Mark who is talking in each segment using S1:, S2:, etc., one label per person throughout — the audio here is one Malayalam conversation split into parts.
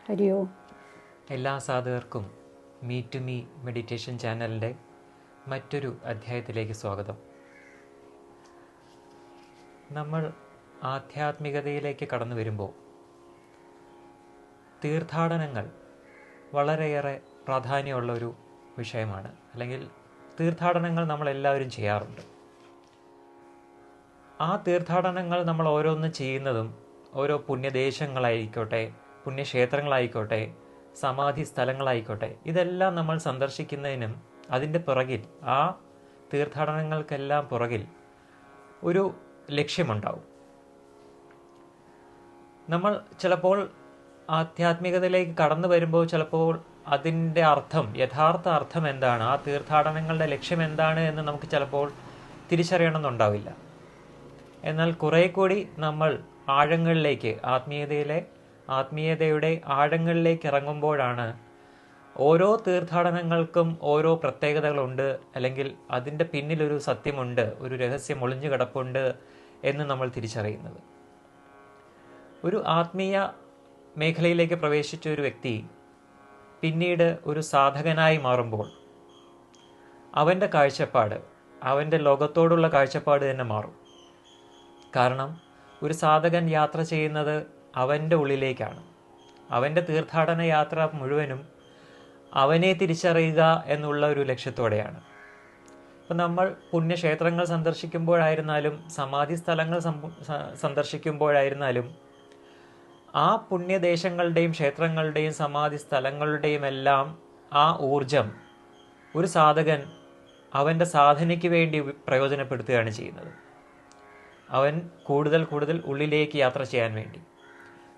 S1: ഹരി ഓം.
S2: എല്ലാ സാധകർക്കും മീ ടു മീ മെഡിറ്റേഷൻ ചാനലിൻ്റെ മറ്റൊരു അധ്യായത്തിലേക്ക് സ്വാഗതം. നമ്മൾ ആധ്യാത്മികതയിലേക്ക് കടന്നു വരുമ്പോൾ തീർത്ഥാടനങ്ങൾ വളരെയേറെ പ്രാധാന്യമുള്ള ഒരു വിഷയമാണ്. അല്ലെങ്കിൽ തീർത്ഥാടനങ്ങൾ നമ്മളെല്ലാവരും ചെയ്യാറുണ്ട്. ആ തീർത്ഥാടനങ്ങൾ നമ്മൾ ഓരോന്ന് ചെയ്യുന്നതും ഓരോ പുണ്യദേശങ്ങളായിക്കോട്ടെ, പുണ്യക്ഷേത്രങ്ങളായിക്കോട്ടെ, സമാധി സ്ഥലങ്ങളായിക്കോട്ടെ, ഇതെല്ലാം നമ്മൾ സന്ദർശിക്കുന്നതിനും അതിൻ്റെ പുറകിൽ, ആ തീർത്ഥാടനങ്ങൾക്കെല്ലാം പുറകിൽ ഒരു ലക്ഷ്യമുണ്ടാവും. നമ്മൾ ചിലപ്പോൾ ആധ്യാത്മികതയിലേക്ക് കടന്നു വരുമ്പോൾ ചിലപ്പോൾ അതിൻ്റെ അർത്ഥം, യഥാർത്ഥ അർത്ഥം എന്താണ്, ആ തീർത്ഥാടനങ്ങളുടെ ലക്ഷ്യം എന്താണ് എന്ന് നമുക്ക് ചിലപ്പോൾ തിരിച്ചറിയണമെന്നുണ്ടാവില്ല. എന്നാൽ കുറേ കൂടി നമ്മൾ ആഴങ്ങളിലേക്ക്, ആത്മീയതയുടെ ആഴങ്ങളിലേക്ക് ഇറങ്ങുമ്പോഴാണ് ഓരോ തീർത്ഥാടനങ്ങൾക്കും ഓരോ പ്രത്യേകതകളുണ്ട്, അല്ലെങ്കിൽ അതിൻ്റെ പിന്നിലൊരു സത്യമുണ്ട്, ഒരു രഹസ്യം ഒളിഞ്ഞു കിടപ്പുണ്ട് എന്ന് നമ്മൾ തിരിച്ചറിയുന്നത്. ഒരു ആത്മീയ മേഖലയിലേക്ക് പ്രവേശിച്ച ഒരു വ്യക്തി പിന്നീട് ഒരു സാധകനായി മാറുമ്പോൾ അവൻ്റെ കാഴ്ചപ്പാട്, അവൻ്റെ ലോകത്തോടുള്ള കാഴ്ചപ്പാട് തന്നെ മാറും. കാരണം ഒരു സാധകൻ യാത്ര ചെയ്യുന്നത് അവൻ്റെ ഉള്ളിലേക്കാണ്. അവൻ്റെ തീർത്ഥാടന യാത്ര മുഴുവനും അവനെ തിരിച്ചറിയുക എന്നുള്ള ഒരു ലക്ഷ്യത്തോടെയാണ്. ഇപ്പം നമ്മൾ പുണ്യക്ഷേത്രങ്ങൾ സന്ദർശിക്കുമ്പോഴായിരുന്നാലും സമാധി സ്ഥലങ്ങൾ സന്ദർശിക്കുമ്പോഴായിരുന്നാലും ആ പുണ്യദേശങ്ങളുടെയും ക്ഷേത്രങ്ങളുടെയും സമാധി സ്ഥലങ്ങളുടെയും എല്ലാം ആ ഊർജം ഒരു സാധകൻ അവൻ്റെ സാധനയ്ക്ക് വേണ്ടി പ്രയോജനപ്പെടുത്തുകയാണ് ചെയ്യുന്നത്. അവൻ കൂടുതൽ ഉള്ളിലേക്ക് യാത്ര ചെയ്യാൻ വേണ്ടി.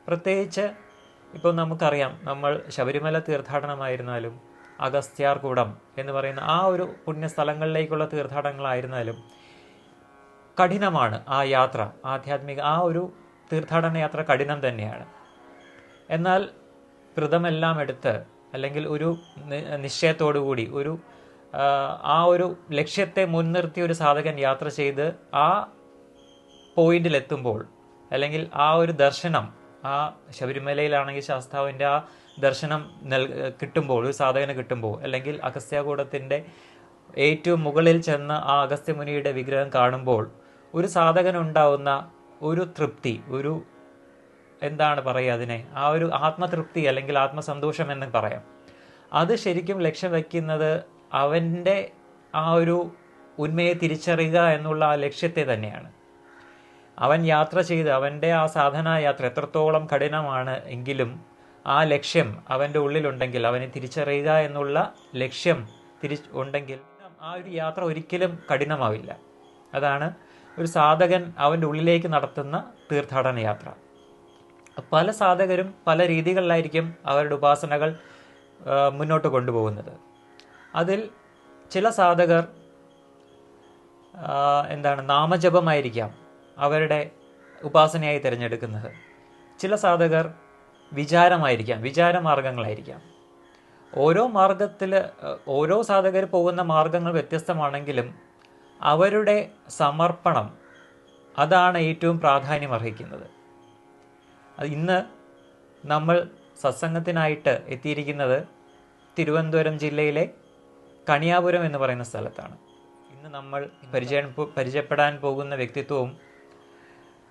S2: പ്രത്യേകിച്ച് ഇപ്പോൾ നമുക്കറിയാം, നമ്മൾ ശബരിമല തീർത്ഥാടനമായിരുന്നാലും അഗസ്ത്യാർകൂടം എന്ന് പറയുന്ന ആ ഒരു പുണ്യസ്ഥലങ്ങളിലേക്കുള്ള തീർത്ഥാടനങ്ങളായിരുന്നാലും കഠിനമാണ് ആ യാത്ര. ആ ഒരു തീർത്ഥാടന യാത്ര കഠിനം തന്നെയാണ്. എന്നാൽ വ്രതമെല്ലാം എടുത്ത്, അല്ലെങ്കിൽ ഒരു നിശ്ചയത്തോടു കൂടി, ആ ഒരു ലക്ഷ്യത്തെ മുൻനിർത്തി ഒരു സാധകൻ യാത്ര ചെയ്ത് ആ പോയിന്റിലെത്തുമ്പോൾ, അല്ലെങ്കിൽ ആ ഒരു ദർശനം, ആ ശബരിമലയിലാണെങ്കിൽ ശാസ്താവിൻ്റെ ആ ദർശനം കിട്ടുമ്പോൾ, ഒരു സാധകന് കിട്ടുമ്പോൾ, അല്ലെങ്കിൽ അഗസ്ത്യാകൂടത്തിൻ്റെ ഏറ്റവും മുകളിൽ ചെന്ന് ആ അഗസ്ത്യമുനിയുടെ വിഗ്രഹം കാണുമ്പോൾ ഒരു സാധകനുണ്ടാവുന്ന ഒരു തൃപ്തി, എന്താണ് പറയുക അതിനെ, ആ ഒരു ആത്മതൃപ്തി അല്ലെങ്കിൽ ആത്മസന്തോഷം എന്ന് പറയാം. അത് ശരിക്കും ലക്ഷ്യം വയ്ക്കുന്നത് അവൻ്റെ ആ ഒരു ഉന്മയെ തിരിച്ചറിയുക എന്നുള്ള ആ ലക്ഷ്യത്തെ തന്നെയാണ്. അവൻ യാത്ര ചെയ്ത്, അവൻ്റെ ആ സാധനാ യാത്ര എത്രത്തോളം കഠിനമാണ് എങ്കിലും ആ ലക്ഷ്യം അവൻ്റെ ഉള്ളിലുണ്ടെങ്കിൽ, അവനെ തിരിച്ചറിയുക എന്നുള്ള ലക്ഷ്യം ഉണ്ടെങ്കിൽ ആ ഒരു യാത്ര ഒരിക്കലും കഠിനമാവില്ല. അതാണ് ഒരു സാധകൻ അവൻ്റെ ഉള്ളിലേക്ക് നടത്തുന്ന തീർത്ഥാടന യാത്ര. പല സാധകരും പല രീതികളിലായിരിക്കും അവരുടെ ഉപാസനകൾ മുന്നോട്ട് കൊണ്ടുപോകുന്നത്. അതിൽ ചില സാധകർ നാമജപമായിരിക്കാം അവരുടെ ഉപാസനയായി തിരഞ്ഞെടുക്കുന്നത്. ചില സാധകർ വിചാരമാർഗങ്ങളായിരിക്കാം. ഓരോ സാധകർ പോകുന്ന മാർഗങ്ങൾ വ്യത്യസ്തമാണെങ്കിലും അവരുടെ സമർപ്പണം, അതാണ് ഏറ്റവും പ്രാധാന്യം അർഹിക്കുന്നത്. ഇന്ന് നമ്മൾ സത്സംഗത്തിനായിട്ട് എത്തിയിരിക്കുന്നത് തിരുവനന്തപുരം ജില്ലയിലെ കണിയാപുരം എന്ന് പറയുന്ന സ്ഥലത്താണ്. ഇന്ന് നമ്മൾ പരിചയപ്പെടാൻ പോകുന്ന വ്യക്തിത്വവും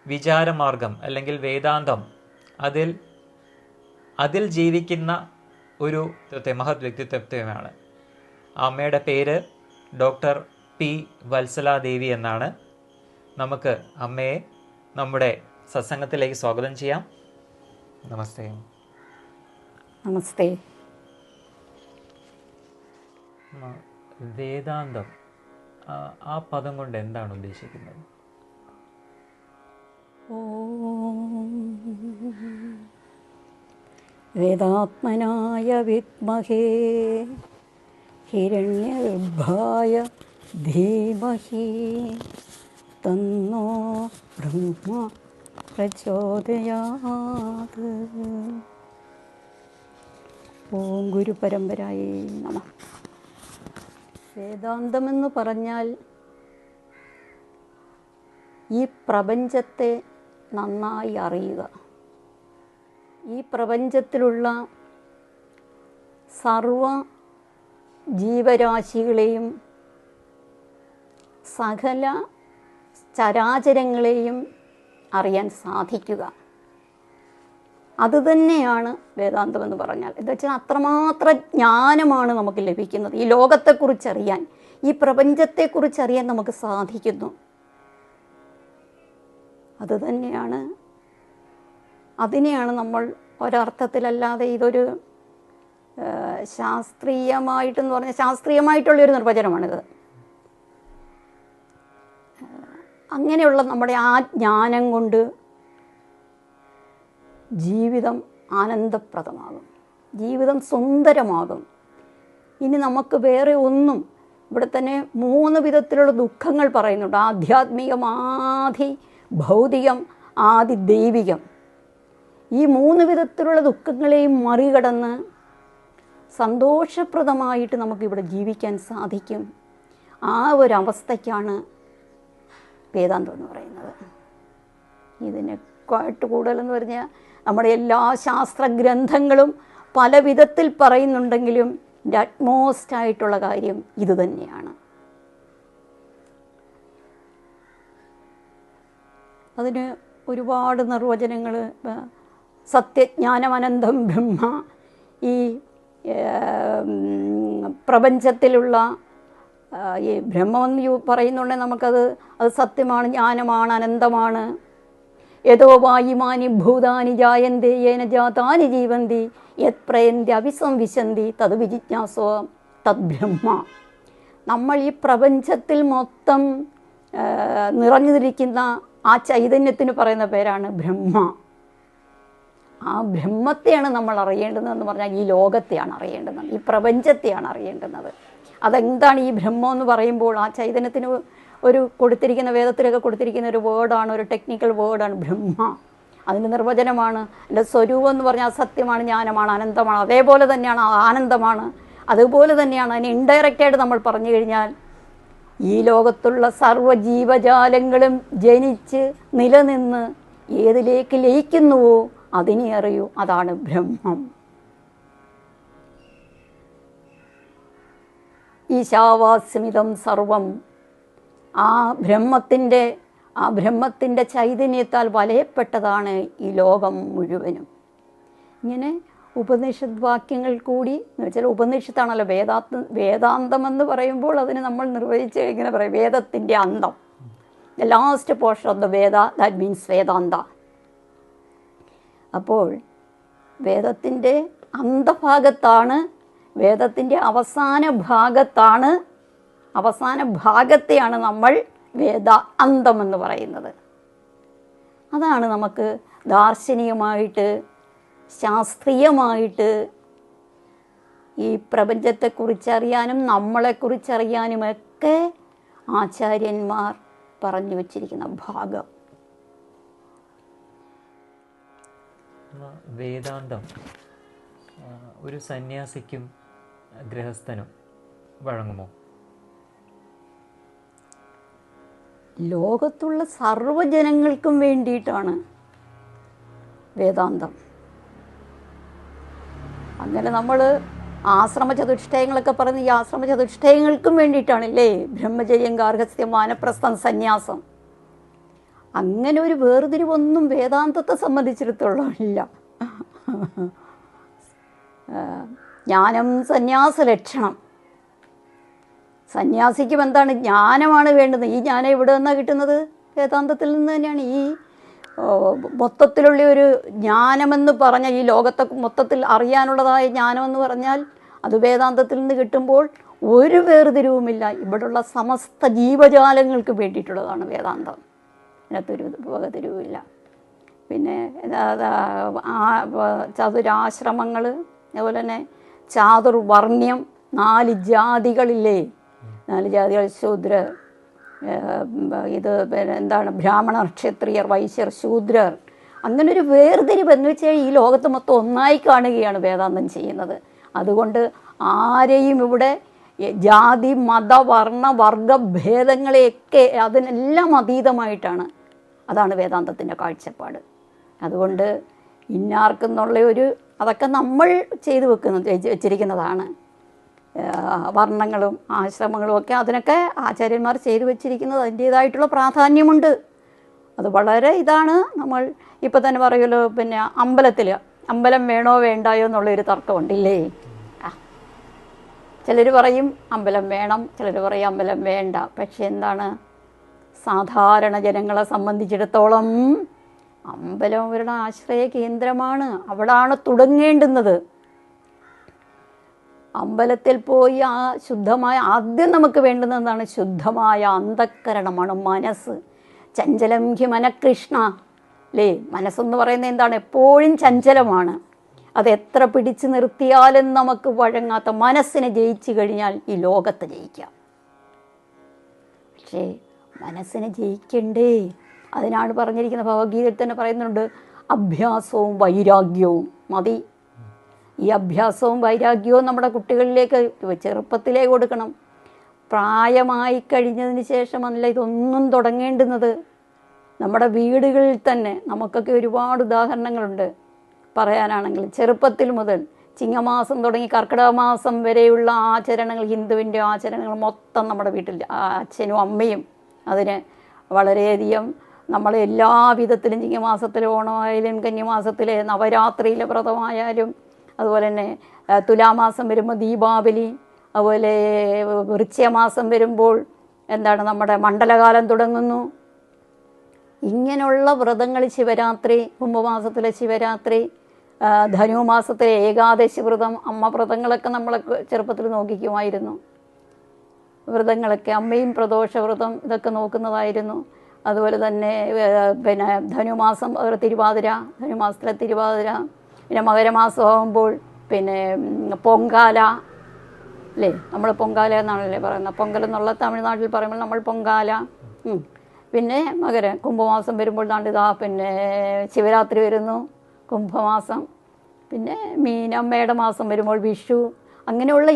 S2: വിചാരമാർഗം അല്ലെങ്കിൽ വേദാന്തം, അതിൽ ജീവിക്കുന്ന ഒരു മഹത് വ്യക്തിത്വമാണ്. അമ്മയുടെ പേര് ഡോക്ടർ പി വത്സലാദേവി എന്നാണ്. നമുക്ക് അമ്മയെ നമ്മുടെ സത്സംഗത്തിലേക്ക് സ്വാഗതം ചെയ്യാം. നമസ്തേ.
S1: നമസ്തേ.
S2: വേദാന്തം, ആ പദം കൊണ്ട് എന്താണ് ഉദ്ദേശിക്കുന്നത്?
S1: വേദാത്മനായ വിദ്മഹേ ഹിരണ്യഗർഭായ ധീമഹി തന്നോ ബ്രഹ്മ പ്രചോദയാത്. ഓം ഗുരുപരമ്പരായേ നമഃ. വേദാന്തമെന്ന് പറഞ്ഞാൽ ഈ പ്രപഞ്ചത്തെ നന്നായി അറിയുക, ഈ പ്രപഞ്ചത്തിലുള്ള സർവ ജീവരാശികളെയും സകല ചരാചരങ്ങളെയും അറിയാൻ സാധിക്കുക. അതുതന്നെയാണ് വേദാന്തമെന്ന് പറഞ്ഞാൽ. എന്താ വെച്ചാൽ അത്രമാത്രം ജ്ഞാനമാണ് നമുക്ക് ലഭിക്കുന്നത്. ഈ ലോകത്തെക്കുറിച്ചറിയാൻ, ഈ പ്രപഞ്ചത്തെക്കുറിച്ചറിയാൻ നമുക്ക് സാധിക്കുന്നു. അതുതന്നെയാണ്, അതിനെയാണ് നമ്മൾ ഒരർത്ഥത്തിലല്ലാതെ ഇതൊരു ശാസ്ത്രീയമായിട്ടെന്ന് പറഞ്ഞാൽ ശാസ്ത്രീയമായിട്ടുള്ളൊരു നിർവചനമാണിത്. അങ്ങനെയുള്ള നമ്മുടെ ആ ജ്ഞാനം കൊണ്ട് ജീവിതം ആനന്ദപ്രദമാകും, ജീവിതം സുന്ദരമാകും. ഇനി നമുക്ക് വേറെ ഒന്നും, ഇവിടെ തന്നെ 3 വിധത്തിലുള്ള ദുഃഖങ്ങൾ പറയുന്നുണ്ട്. ആധ്യാത്മികം, ആദി ഭൗതികം, ആദി ദൈവികം. ഈ 3 വിധത്തിലുള്ള ദുഃഖങ്ങളെയും മറികടന്ന് സന്തോഷപ്രദമായിട്ട് നമുക്കിവിടെ ജീവിക്കാൻ സാധിക്കും. ആ ഒരവസ്ഥയ്ക്കാണ് വേദാന്തം എന്ന് പറയുന്നത്. ഇതിനെക്കാട്ട് കൂടുതലെന്ന് പറഞ്ഞാൽ നമ്മുടെ എല്ലാ ശാസ്ത്രഗ്രന്ഥങ്ങളും പല വിധത്തിൽ പറയുന്നുണ്ടെങ്കിലും ഇതിൻ്റെ അറ്റ്മോസ്റ്റ് ആയിട്ടുള്ള കാര്യം ഇത് തന്നെയാണ്. അതിന് ഒരുപാട് നിർവചനങ്ങൾ, സത്യജ്ഞാനമനന്തം ബ്രഹ്മ, ഈ പ്രപഞ്ചത്തിലുള്ള ഈ ബ്രഹ്മമെന്ന് പറയുന്നുണ്ടെങ്കിൽ അത് സത്യമാണ്, ജ്ഞാനമാണ്, അനന്തമാണ്. യഥോ വായുമാനി ഭൂതാനി ജായന്തേ യേന ജാതാനി ജീവന്തി യത് പ്രയന്തി അഭിസംവിശന്തി തത് വിജിജ്ഞാസോ തത് ബ്രഹ്മ. നമ്മൾ ഈ പ്രപഞ്ചത്തിൽ മൊത്തം നിറഞ്ഞിരിക്കുന്ന ആ ചൈതന്യത്തിന് പറയുന്ന പേരാണ് ബ്രഹ്മ. ആ ബ്രഹ്മത്തെയാണ് നമ്മൾ അറിയേണ്ടതെന്ന് പറഞ്ഞാൽ ഈ ലോകത്തെയാണ് അറിയേണ്ടുന്നത്, ഈ പ്രപഞ്ചത്തെയാണ് അറിയേണ്ടുന്നത്. അതെന്താണ് ഈ ബ്രഹ്മം എന്ന് പറയുമ്പോൾ ആ ചൈതന്യത്തിന് ഒരു കൊടുത്തിരിക്കുന്ന, വേദത്തിലൊക്കെ കൊടുത്തിരിക്കുന്ന ഒരു വേർഡാണ്, ഒരു ടെക്നിക്കൽ വേർഡാണ് ബ്രഹ്മ. അതിൻ്റെ നിർവചനമാണ്. എൻ്റെ സ്വരൂപം എന്ന് പറഞ്ഞാൽ സത്യമാണ്, ജ്ഞാനമാണ്, അനന്തമാണ്. അതേപോലെ തന്നെയാണ് ആനന്ദമാണ്. അതുപോലെ തന്നെയാണ് അതിന് ഇൻഡയറക്റ്റായിട്ട് നമ്മൾ പറഞ്ഞു കഴിഞ്ഞാൽ ഈ ലോകത്തുള്ള സർവ്വജീവജാലങ്ങളും ജനിച്ച് നിലനിന്ന് ഏതിലേക്ക് ലയിക്കുന്നുവോ അതിനെ അറിയൂ, അതാണ് ബ്രഹ്മം. ഈശാവാസ്യമിതം സർവം. ആ ബ്രഹ്മത്തിൻ്റെ ചൈതന്യത്താൽ വലയപ്പെട്ടതാണ് ഈ ലോകം മുഴുവനും. ഇങ്ങനെ ഉപനിഷത് വാക്യങ്ങൾ കൂടി, എന്ന് വെച്ചാൽ ഉപനിഷത്താണല്ലോ വേദാന്തമെന്ന് പറയുമ്പോൾ അതിന് നമ്മൾ നിർവചിച്ച് ഇങ്ങനെ പറയും, വേദത്തിൻ്റെ അന്തം, the last portion of the Veda, that means Vedanta. അപ്പോൾ വേദത്തിൻ്റെ അന്തഭാഗത്താണ്, വേദത്തിൻ്റെ അവസാന ഭാഗത്തെയാണ് നമ്മൾ വേദാന്തമെന്ന് പറയുന്നത്. അതാണ് നമുക്ക് ദാർശനികമായിട്ട്, ശാസ്ത്രീയമായിട്ട് ഈ പ്രപഞ്ചത്തെക്കുറിച്ചറിയാനും നമ്മളെക്കുറിച്ചറിയാനുമൊക്കെ ആചാര്യന്മാർ പറഞ്ഞു വച്ചിരിക്കുന്ന ഭാഗം.
S2: വേദാന്തം ഒരു സന്യാസിക്കും ഗൃഹസ്ഥനും വഴങ്ങുമോ?
S1: ലോകത്തുള്ള സർവ്വജനങ്ങൾക്കും വേണ്ടിയിട്ടാണ് വേദാന്തം. അങ്ങനെ നമ്മൾ ആശ്രമചതുഷ്ടയങ്ങളൊക്കെ പറയുന്നത് ഈ ആശ്രമചതുഷ്ടയങ്ങൾക്കും വേണ്ടിയിട്ടാണല്ലേ, ബ്രഹ്മചര്യം, ഗാർഹസ്ഥ്യം, വാനപ്രസ്ഥം, സന്യാസം. അങ്ങനെ ഒരു വേർതിരിവൊന്നും വേദാന്തത്തെ സംബന്ധിച്ചിടത്തോളം ഇല്ല. ജ്ഞാനം സന്യാസ ലക്ഷണം. സന്യാസിക്കും എന്താണ്? ജ്ഞാനമാണ് വേണ്ടത്. ഈ ജ്ഞാനം എവിടെ നിന്നാണ് കിട്ടുന്നത്? വേദാന്തത്തിൽ നിന്ന് തന്നെയാണ്. ഈ മൊത്തത്തിലുള്ള ഒരു ജ്ഞാനമെന്ന് പറഞ്ഞാൽ, ഈ ലോകത്തെ മൊത്തത്തിൽ അറിയാനുള്ളതായ ജ്ഞാനമെന്ന് പറഞ്ഞാൽ അത് വേദാന്തത്തിൽ നിന്ന് കിട്ടുമ്പോൾ ഒരു വേർതിരിവുമില്ല. ഇവിടെയുള്ള സമസ്ത ജീവജാലങ്ങൾക്ക് വേണ്ടിയിട്ടുള്ളതാണ് വേദാന്തം. അതിനകത്തൊരു വേർതിരിവുമില്ല. പിന്നെ ചതുരാശ്രമങ്ങൾ, അതുപോലെ തന്നെ ചാതുർവർണ്ണ്യം, 4 ജാതികളില്ലേ, 4 ജാതികൾ, ശൂദ്രർ, ഇത് എന്താണ്, ബ്രാഹ്മണർ, ക്ഷത്രിയർ, വൈശ്യർ, ശൂദ്രർ. അങ്ങനൊരു വേർതിരിവ് എന്ന് വെച്ചാൽ ഈ ലോകത്ത് മൊത്തം ഒന്നായി കാണുകയാണ് വേദാന്തം ചെയ്യുന്നത്. അതുകൊണ്ട് ആരെയും ഇവിടെ ജാതി, മത, വർണ്ണ, വർഗ ഭേദങ്ങളെയൊക്കെ അതിനെല്ലാം അതീതമായിട്ടാണ്. അതാണ് വേദാന്തത്തിൻ്റെ കാഴ്ചപ്പാട്. അതുകൊണ്ട് ഇന്നാർക്കെന്നുള്ള അതൊക്കെ നമ്മൾ ചെയ്തു വെച്ചിരിക്കുന്നതാണ്. വർണ്ണങ്ങളും ആശ്രമങ്ങളും ഒക്കെ അതിനൊക്കെ ആചാര്യന്മാർ ചെയ്തു വെച്ചിരിക്കുന്നത് അതിൻ്റേതായിട്ടുള്ള പ്രാധാന്യമുണ്ട്. അത് വളരെ ഇതാണ്. നമ്മൾ ഇപ്പം തന്നെ പറയുമല്ലോ, പിന്നെ അമ്പലം വേണോ വേണ്ടായോ എന്നുള്ളൊരു തർക്കമുണ്ടില്ലേ. ചിലർ പറയും അമ്പലം വേണം, ചിലർ പറയും അമ്പലം വേണ്ട. പക്ഷെ എന്താണ്, സാധാരണ ജനങ്ങളെ സംബന്ധിച്ചിടത്തോളം അമ്പലം അവരുടെ ആശ്രയ കേന്ദ്രമാണ്. അവിടാണ് തുടങ്ങേണ്ടുന്നത്. അമ്പലത്തിൽ പോയി ആ ശുദ്ധമായ, ആദ്യം നമുക്ക് വേണ്ടുന്നത് എന്താണ്? ശുദ്ധമായ അന്ധക്കരണമാണ്, മനസ്സ്. ചഞ്ചലം ഹി മനഃകൃഷ്ണ അല്ലേ. മനസ്സെന്ന് പറയുന്നത് എന്താണ്? എപ്പോഴും ചഞ്ചലമാണ്. അത് എത്ര പിടിച്ചു നിർത്തിയാലും നമുക്ക് വഴങ്ങാത്ത മനസ്സിനെ ജയിച്ചു കഴിഞ്ഞാൽ ഈ ലോകത്തെ ജയിക്കാം. പക്ഷേ മനസ്സിനെ ജയിക്കണ്ടേ? അതിനാണ് പറഞ്ഞിരിക്കുന്നത്, ഭഗവത്ഗീതയിൽ തന്നെ പറയുന്നുണ്ട്, അഭ്യാസവും വൈരാഗ്യവും മതി. ഈ അഭ്യാസവും വൈരാഗ്യവും നമ്മുടെ കുട്ടികളിലേക്ക് ചെറുപ്പത്തിലേ കൊടുക്കണം. പ്രായമായി കഴിഞ്ഞതിന് ശേഷമല്ല ഇതൊന്നും തുടങ്ങേണ്ടുന്നത്. നമ്മുടെ വീടുകളിൽ തന്നെ നമുക്കൊക്കെ ഒരുപാട് ഉദാഹരണങ്ങളുണ്ട് പറയാനാണെങ്കിൽ. ചെറുപ്പത്തിൽ മുതൽ ചിങ്ങമാസം തുടങ്ങി കർക്കിടക മാസം വരെയുള്ള ആചരണങ്ങൾ, ഹിന്ദുവിൻ്റെ ആചരണങ്ങൾ മൊത്തം നമ്മുടെ വീട്ടിൽ അച്ഛനും അമ്മയും അതിന് വളരെയധികം നമ്മൾ എല്ലാ വിധത്തിലും, ചിങ്ങമാസത്തിലെ ഓണമായാലും കന്യമാസത്തിലെ നവരാത്രിയിലെ വ്രതമായാലും, അതുപോലെ തന്നെ തുലാമാസം വരുമ്പോൾ ദീപാവലി, അതുപോലെ വൃശ്ചികമാസം വരുമ്പോൾ എന്താണ് നമ്മുടെ മണ്ഡലകാലം തുടങ്ങുന്നു. ഇങ്ങനെയുള്ള വ്രതങ്ങൾ, ശിവരാത്രി, കുംഭമാസത്തിലെ ശിവരാത്രി, ധനുമാസത്തിലെ ഏകാദശി വ്രതം, അമ്മ വ്രതങ്ങളൊക്കെ നമ്മളൊക്കെ ചെറുപ്പത്തിൽ നോക്കിക്കുമായിരുന്നു. വ്രതങ്ങളൊക്കെ അമ്മയും പ്രദോഷവ്രതം ഇതൊക്കെ നോക്കുന്നതായിരുന്നു. അതുപോലെ തന്നെ പിന്നെ ധനുമാസം ധനുമാസത്തിലെ തിരുവാതിര, പിന്നെ മകരമാസമാകുമ്പോൾ പിന്നെ പൊങ്കാല അല്ലേ. നമ്മൾ പൊങ്കാല എന്നാണല്ലേ പറയുന്നത്. പൊങ്കൽ എന്നുള്ള തമിഴ്നാട്ടിൽ പറയുമ്പോൾ നമ്മൾ പൊങ്കാല. പിന്നെ കുംഭമാസം വരുമ്പോൾ പിന്നെ ശിവരാത്രി വരുന്നു, കുംഭമാസം. പിന്നെ മീനമ്മയുടെ മാസം വരുമ്പോൾ വിഷു. അങ്ങനെയുള്ള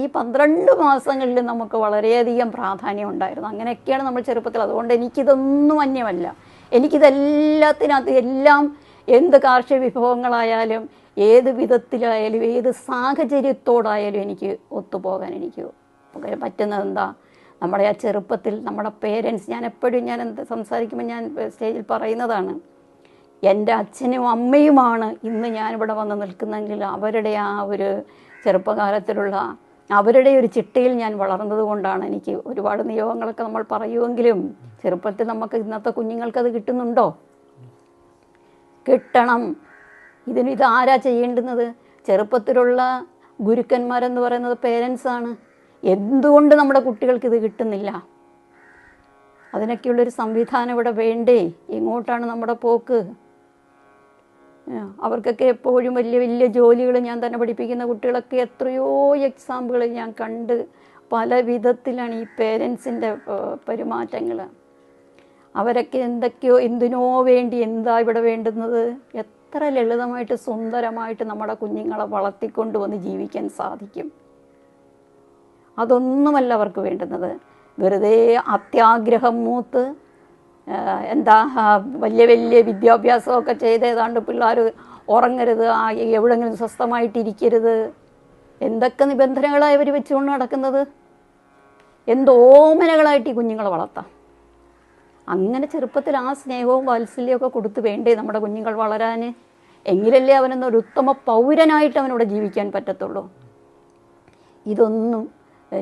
S1: ഈ 12 മാസങ്ങളിലും നമുക്ക് വളരെയധികം പ്രാധാന്യം ഉണ്ടായിരുന്നു. അങ്ങനെയൊക്കെയാണ് നമ്മൾ ചെറുപ്പത്തിൽ. അതുകൊണ്ട് എനിക്കിതൊന്നും അന്യമല്ല. എനിക്കിതെല്ലാത്തിനകത്ത് എല്ലാം, എന്ത് കാർഷിക വിഭവങ്ങളായാലും, ഏത് വിധത്തിലായാലും, ഏത് സാഹചര്യത്തോടായാലും എനിക്ക് ഒത്തുപോകാൻ എനിക്ക് പറ്റുന്നത് എന്താ, നമ്മുടെ ആ ചെറുപ്പത്തിൽ നമ്മുടെ പേരൻസ്, ഞാൻ സംസാരിക്കുമ്പോൾ ഞാൻ സ്റ്റേജിൽ പറയുന്നതാണ്, എൻ്റെ അച്ഛനും അമ്മയുമാണ് ഇന്ന് ഞാനിവിടെ വന്ന് നിൽക്കുന്നതെങ്കിൽ അവരുടെ ആ ഒരു ചെറുപ്പകാലത്തിലുള്ള അവരുടെ ഒരു ചിട്ടയിൽ ഞാൻ വളർന്നത് കൊണ്ടാണ്. എനിക്ക് ഒരുപാട് നിയോഗങ്ങളൊക്കെ നമ്മൾ പറയുമെങ്കിലും ചെറുപ്പത്തിൽ നമുക്ക് ഇന്നത്തെ കുഞ്ഞുങ്ങൾക്കത് കിട്ടുന്നുണ്ടോ? കിട്ടണം. ഇതാരാ ചെയ്യേണ്ടുന്നത്? ചെറുപ്പത്തിലുള്ള ഗുരുക്കന്മാരെന്ന് പറയുന്നത് പേരൻസാണ്. എന്തുകൊണ്ട് നമ്മുടെ കുട്ടികൾക്ക് ഇത് കിട്ടുന്നില്ല? അതിനൊക്കെയുള്ളൊരു സംവിധാനം ഇവിടെ വേണ്ടേ? എങ്ങോട്ടാണ് നമ്മുടെ പോക്ക്? അവർക്കൊക്കെ എപ്പോഴും വലിയ വലിയ ജോലികൾ, ഞാൻ തന്നെ പഠിപ്പിക്കുന്ന കുട്ടികളൊക്കെ എത്രയോ എക്സാമ്പിൾ ഞാൻ കണ്ട്. പല വിധത്തിലാണ് ഈ പേരൻസിൻ്റെ പെരുമാറ്റങ്ങൾ. അവരൊക്കെ എന്തിനോ വേണ്ടി എന്താ ഇവിടെ വേണ്ടുന്നത്? എത്ര ലളിതമായിട്ട് സുന്ദരമായിട്ട് നമ്മുടെ കുഞ്ഞുങ്ങളെ വളർത്തിക്കൊണ്ട് ജീവിക്കാൻ സാധിക്കും. അതൊന്നുമല്ല അവർക്ക് വേണ്ടുന്നത്. വെറുതെ അത്യാഗ്രഹം മൂത്ത് വലിയ വലിയ വിദ്യാഭ്യാസമൊക്കെ ചെയ്ത് ഏതാണ്ട് പിള്ളേർ ഉറങ്ങരുത്, എവിടെങ്കിലും സ്വസ്ഥമായിട്ടിരിക്കരുത്, എന്തൊക്കെ നിബന്ധനകളായി അവർ വെച്ചുകൊണ്ട് നടക്കുന്നത്. എന്തോമനകളായിട്ട് ഈ കുഞ്ഞുങ്ങളെ വളർത്താം. അങ്ങനെ ചെറുപ്പത്തിൽ ആ സ്നേഹവും വാത്സല്യമൊക്കെ കൊടുത്ത് വേണ്ടേ നമ്മുടെ കുഞ്ഞുങ്ങൾ വളരാൻ? എങ്കിലല്ലേ അവനൊന്നൊരു ഉത്തമ പൗരനായിട്ട് അവനോട് ജീവിക്കാൻ പറ്റത്തുള്ളൂ. ഇതൊന്നും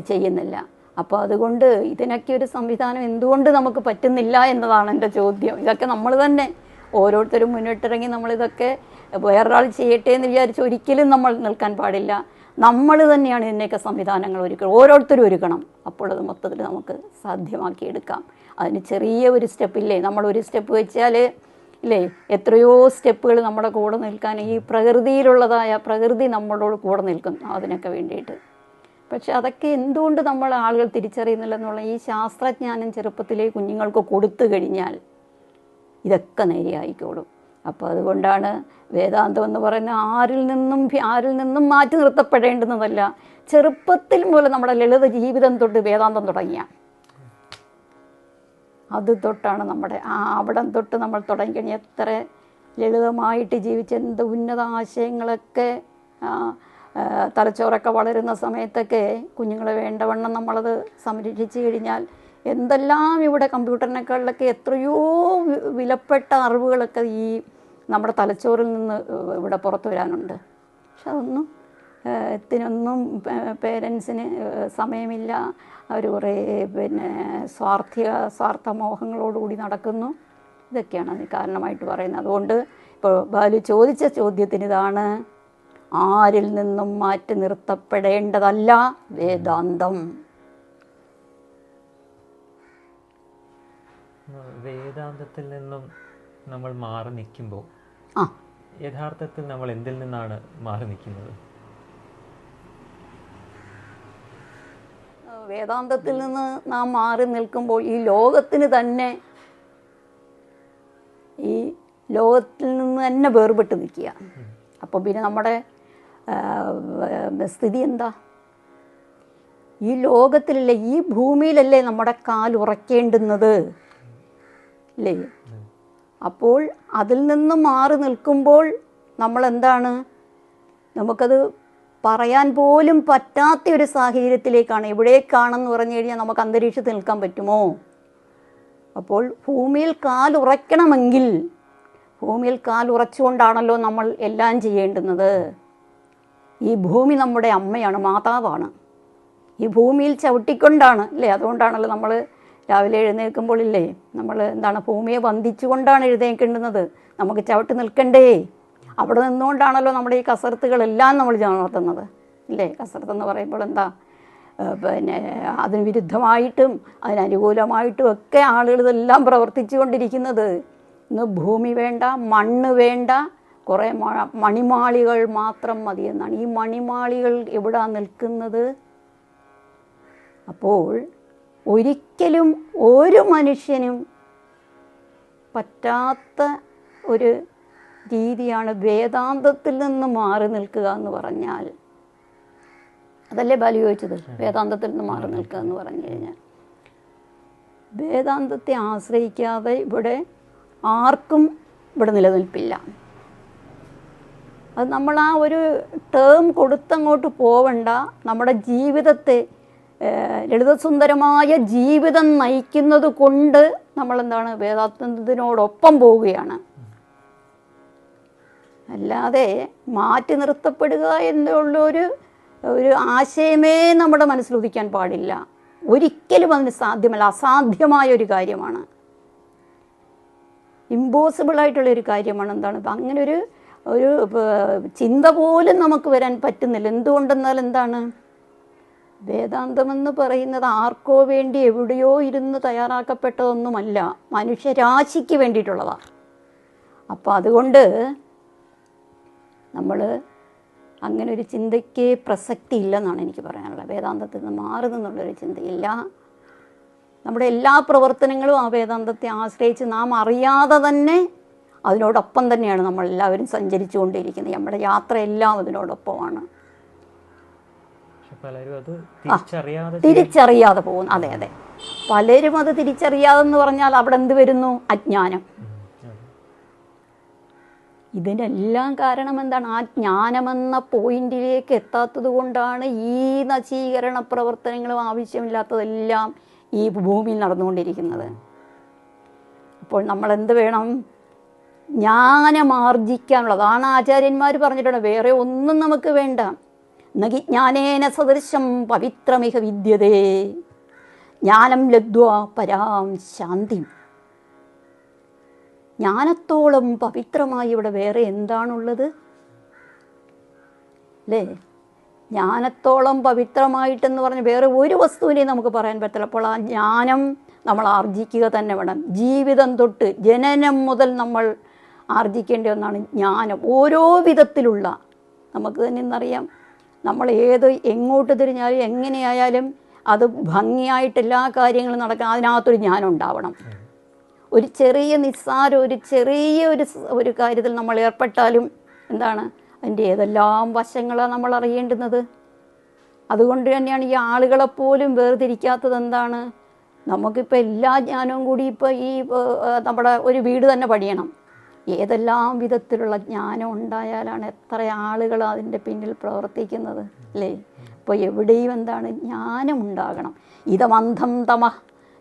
S1: ചെയ്യുന്നില്ല. അപ്പോൾ അതുകൊണ്ട് ഇതിനൊക്കെ ഒരു സംവിധാനം എന്തുകൊണ്ട് നമുക്ക് പറ്റുന്നില്ല എന്നതാണ് എൻ്റെ ചോദ്യം. ഇതൊക്കെ നമ്മൾ തന്നെ ഓരോരുത്തരും മുന്നിട്ടിറങ്ങി നമ്മളിതൊക്കെ വേറൊരാൾ ചെയ്യട്ടെ എന്ന് വിചാരിച്ച് ഒരിക്കലും നമ്മൾ നിൽക്കാൻ പാടില്ല. നമ്മൾ തന്നെയാണ് ഇതിൻ്റെയൊക്കെ സംവിധാനങ്ങൾ ഓരോരുത്തരും ഒരുക്കണം. അപ്പോൾ അത് മൊത്തത്തിൽ നമുക്ക് സാധ്യമാക്കിയെടുക്കാം. അതിന് ചെറിയ ഒരു സ്റ്റെപ്പില്ലേ, നമ്മളൊരു സ്റ്റെപ്പ് വെച്ചാൽ ഇല്ലേ എത്രയോ സ്റ്റെപ്പുകൾ നമ്മുടെ കൂടെ നിൽക്കാൻ ഈ പ്രകൃതി നമ്മളോട് കൂടെ നിൽക്കും അതിനൊക്കെ വേണ്ടിയിട്ട്. പക്ഷെ അതൊക്കെ എന്തുകൊണ്ട് ആളുകൾ തിരിച്ചറിയുന്നില്ലെന്നുള്ള ഈ ശാസ്ത്രജ്ഞാനം ചെറുപ്പത്തിലെ കുഞ്ഞുങ്ങൾക്ക് കൊടുത്തു കഴിഞ്ഞാൽ ഇതൊക്കെ നേരെയായിക്കോളും. അപ്പോൾ അതുകൊണ്ടാണ് വേദാന്തം എന്ന് പറയുന്ന ആരിൽ നിന്നും മാറ്റി നിർത്തപ്പെടേണ്ടുന്നതല്ല. ചെറുപ്പത്തിൽ മൂലം നമ്മുടെ ലളിത ജീവിതം തൊട്ട് വേദാന്തം തുടങ്ങിയ അത് തൊട്ടാണ് നമ്മുടെ അവിടം തൊട്ട് നമ്മൾ തുടങ്ങിക്കഴിഞ്ഞാൽ എത്ര ലളിതമായിട്ട് ജീവിച്ച് എന്ത് ഉന്നത ആശയങ്ങളൊക്കെ തലച്ചോറൊക്കെ വളരുന്ന സമയത്തൊക്കെ കുഞ്ഞുങ്ങളെ വേണ്ടവണ്ണം നമ്മളത് സംരക്ഷിച്ചു കഴിഞ്ഞാൽ എന്തെല്ലാം ഇവിടെ കമ്പ്യൂട്ടറിനേക്കാളിലൊക്കെ എത്രയോ വിലപ്പെട്ട അറിവുകളൊക്കെ ഈ നമ്മുടെ തലച്ചോറിൽ നിന്ന് ഇവിടെ പുറത്തു വരാനുണ്ട്. പക്ഷെ അതൊന്നും ത്തിനൊന്നും പേരൻസിന് സമയമില്ല. അവർ കുറേ സ്വാർത്ഥമോഹങ്ങളോടുകൂടി നടക്കുന്നു. ഇതൊക്കെയാണ് അതിന് കാരണമായിട്ട് പറയുന്നത്. അതുകൊണ്ട് ഇപ്പോൾ ബാലു ചോദിച്ച ചോദ്യത്തിന് ഇതാണ്: ആരിൽ നിന്നും മാറ്റി നിർത്തപ്പെടേണ്ടതല്ല വേദാന്തം.
S2: വേദാന്തത്തിൽ നിന്നും നമ്മൾ മാറി നിൽക്കുമ്പോൾ യഥാർത്ഥത്തിൽ നമ്മൾ എന്തിൽ നിന്നാണ് മാറി നിൽക്കുന്നത്?
S1: വേദാന്തത്തിൽ നിന്ന് നാം മാറി നിൽക്കുമ്പോൾ ഈ ലോകത്തിന് തന്നെ, ഈ ലോകത്തിൽ നിന്ന് തന്നെ വേർപെട്ട് നിൽക്കുക. അപ്പോൾ പിന്നെ നമ്മുടെ സ്ഥിതി എന്താ? ഈ ലോകത്തിലല്ലേ, ഈ ഭൂമിയിലല്ലേ നമ്മുടെ കാലുറക്കേണ്ടുന്നത് അല്ലേ? അപ്പോൾ അതിൽ നിന്ന് മാറി നിൽക്കുമ്പോൾ നമ്മളെന്താണ്, നമുക്കത് പറയാൻ പോലും പറ്റാത്ത ഒരു സാഹചര്യത്തിലേക്കാണ്. എവിടേക്കാണെന്ന് പറഞ്ഞു കഴിഞ്ഞാൽ നമുക്ക് അന്തരീക്ഷത്തിൽ നിൽക്കാൻ പറ്റുമോ? അപ്പോൾ ഭൂമിയിൽ കാലുറയ്ക്കണമെങ്കിൽ ഭൂമിയിൽ കാലുറച്ചുകൊണ്ടാണല്ലോ നമ്മൾ എല്ലാം ചെയ്യേണ്ടുന്നത്. ഈ ഭൂമി നമ്മുടെ അമ്മയാണ്, മാതാവാണ്. ഈ ഭൂമിയിൽ ചവിട്ടിക്കൊണ്ടാണ് അല്ലേ, അതുകൊണ്ടാണല്ലോ നമ്മൾ രാവിലെ എഴുന്നേൽക്കുമ്പോൾ ഇല്ലേ, നമ്മൾ എന്താണ്, ഭൂമിയെ വന്ദിച്ചുകൊണ്ടാണ് എഴുന്നേൽക്കേണ്ടുന്നത്. നമുക്ക് ചവിട്ടി നിൽക്കണ്ടേ? അവിടെ നിന്നുകൊണ്ടാണല്ലോ നമ്മുടെ ഈ കസരത്തുകളെല്ലാം നമ്മൾ നടത്തുന്നത് ഇല്ലേ. കസരത്തെന്ന് പറയുമ്പോൾ എന്താ, അതിന് വിരുദ്ധമായിട്ടും അതിനനുകൂലമായിട്ടും ഒക്കെ ആളുകൾ ഇതെല്ലാം പ്രവർത്തിച്ചു കൊണ്ടിരിക്കുന്നത്. ഇന്ന് ഭൂമി വേണ്ട, മണ്ണ് വേണ്ട, കുറേ മണിമാളികൾ മാത്രം മതി എന്നാണ്. ഈ മണിമാളികൾ എവിടാ നിൽക്കുന്നത്? അപ്പോൾ ഒരിക്കലും ഒരു മനുഷ്യനും പറ്റാത്ത ഒരു രീതിയാണ് വേദാന്തത്തിൽ നിന്ന് മാറി നിൽക്കുക എന്ന് പറഞ്ഞാൽ. അതല്ലേ ബാലു ചോദിച്ചത്, വേദാന്തത്തിൽ നിന്ന് മാറി നിൽക്കുക എന്ന് പറഞ്ഞു കഴിഞ്ഞാൽ. വേദാന്തത്തെ ആശ്രയിക്കാതെ ഇവിടെ ആർക്കും ഇവിടെ നിലനിൽപ്പില്ല. അത് നമ്മൾ ആ ഒരു ടേം കൊടുത്തങ്ങോട്ട് പോവണ്ട. നമ്മുടെ ജീവിതത്തെ, ലളിതസുന്ദരമായ ജീവിതം നയിക്കുന്നത് കൊണ്ട് നമ്മളെന്താണ്, വേദാന്തത്തിനോടൊപ്പം പോവുകയാണ്. അല്ലാതെ മാറ്റി നിർത്തപ്പെടുക എന്നുള്ളൊരു ആശയമേ നമ്മുടെ മനസ്സിൽ ഉദിക്കാൻ പാടില്ല. ഒരിക്കലും അതിന് സാധ്യമല്ല, അസാധ്യമായ ഒരു കാര്യമാണ്, ഇമ്പോസിബിളായിട്ടുള്ളൊരു കാര്യമാണ്. എന്താണ്, അങ്ങനെ ഒരു ചിന്ത പോലും നമുക്ക് വരാൻ പറ്റുന്നില്ല. എന്തുകൊണ്ടെന്നാൽ എന്താണ്, വേദാന്തമെന്ന് പറയുന്നത് ആർക്കോ വേണ്ടി എവിടെയോ ഇരുന്ന് തയ്യാറാക്കപ്പെട്ടതൊന്നുമല്ല, മനുഷ്യരാശിക്ക് വേണ്ടിയിട്ടുള്ളതാണ്. അപ്പോൾ അതുകൊണ്ട് നമ്മൾ അങ്ങനെ ഒരു ചിന്തയ്ക്ക് പ്രസക്തി ഇല്ലെന്നാണ് എനിക്ക് പറയാനുള്ളത്. വേദാന്തത്തിൽ നിന്ന് മാറി നിന്നുള്ളൊരു ചിന്തയില്ല. നമ്മുടെ എല്ലാ പ്രവർത്തനങ്ങളും ആ വേദാന്തത്തെ ആശ്രയിച്ച് നാം അറിയാതെ തന്നെ അതിനോടൊപ്പം തന്നെയാണ് നമ്മളെല്ലാവരും സഞ്ചരിച്ചു കൊണ്ടിരിക്കുന്നത്. നമ്മുടെ യാത്രയെല്ലാം അതിനോടൊപ്പമാണ്. തിരിച്ചറിയാതെ പോകുന്നു. അതെ അതെ, പലരും അത് തിരിച്ചറിയാതെന്ന് പറഞ്ഞാൽ അവിടെ എന്ത് വരുന്നു? അജ്ഞാനം. ഇതിനെല്ലാം കാരണം എന്താണ്? ആ ജ്ഞാനമെന്ന പോയിന്റിലേക്ക് എത്താത്തത് കൊണ്ടാണ് ഈ നശീകരണ പ്രവർത്തനങ്ങളും ആവശ്യമില്ലാത്തതെല്ലാം ഈ ഭൂമിയിൽ നടന്നുകൊണ്ടിരിക്കുന്നത്. അപ്പോൾ നമ്മളെന്ത് വേണം? ജ്ഞാനമാർജിക്കാനുള്ളതാണ്. ആചാര്യന്മാർ പറഞ്ഞിട്ടുണ്ട്, വേറെ ഒന്നും നമുക്ക് വേണ്ട. നഗി ജ്ഞാനേന സദൃശം പവിത്രമിഹ വിദ്യതേ ജ്ഞാനം ലബ്ധ്വാ പരാം ശാന്തി. ജ്ഞാനത്തോളം പവിത്രമായി ഇവിടെ വേറെ എന്താണുള്ളത് അല്ലേ? ജ്ഞാനത്തോളം പവിത്രമായിട്ടെന്ന് പറഞ്ഞ് വേറെ ഒരു വസ്തുവിനെയും നമുക്ക് പറയാൻ പറ്റില്ല. അപ്പോൾ ആ ജ്ഞാനം നമ്മൾ ആർജിക്കുക തന്നെ വേണം. ജീവിതം തൊട്ട് ജനനം മുതൽ നമ്മൾ ആർജിക്കേണ്ട ഒന്നാണ് ജ്ഞാനം. ഓരോ വിധത്തിലുള്ള, നമുക്ക് തന്നെ ഇന്നറിയാം, നമ്മൾ എങ്ങോട്ട് തിരിഞ്ഞാലും എങ്ങനെയായാലും അത് ഭംഗിയായിട്ട് എല്ലാ കാര്യങ്ങളും നടക്കാൻ അതിനകത്തൊരു ജ്ഞാനം ഉണ്ടാവണം. ഒരു ചെറിയ നിസ്സാരം, ഒരു കാര്യത്തിൽ നമ്മൾ ഏർപ്പെട്ടാലും എന്താണ്, അതിൻ്റെ ഏതെല്ലാം വശങ്ങളാണ് നമ്മൾ അറിയേണ്ടുന്നത്. അതുകൊണ്ട് തന്നെയാണ് ഈ ആളുകളെപ്പോലും വേർതിരിക്കാത്തത്. എന്താണ്, നമുക്കിപ്പോൾ എല്ലാ ജ്ഞാനവും കൂടി ഇപ്പോൾ ഈ നമ്മുടെ ഒരു വീട് തന്നെ പണിയണം. ഏതെല്ലാം വിധത്തിലുള്ള ജ്ഞാനം ഉണ്ടായാലാണ് എത്ര ആളുകൾ അതിൻ്റെ പിന്നിൽ പ്രവർത്തിക്കുന്നത് അല്ലേ? അപ്പോൾ എവിടെയും എന്താണ്? ജ്ഞാനം ഉണ്ടാകണം. ഇതമന്ധം തമ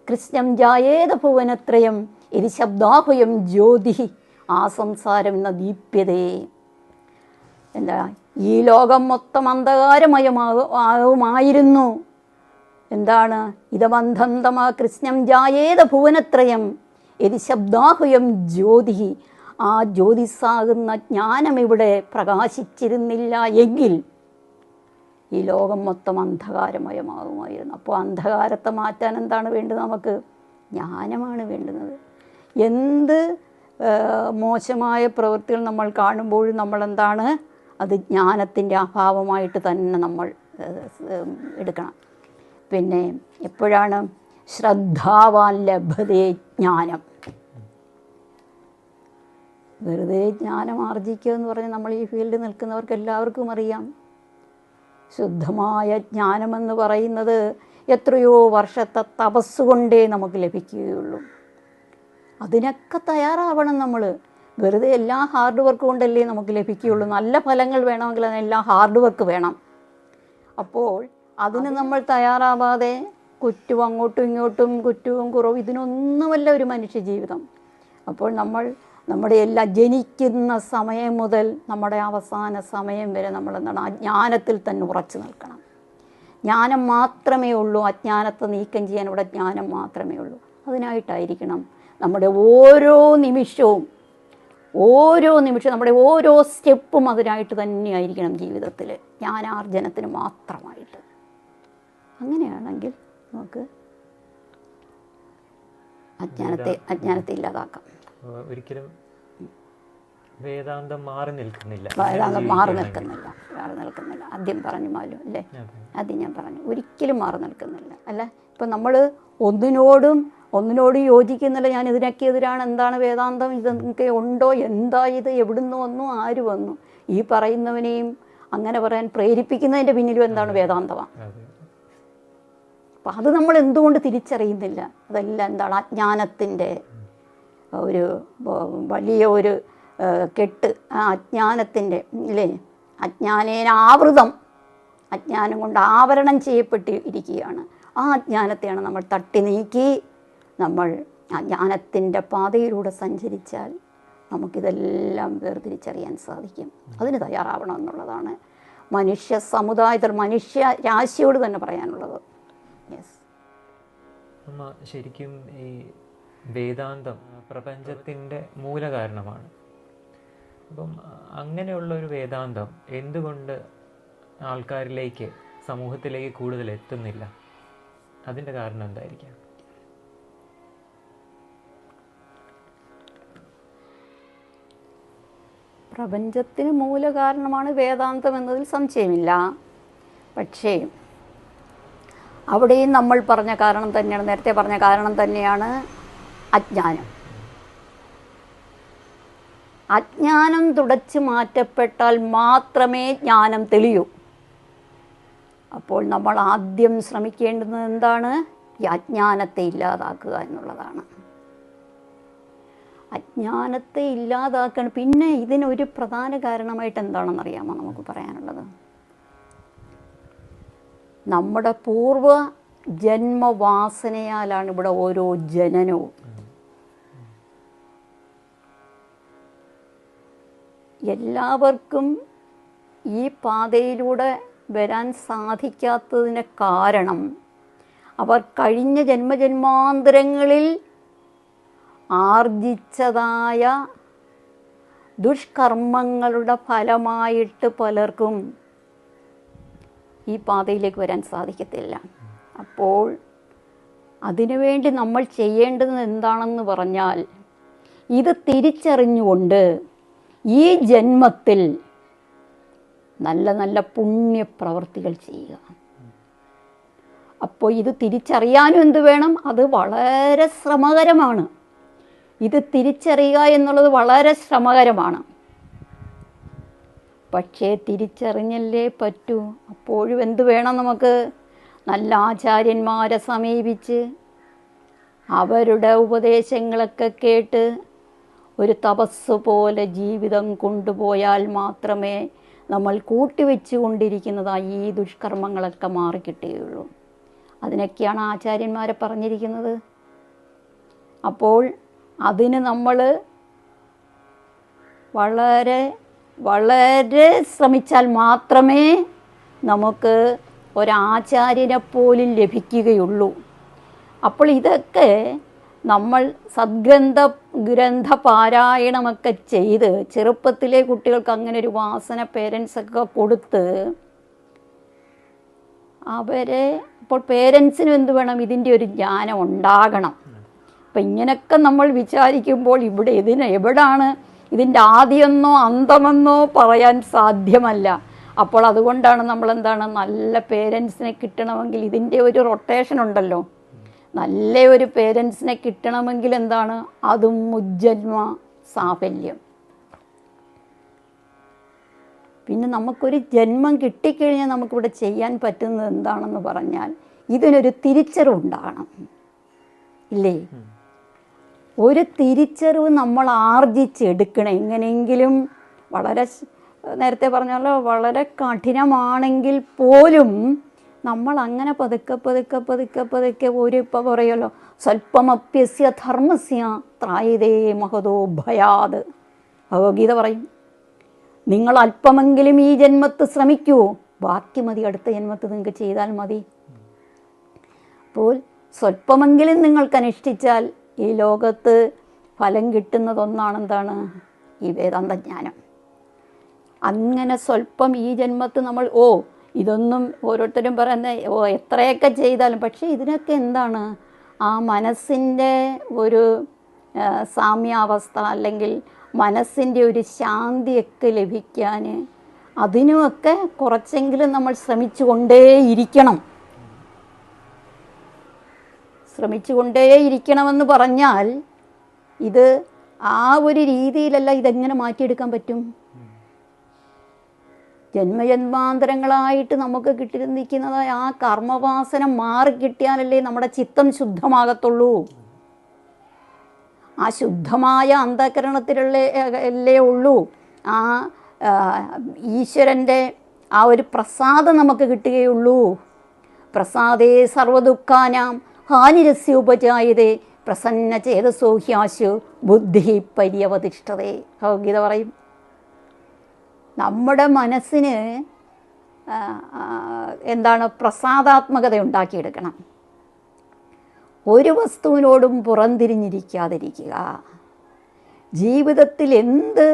S1: കൃഷ്ണം ജായേത ഭുവനത്രയം ഇത് ശബ്ദാഹുയം ജ്യോതി ആ സംസാരം എന്ന ദീപ്യതേ. എന്താ, ഈ ലോകം മൊത്തം അന്ധകാരമയമാകുമായിരുന്നു. എന്താണ്? ഇതമന്ധം തമ കൃഷ്ണം ജായേത ഭുവനത്രയം ഇത് ശബ്ദാഹുയം ജ്യോതി. ആ ജ്യോതിസാകുന്ന ജ്ഞാനം ഇവിടെ പ്രകാശിച്ചിരുന്നില്ല എങ്കിൽ ഈ ലോകം മൊത്തം അന്ധകാരമയമാകുമായിരുന്നു. അപ്പോൾ അന്ധകാരത്തെ മാറ്റാൻ എന്താണ് വേണ്ടത്? നമുക്ക് ജ്ഞാനമാണ് വേണ്ടുന്നത്. എന്ത് മോശമായ പ്രവൃത്തികൾ നമ്മൾ കാണുമ്പോഴും നമ്മളെന്താണ്? അത് ജ്ഞാനത്തിൻ്റെ അഭാവമായിട്ട് തന്നെ നമ്മൾ എടുക്കണം. പിന്നെ എപ്പോഴാണ് ശ്രദ്ധാവാൻ ലഭതേ ജ്ഞാനം? വെറുതെ ജ്ഞാനം ആർജിക്കുക എന്ന് പറഞ്ഞാൽ നമ്മൾ ഈ ഫീൽഡിൽ നിൽക്കുന്നവർക്ക് എല്ലാവർക്കും അറിയാം. ശുദ്ധമായ ജ്ഞാനമെന്ന് പറയുന്നത് എത്രയോ വർഷത്തെ തപസ്സുകൊണ്ടേ നമുക്ക് ലഭിക്കുകയുള്ളൂ. അതിനൊക്കെ തയ്യാറാവണം നമ്മൾ. വെറുതെ എല്ലാ ഹാർഡ് വർക്ക് കൊണ്ടല്ലേ നമുക്ക് ലഭിക്കുകയുള്ളൂ. നല്ല ഫലങ്ങൾ വേണമെങ്കിൽ അതിനെല്ലാം ഹാർഡ് വർക്ക് വേണം. അപ്പോൾ അതിന് നമ്മൾ തയ്യാറാവാതെ കുറ്റവും അങ്ങോട്ടും ഇങ്ങോട്ടും കുറ്റവും കുറവും ഇതിനൊന്നുമല്ല ഒരു മനുഷ്യ ജീവിതം. അപ്പോൾ നമ്മൾ നമ്മുടെ എല്ലാ ജനിക്കുന്ന സമയം മുതൽ നമ്മുടെ അവസാന സമയം വരെ നമ്മൾ എന്താണ്? അജ്ഞാനത്തിൽ തന്നെ ഉറച്ചു നിൽക്കണം. ജ്ഞാനം മാത്രമേ ഉള്ളൂ. അജ്ഞാനത്തെ നീക്കം ചെയ്യാൻ ഇവിടെ ജ്ഞാനം മാത്രമേ ഉള്ളൂ. അതിനായിട്ടായിരിക്കണം നമ്മുടെ ഓരോ നിമിഷവും നമ്മുടെ ഓരോ സ്റ്റെപ്പും അതിനായിട്ട് തന്നെയായിരിക്കണം ജീവിതത്തിൽ, ജ്ഞാനാർജനത്തിന് മാത്രമായിട്ട്. അങ്ങനെയാണെങ്കിൽ നമുക്ക് അജ്ഞാനത്തെ ഇല്ലാതാക്കാം.
S2: ഒരിക്കലും വേദാന്തം മാറി നിൽക്കുന്നില്ല.
S1: ആദ്യം പറഞ്ഞു മാലു അല്ലേ? ആദ്യം ഞാൻ പറഞ്ഞു ഒരിക്കലും മാറി നിൽക്കുന്നില്ല. അല്ല, ഇപ്പം നമ്മൾ ഒന്നിനോടും യോജിക്കുന്നില്ല. ഞാൻ ഇതിനൊക്കെ എതിരാണ്. എന്താണ് വേദാന്തം? ഇതൊക്കെ ഉണ്ടോ? എന്താ ഇത്? എവിടുന്ന് വന്നു? ആര് വന്നു? ഈ പറയുന്നവനെയും അങ്ങനെ പറയാൻ പ്രേരിപ്പിക്കുന്നതിൻ്റെ പിന്നിലും എന്താണ്? വേദാന്തമാണ്. അപ്പം അത് നമ്മൾ എന്തുകൊണ്ട് തിരിച്ചറിയുന്നില്ല? അതെല്ലാം എന്താണ്? അജ്ഞാനത്തിൻ്റെ ഒരു വലിയ ഒരു കെട്ട്. ആ അജ്ഞാനത്തിൻ്റെ അല്ലേ? അജ്ഞാനേനാവൃതം, അജ്ഞാനം കൊണ്ട് ആവരണം ചെയ്യപ്പെട്ട് ഇരിക്കുകയാണ്. ആ അജ്ഞാനത്തെയാണ് നമ്മൾ തട്ടി നീക്കി നമ്മൾ അജ്ഞാനത്തിൻ്റെ പാതയിലൂടെ സഞ്ചരിച്ചാൽ നമുക്കിതെല്ലാം വേർതിരിച്ചറിയാൻ സാധിക്കും. അതിന് തയ്യാറാവണം എന്നുള്ളതാണ് മനുഷ്യ സമുദായത്തിൽ മനുഷ്യ രാശിയോട് തന്നെ പറയാനുള്ളത്. യെസ്.
S2: അമ്മ, ശരിക്കും ഈ വേദാന്തം പ്രപഞ്ചത്തിൻ്റെ മൂലകാരണമാണ്. അപ്പം അങ്ങനെയുള്ള ഒരു വേദാന്തം എന്തുകൊണ്ട് ആൾക്കാരിലേക്ക്, സമൂഹത്തിലേക്ക് കൂടുതൽ എത്തുന്നില്ല? അതിൻ്റെ കാരണം എന്തായിരിക്കാം?
S1: പ്രപഞ്ചത്തിന് മൂലകാരണമാണ് വേദാന്തം എന്നതിൽ സംശയമില്ല. പക്ഷേ അവിടെയും നമ്മൾ പറഞ്ഞ കാരണം തന്നെയാണ്, നേരത്തെ പറഞ്ഞ കാരണം തന്നെയാണ് അജ്ഞാനം. അജ്ഞാനം തുടച്ചു മാറ്റപ്പെട്ടാൽ മാത്രമേ ജ്ഞാനം തെളിയൂ. അപ്പോൾ നമ്മൾ ആദ്യം ശ്രമിക്കേണ്ടുന്നത് എന്താണ്? ഈ അജ്ഞാനത്തെ ഇല്ലാതാക്കുക എന്നുള്ളതാണ്. അജ്ഞാനത്തെ ഇല്ലാതാക്കണം. പിന്നെ ഇതിനൊരു പ്രധാന കാരണമായിട്ട് എന്താണെന്നറിയാമോ നമുക്ക് പറയാനുള്ളത്? നമ്മുടെ പൂർവ ജന്മവാസനയാലാണ് ഇവിടെ ഓരോ ജനനവും. എല്ലാവർക്കും ഈ പാതയിലൂടെ വരാൻ സാധിക്കാത്തതിന് കാരണം അവർ കഴിഞ്ഞ ജന്മജന്മാന്തരങ്ങളിൽ ആർജിച്ചതായ ദുഷ്കർമ്മങ്ങളുടെ ഫലമായിട്ട് പലർക്കും ഈ പാതയിലേക്ക് വരാൻ സാധിക്കത്തില്ല. അപ്പോൾ അതിനുവേണ്ടി നമ്മൾ ചെയ്യേണ്ടത് എന്താണെന്ന് പറഞ്ഞാൽ, ഇത് തിരിച്ചറിഞ്ഞുകൊണ്ട് ഈ ജന്മത്തിൽ നല്ല നല്ല പുണ്യപ്രവർത്തികൾ ചെയ്യുക. അപ്പോൾ ഇത് തിരിച്ചറിയാനും എന്ത് വേണം? അത് വളരെ ശ്രമകരമാണ്. ഇത് തിരിച്ചറിയുക എന്നുള്ളത് വളരെ ശ്രമകരമാണ്. പക്ഷേ തിരിച്ചറിഞ്ഞല്ലേ പറ്റൂ. അപ്പോഴും എന്ത് വേണം? നമുക്ക് നല്ല ആചാര്യന്മാരെ സമീപിച്ച് അവരുടെ ഉപദേശങ്ങളൊക്കെ കേട്ട് ഒരു തപസ് പോലെ ജീവിതം കൊണ്ടുപോയാൽ മാത്രമേ നമ്മൾ കൂട്ടിവെച്ചു കൊണ്ടിരിക്കുന്നതായി ഈ ദുഷ്കർമ്മങ്ങളൊക്കെ മാറിക്കിട്ടുകയുള്ളൂ. അതിനൊക്കെയാണ് ആചാര്യന്മാരെ പറഞ്ഞിരിക്കുന്നത്. അപ്പോൾ അതിന് നമ്മൾ വളരെ വളരെ ശ്രമിച്ചാൽ മാത്രമേ നമുക്ക് ഒരാചാര്യനെ പോലും ലഭിക്കുകയുള്ളൂ. അപ്പോൾ ഇതൊക്കെ നമ്മൾ ഗ്രന്ഥ പാരായണമൊക്കെ ചെയ്ത് ചെറുപ്പത്തിലെ കുട്ടികൾക്ക് അങ്ങനെ ഒരു വാസന പേരൻസൊക്കെ കൊടുത്ത് അവരെ, അപ്പോൾ പേരൻസിനും എന്ത് വേണം, ഇതിൻ്റെ ഒരു ജ്ഞാനം ഉണ്ടാകണം. അപ്പം ഇങ്ങനെയൊക്കെ നമ്മൾ വിചാരിക്കുമ്പോൾ എവിടാണ് ഇതിൻ്റെ ആദ്യമെന്നോ അന്തമെന്നോ പറയാൻ സാധ്യമല്ല. അപ്പോൾ അതുകൊണ്ടാണ് നമ്മളെന്താണ്, നല്ല പേരൻസിനെ കിട്ടണമെങ്കിൽ ഇതിൻ്റെ ഒരു റൊട്ടേഷൻ ഉണ്ടല്ലോ. നല്ല ഒരു പേരൻസിനെ കിട്ടണമെങ്കിൽ എന്താണ്, അതും മുജ്ജന്മ സാഫല്യം. പിന്നെ നമുക്കൊരു ജന്മം കിട്ടിക്കഴിഞ്ഞാൽ നമുക്കിവിടെ ചെയ്യാൻ പറ്റുന്നത് എന്താണെന്ന് പറഞ്ഞാൽ ഇതിനൊരു തിരിച്ചറിവുണ്ടാകണം, ഇല്ലേ? ഒരു തിരിച്ചറിവ് നമ്മൾ ആർജിച്ചെടുക്കണം. എങ്ങനെയെങ്കിലും വളരെ നേരത്തെ പറഞ്ഞല്ലോ, വളരെ കഠിനമാണെങ്കിൽ പോലും നമ്മൾ അങ്ങനെ പതുക്കെ പതുക്കെ പതുക്കെ പതുക്കെ ഇപ്പോൾ പറയുമല്ലോ, സ്വല്പമപ്യസ്യ ധർമ്മസ്യ ത്രായതേ മഹതോ ഭയാത്. ഭഗവത്ഗീത പറയും, നിങ്ങൾ അല്പമെങ്കിലും ഈ ജന്മത്ത് ശ്രമിക്കൂ, ബാക്കി മതി, അടുത്ത ജന്മത്ത് നിങ്ങൾക്ക് ചെയ്താൽ മതി. അപ്പോൾ സ്വല്പമെങ്കിലും നിങ്ങൾക്ക് അനുഷ്ഠിച്ചാൽ ഈ ലോകത്ത് ഫലം കിട്ടുന്നതൊന്നാണ് എന്താണ്, ഈ വേദാന്തജ്ഞാനം. അങ്ങനെ സ്വല്പം ഈ ജന്മത്ത് നമ്മൾ ഇതൊന്നും ഓരോരുത്തരും പറയുന്ന എത്രയൊക്കെ ചെയ്താലും, പക്ഷേ ഇതിനൊക്കെ എന്താണ്, ആ മനസ്സിൻ്റെ ഒരു സാമ്യാവസ്ഥ അല്ലെങ്കിൽ മനസ്സിൻ്റെ ഒരു ശാന്തിയൊക്കെ ലഭിക്കാൻ അതിനുമൊക്കെ കുറച്ചെങ്കിലും നമ്മൾ ശ്രമിച്ചുകൊണ്ടേയിരിക്കണമെന്ന് പറഞ്ഞാൽ ഇത് ആ ഒരു രീതിയിലല്ല. ഇതെങ്ങനെ മാറ്റിയെടുക്കാൻ പറ്റും? ജന്മജന്മാന്തരങ്ങളായിട്ട് നമുക്ക് കിട്ടിയിരിക്കുന്നതായ ആ കർമ്മവാസന മാറിക്കിട്ടിയാലല്ലേ നമ്മുടെ ചിത്തം ശുദ്ധമാകത്തുള്ളൂ. ആ ശുദ്ധമായ അന്ധകരണത്തിലല്ലേ ഉള്ളൂ ആ ഈശ്വരൻ്റെ ആ ഒരു പ്രസാദം നമുക്ക് കിട്ടുകയുള്ളൂ. പ്രസാദേ സർവദുഃഖാനാം ഹാനിരസ്യ ഉപജായതേ പ്രസന്ന ചേതസോ ഹ്യാശു ബുദ്ധി പര്യവതിഷ്ഠതേ. ഭഗവത്ഗീത പറയും, നമ്മുടെ മനസ്സിന് എന്താണ്, പ്രസാദാത്മകത ഉണ്ടാക്കിയെടുക്കണം. ഒരു വസ്തുവിനോടും പുറംതിരിഞ്ഞിരിക്കാതിരിക്കുക. ജീവിതത്തിൽ എന്ത്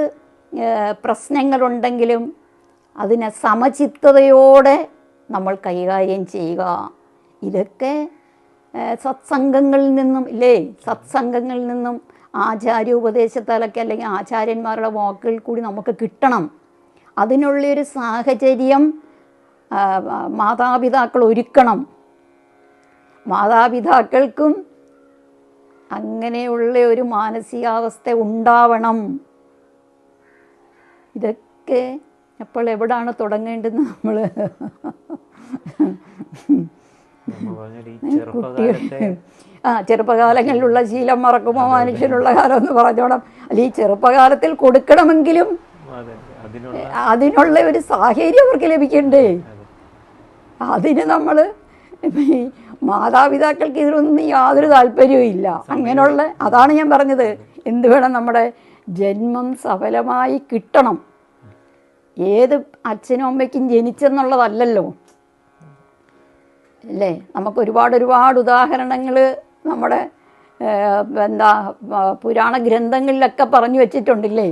S1: പ്രശ്നങ്ങളുണ്ടെങ്കിലും അതിനെ സമചിത്തതയോടെ നമ്മൾ കൈകാര്യം ചെയ്യുക. ഇതൊക്കെ സത്സംഗങ്ങളിൽ നിന്നും ആചാര്യോപദേശത്താലൊക്കെ അല്ലെങ്കിൽ ആചാര്യന്മാരുടെ വാക്കുകളിൽ കൂടി നമുക്ക് കിട്ടണം. അതിനുള്ളൊരു സാഹചര്യം മാതാപിതാക്കൾ ഒരുക്കണം. മാതാപിതാക്കൾക്കും അങ്ങനെയുള്ള ഒരു മാനസികാവസ്ഥ ഉണ്ടാവണം. ഇതൊക്കെ അപ്പോൾ എവിടാണ് തുടങ്ങേണ്ടത്? നമ്മൾ ചെറുപ്പകാലങ്ങളിലുള്ള ശീലം മറക്കുമോ മനുഷ്യനുള്ള കാലം എന്ന് പറഞ്ഞോണം. അല്ല, ഈ ചെറുപ്പകാലത്തിൽ കൊടുക്കണമെങ്കിലും അതിനുള്ള ഒരു സാഹചര്യം അവർക്ക് ലഭിക്കണ്ടേ? അതിന് നമ്മൾ മാതാപിതാക്കൾക്ക് ഇതിലൊന്നും യാതൊരു താല്പര്യവും ഇല്ല. അങ്ങനെയുള്ള അതാണ് ഞാൻ പറഞ്ഞത്, എന്ത് വേണം, നമ്മുടെ ജന്മം സഫലമായി കിട്ടണം. ഏത് അച്ഛനും അമ്മയ്ക്കും ജനിച്ചെന്നുള്ളതല്ലല്ലോ, അല്ലേ? നമുക്ക് ഒരുപാട് ഉദാഹരണങ്ങൾ നമ്മുടെ പുരാണ ഗ്രന്ഥങ്ങളിലൊക്കെ പറഞ്ഞു വച്ചിട്ടുണ്ടില്ലേ?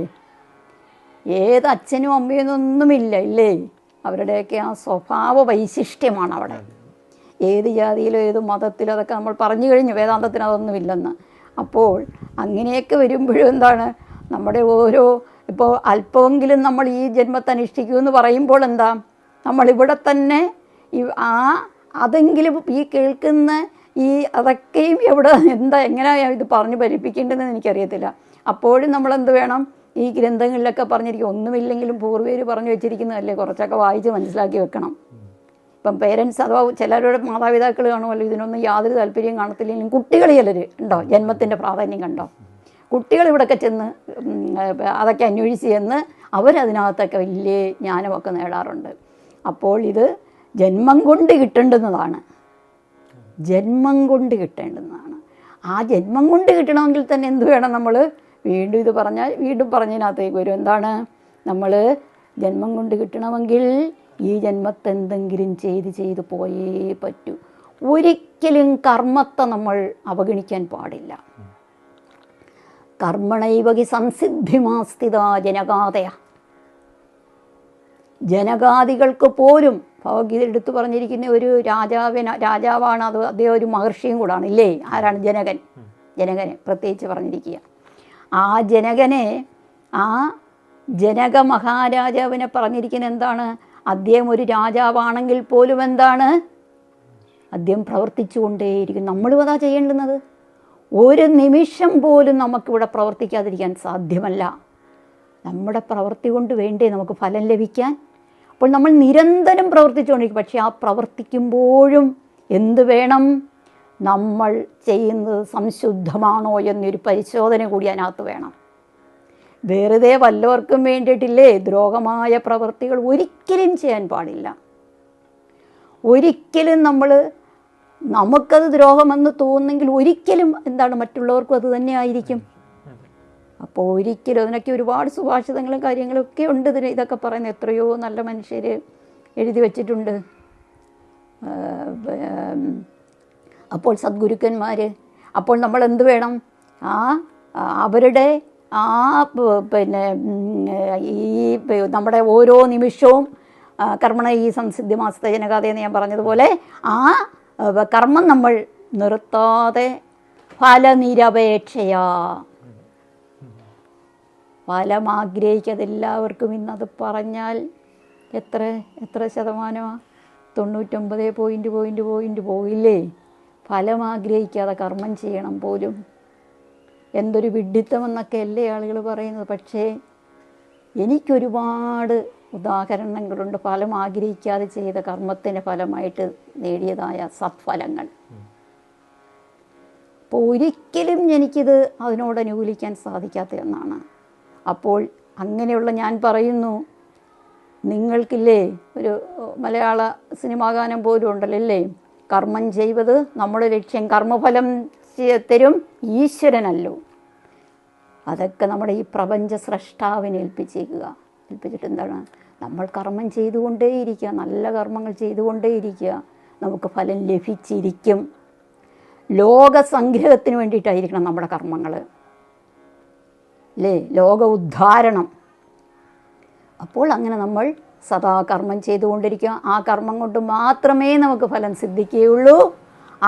S1: ഏത് അച്ഛനും അമ്മയൊന്നൊന്നുമില്ല, ഇല്ലേ? അവരുടെയൊക്കെ ആ സ്വഭാവ വൈശിഷ്ട്യമാണ് അവിടെ. ഏത് ജാതിയിലോ ഏത് മതത്തിലോ അതൊക്കെ നമ്മൾ പറഞ്ഞു കഴിഞ്ഞു. വേദാന്തത്തിന് അതൊന്നുമില്ലെന്ന്. അപ്പോൾ അങ്ങനെയൊക്കെ വരുമ്പോഴും എന്താണ്, നമ്മുടെ ഇപ്പോൾ അല്പമെങ്കിലും നമ്മൾ ഈ ജന്മത്തെ അനുഷ്ഠിക്കുമെന്ന് പറയുമ്പോൾ എന്താ, നമ്മളിവിടെ തന്നെ അതെങ്കിലും ഈ കേൾക്കുന്ന അതൊക്കെയും എങ്ങനെയാണ് ഇത് പറഞ്ഞ് ഫലിപ്പിക്കേണ്ടതെന്ന് എനിക്കറിയത്തില്ല. അപ്പോഴും നമ്മളെന്ത് വേണം, ഈ ഗ്രന്ഥങ്ങളിലൊക്കെ പറഞ്ഞിരിക്കും, ഒന്നുമില്ലെങ്കിലും പൂർവ്വര് പറഞ്ഞു വെച്ചിരിക്കുന്നതല്ലേ, കുറച്ചൊക്കെ വായിച്ച് മനസ്സിലാക്കി വെക്കണം. ഇപ്പം പേരൻസ് അഥവാ ചിലരുടെ മാതാപിതാക്കൾ കാണുമല്ലോ, ഇതിനൊന്നും യാതൊരു താല്പര്യം കാണത്തില്ലെങ്കിലും കുട്ടികൾ ചിലർ ഉണ്ടോ, ജന്മത്തിൻ്റെ പ്രാധാന്യം കണ്ടോ? കുട്ടികൾ ഇവിടെയൊക്കെ ചെന്ന് അതൊക്കെ അന്വേഷിച്ച് ചെന്ന് അവരതിനകത്തൊക്കെ വലിയ ജ്ഞാനമൊക്കെ നേടാറുണ്ട്. അപ്പോൾ ഇത് ജന്മം കൊണ്ട് കിട്ടേണ്ടുന്നതാണ്, ജന്മം കൊണ്ട് കിട്ടേണ്ടുന്നതാണ്. ആ ജന്മം കൊണ്ട് കിട്ടണമെങ്കിൽ തന്നെ എന്ത് വേണം? നമ്മൾ വീണ്ടും ഇത് പറഞ്ഞാൽ വീണ്ടും പറഞ്ഞതിനകത്തേക്ക് വരും. എന്താണ്? നമ്മൾ ജന്മം കൊണ്ട് കിട്ടണമെങ്കിൽ ഈ ജന്മത്തെ എന്തെങ്കിലും ചെയ്ത് പോയേ പറ്റൂ. ഒരിക്കലും കർമ്മത്തെ നമ്മൾ അവഗണിക്കാൻ പാടില്ല. കർമ്മണൈവകി സംസിദ്ധിമാസ്ഥിത ജനകാതയ. ജനകാദികൾക്ക് പോലും ഭഗവത്ഗീത എടുത്തു പറഞ്ഞിരിക്കുന്ന ഒരു രാജാവാണ്, അത് അദ്ദേഹം ഒരു മഹർഷിയും കൂടാണ്, ഇല്ലേ? ആരാണ്? ജനകനെ പ്രത്യേകിച്ച് പറഞ്ഞിരിക്കുക. ആ ജനക മഹാരാജാവിനെ പറഞ്ഞിരിക്കുന്നത് എന്താണ്? അദ്ദേഹം ഒരു രാജാവാണെങ്കിൽ പോലും എന്താണ്? അദ്ദേഹം പ്രവർത്തിച്ചു കൊണ്ടേയിരിക്കും. നമ്മളും അതാ ചെയ്യേണ്ടുന്നത്. ഒരു നിമിഷം പോലും നമുക്കിവിടെ പ്രവർത്തിക്കാതിരിക്കാൻ സാധ്യമല്ല. നമ്മുടെ പ്രവൃത്തി കൊണ്ട് വേണ്ടേ നമുക്ക് ഫലം ലഭിക്കാൻ? അപ്പോൾ നമ്മൾ നിരന്തരം പ്രവർത്തിച്ചുകൊണ്ടിരിക്കും. പക്ഷേ ആ പ്രവർത്തിക്കുമ്പോഴും എന്ത് വേണം? നമ്മൾ ചെയ്യുന്നത് സംശുദ്ധമാണോ എന്നൊരു പരിശോധന കൂടി അതിനകത്ത് വേണം. വെറുതെ വല്ലവർക്കും വേണ്ടിയിട്ടില്ലേ ദ്രോഹമായ പ്രവൃത്തികൾ ഒരിക്കലും ചെയ്യാൻ പാടില്ല. ഒരിക്കലും നമുക്കത് ദ്രോഹമെന്ന് തോന്നുന്നെങ്കിൽ ഒരിക്കലും എന്താണ് മറ്റുള്ളവർക്കും അത് തന്നെ ആയിരിക്കും. അപ്പോൾ ഒരിക്കലും അതിനൊക്കെ ഒരുപാട് സുഭാഷിതങ്ങളും കാര്യങ്ങളൊക്കെ ഉണ്ട്. ഇതൊക്കെ പറയുന്ന എത്രയോ നല്ല മനുഷ്യർ എഴുതി വച്ചിട്ടുണ്ട്. അപ്പോൾ സദ്ഗുരുക്കന്മാർ. അപ്പോൾ നമ്മൾ എന്ത് വേണം? അവരുടെ പിന്നെ ഈ നമ്മുടെ ഓരോ നിമിഷവും കർമ്മണ ഈ സംസിദ്ധി മാസത്തെ ജനകാതയെന്ന് ഞാൻ പറഞ്ഞതുപോലെ കർമ്മം നമ്മൾ നിർത്താതെ ഫലനിരപേക്ഷയാ. ഫലം ആഗ്രഹിക്കാതെല്ലാവർക്കും ഇന്നത് പറഞ്ഞാൽ എത്ര ശതമാനമാണ്? 99 പോയില്ലേ? ഫലം ആഗ്രഹിക്കാതെ കർമ്മം ചെയ്യണം പോലും. എന്തൊരു വിഡ്ഢിത്തമെന്നൊക്കെ അല്ലേ ആളുകൾ പറയുന്നത്. പക്ഷേ എനിക്കൊരുപാട് ഉദാഹരണങ്ങളുണ്ട് ഫലം ആഗ്രഹിക്കാതെ ചെയ്ത കർമ്മത്തിൻ്റെ ഫലമായിട്ട് നേടിയതായ സത്ഫലങ്ങൾ. അപ്പോൾ ഒരിക്കലും എനിക്കിത് അതിനോട് അനുകൂലിക്കാൻ സാധിക്കാത്ത ഒന്നാണ്. അപ്പോൾ അങ്ങനെയുള്ള ഞാൻ പറയുന്നു, നിങ്ങൾക്കില്ലേ ഒരു മലയാള സിനിമാ ഗാനം പോലും ഉണ്ടല്ലോ അല്ലേ? കർമ്മം ചെയ്വത് നമ്മുടെ ലക്ഷ്യം, കർമ്മഫലം തരും ഈശ്വരനല്ലോ. അതൊക്കെ നമ്മുടെ ഈ പ്രപഞ്ച സ്രഷ്ടാവിനെ ഏൽപ്പിച്ചിട്ട് എന്താണ്? നമ്മൾ കർമ്മം ചെയ്തുകൊണ്ടേയിരിക്കുക, നല്ല കർമ്മങ്ങൾ ചെയ്തുകൊണ്ടേയിരിക്കുക, നമുക്ക് ഫലം ലഭിച്ചിരിക്കും. ലോക സംഗ്രഹത്തിന് വേണ്ടിയിട്ടായിരിക്കണം നമ്മുടെ കർമ്മങ്ങൾ അല്ലേ? ലോക ഉദ്ധാരണം. അപ്പോൾ അങ്ങനെ നമ്മൾ സദാ കർമ്മം ചെയ്തുകൊണ്ടിരിക്കുക. ആ കർമ്മം കൊണ്ട് മാത്രമേ നമുക്ക് ഫലം സിദ്ധിക്കുകയുള്ളൂ. ആ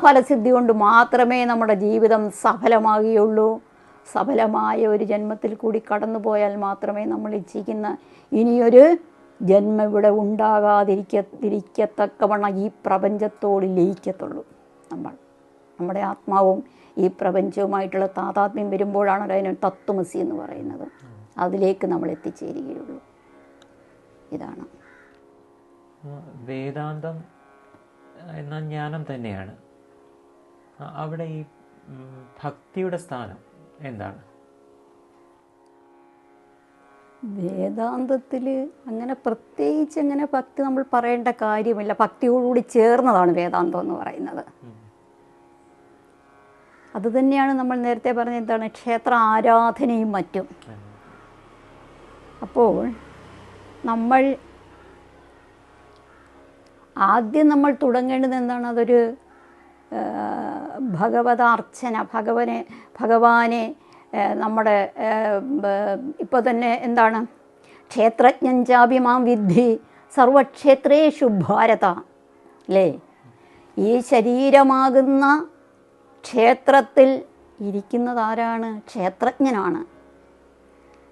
S1: ഫലസിദ്ധി കൊണ്ട് മാത്രമേ നമ്മുടെ ജീവിതം സഫലമാകുകയുള്ളൂ. സഫലമായ ഒരു ജന്മത്തിൽ കൂടി കടന്നു പോയാൽ മാത്രമേ നമ്മൾ ഇച്ഛിക്കുന്ന ഇനിയൊരു ജന്മം ഇവിടെ ഉണ്ടാകാതിരിക്കത്തക്കവണ്ണം ഈ പ്രപഞ്ചത്തോട് ലയിക്കത്തുള്ളൂ. നമ്മുടെ ആത്മാവും ഈ പ്രപഞ്ചവുമായിട്ടുള്ള താതാത്മ്യം വരുമ്പോഴാണ് അതിന് തത്വമസി എന്ന് പറയുന്നത്. അതിലേക്ക് നമ്മൾ എത്തിച്ചേരുകയുള്ളൂ. ഇതാണ്
S2: വേദാന്തം എന്ന ജ്ഞാനം തന്നെയാണ്. അവിടെ ഈ ഭക്തിയുടെ സ്ഥാനം എന്താണ്?
S1: വേദാന്തത്തിൽ അങ്ങനെ പ്രത്യേകിച്ച് അങ്ങനെ ഭക്തി നമ്മൾ പറയേണ്ട കാര്യമില്ല. ഭക്തിയോടുകൂടി ചേർന്നതാണ് വേദാന്തം എന്ന് പറയുന്നത്. അതുതന്നെയാണ് നമ്മൾ നേരത്തെ പറഞ്ഞ എന്താണ് ക്ഷേത്ര ആരാധനയും മറ്റും. അപ്പോൾ നമ്മൾ ആദ്യം തുടങ്ങേണ്ടത് എന്താണ്? അതൊരു ഭഗവതാർച്ചന, ഭഗവാനെ നമ്മുടെ ഇപ്പോൾ തന്നെ എന്താണ് ക്ഷേത്രജ്ഞഞ്ചാഭിമാം വിദ്ധി സർവക്ഷേത്രേഷു ഭാരത അല്ലേ? ഈ ശരീരമാകുന്ന ക്ഷേത്രത്തിൽ ഇരിക്കുന്നത് ആരാണ്? ക്ഷേത്രജ്ഞനാണ്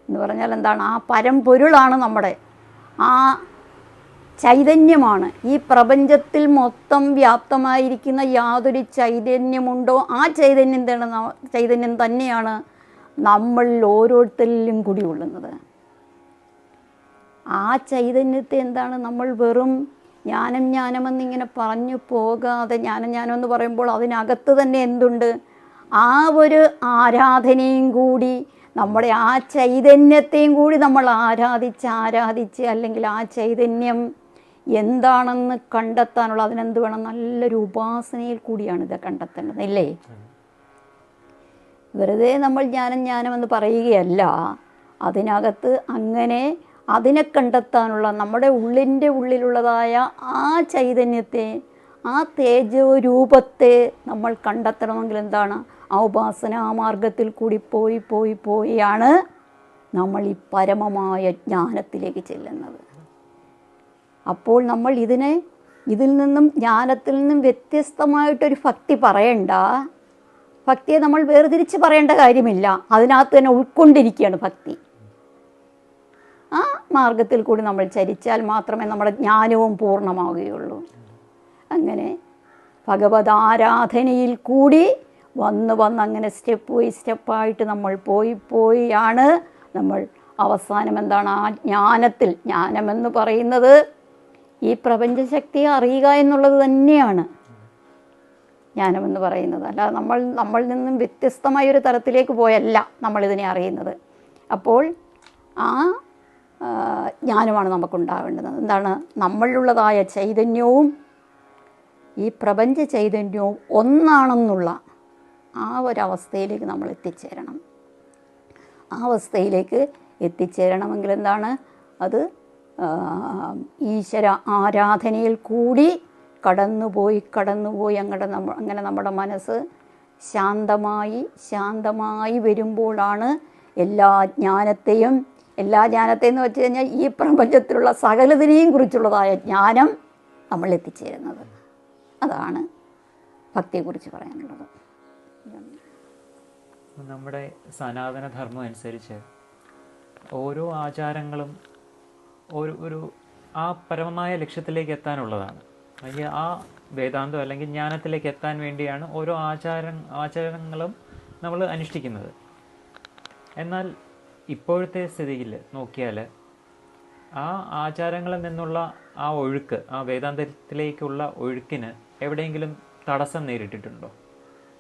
S1: എന്ന് പറഞ്ഞാൽ എന്താണ്? ആ പരമ്പൊരുളാണ് നമ്മുടെ, ആ ചൈതന്യമാണ്. ഈ പ്രപഞ്ചത്തിൽ മൊത്തം വ്യാപ്തമായിരിക്കുന്ന യാതൊരു ചൈതന്യമുണ്ടോ ആ ചൈതന്യം തന്നെയാണ് നമ്മൾ ഓരോരുത്തരിലും കുടികൊള്ളുന്നത്. ആ ചൈതന്യത്തെ എന്താണ് നമ്മൾ വെറും ജ്ഞാനമെന്നിങ്ങനെ പറഞ്ഞു പോകാതെ, ജ്ഞാനം എന്ന് പറയുമ്പോൾ അതിനകത്ത് തന്നെ എന്തുണ്ട്? ആ ഒരു ആരാധനയും കൂടി നമ്മുടെ ആ ചൈതന്യത്തെയും കൂടി നമ്മൾ ആരാധിച്ച് അല്ലെങ്കിൽ ആ ചൈതന്യം എന്താണെന്ന് കണ്ടെത്താനുള്ള അതിനെന്ത് വേണം? നല്ലൊരു ഉപാസനയിൽ കൂടിയാണ് ഇത് കണ്ടെത്തേണ്ടത്, അല്ലേ? വെറുതെ നമ്മൾ ജ്ഞാനം എന്ന് പറയുകയല്ല. അതിനകത്ത് അങ്ങനെ അതിനെ കണ്ടെത്താനുള്ള നമ്മുടെ ഉള്ളിലുള്ളതായ ആ ചൈതന്യത്തെ, ആ തേജോരൂപത്തെ നമ്മൾ കണ്ടെത്തണമെങ്കിൽ എന്താണ്? ആ ഉപാസനാ മാർഗത്തിൽ കൂടി പോയാണ് നമ്മൾ ഈ പരമമായ ജ്ഞാനത്തിലേക്ക് ചെല്ലുന്നത്. അപ്പോൾ നമ്മൾ ഇതിൽ നിന്നും ജ്ഞാനത്തിൽ നിന്നും വ്യത്യസ്തമായിട്ടൊരു ഭക്തി പറയണ്ട. ഭക്തിയെ നമ്മൾ വേർതിരിച്ച് പറയേണ്ട കാര്യമില്ല. അതിനകത്ത് തന്നെ ഉൾക്കൊണ്ടിരിക്കുകയാണ് ഭക്തി. ആ മാർഗത്തിൽ കൂടി നമ്മൾ ചരിച്ചാൽ മാത്രമേ നമ്മുടെ ജ്ഞാനവും പൂർണ്ണമാവുകയുള്ളൂ. അങ്ങനെ ഭഗവത് ആരാധനയിൽ കൂടി വന്ന് അങ്ങനെ സ്റ്റെപ്പായിട്ട് നമ്മൾ പോയാണ് നമ്മൾ അവസാനം എന്താണ്? ആ ജ്ഞാനമെന്ന് പറയുന്നത് ഈ പ്രപഞ്ചശക്തിയെ അറിയുക എന്നുള്ളത് തന്നെയാണ് ജ്ഞാനമെന്ന് പറയുന്നത്. അല്ലാതെ നമ്മളിൽ നിന്നും വ്യത്യസ്തമായൊരു തലത്തിലേക്ക് പോയല്ല നമ്മളിതിനെ അറിയുന്നത്. അപ്പോൾ ആ ജ്ഞാനമാണ് നമുക്കുണ്ടാവേണ്ടത്. എന്താണ്? നമ്മളിലുള്ളതായ ചൈതന്യവും ഈ പ്രപഞ്ച ചൈതന്യവും ഒന്നാണെന്നുള്ള ആ ഒരവസ്ഥയിലേക്ക് നമ്മൾ എത്തിച്ചേരണം. ആ അവസ്ഥയിലേക്ക് എത്തിച്ചേരണമെങ്കിൽ എന്താണ്? അത് ഈശ്വര ആരാധനയിൽ കൂടി കടന്നുപോയി അങ്ങനെ നമ്മുടെ മനസ്സ് ശാന്തമായി വരുമ്പോഴാണ് എല്ലാ ജ്ഞാനത്തെയും എന്ന് വെച്ച് കഴിഞ്ഞാൽ ഈ പ്രപഞ്ചത്തിലുള്ള സകലതിനെയും കുറിച്ചുള്ളതായ ജ്ഞാനം നമ്മൾ എത്തിച്ചേരുന്നത്. അതാണ് ഭക്തിയെക്കുറിച്ച് പറയാനുള്ളത്.
S2: നമ്മുടെ സനാതനധർമ്മം അനുസരിച്ച് ഓരോ ആചാരങ്ങളും ഒരു ആ പരമമായ ലക്ഷ്യത്തിലേക്ക് എത്താനുള്ളതാണ്. അല്ലെങ്കിൽ ആ വേദാന്തം അല്ലെങ്കിൽ ജ്ഞാനത്തിലേക്ക് എത്താൻ വേണ്ടിയാണ് ഓരോ ആചാരങ്ങളും നമ്മൾ അനുഷ്ഠിക്കുന്നത്. എന്നാൽ ഇപ്പോഴത്തെ സ്ഥിതിയിൽ നോക്കിയാൽ ആ ആചാരങ്ങളിൽ നിന്നുള്ള ആ ഒഴുക്ക്, ആ വേദാന്തത്തിലേക്കുള്ള ഒഴുക്കിന് എവിടെയെങ്കിലും തടസ്സം നേരിട്ടിട്ടുണ്ടോ?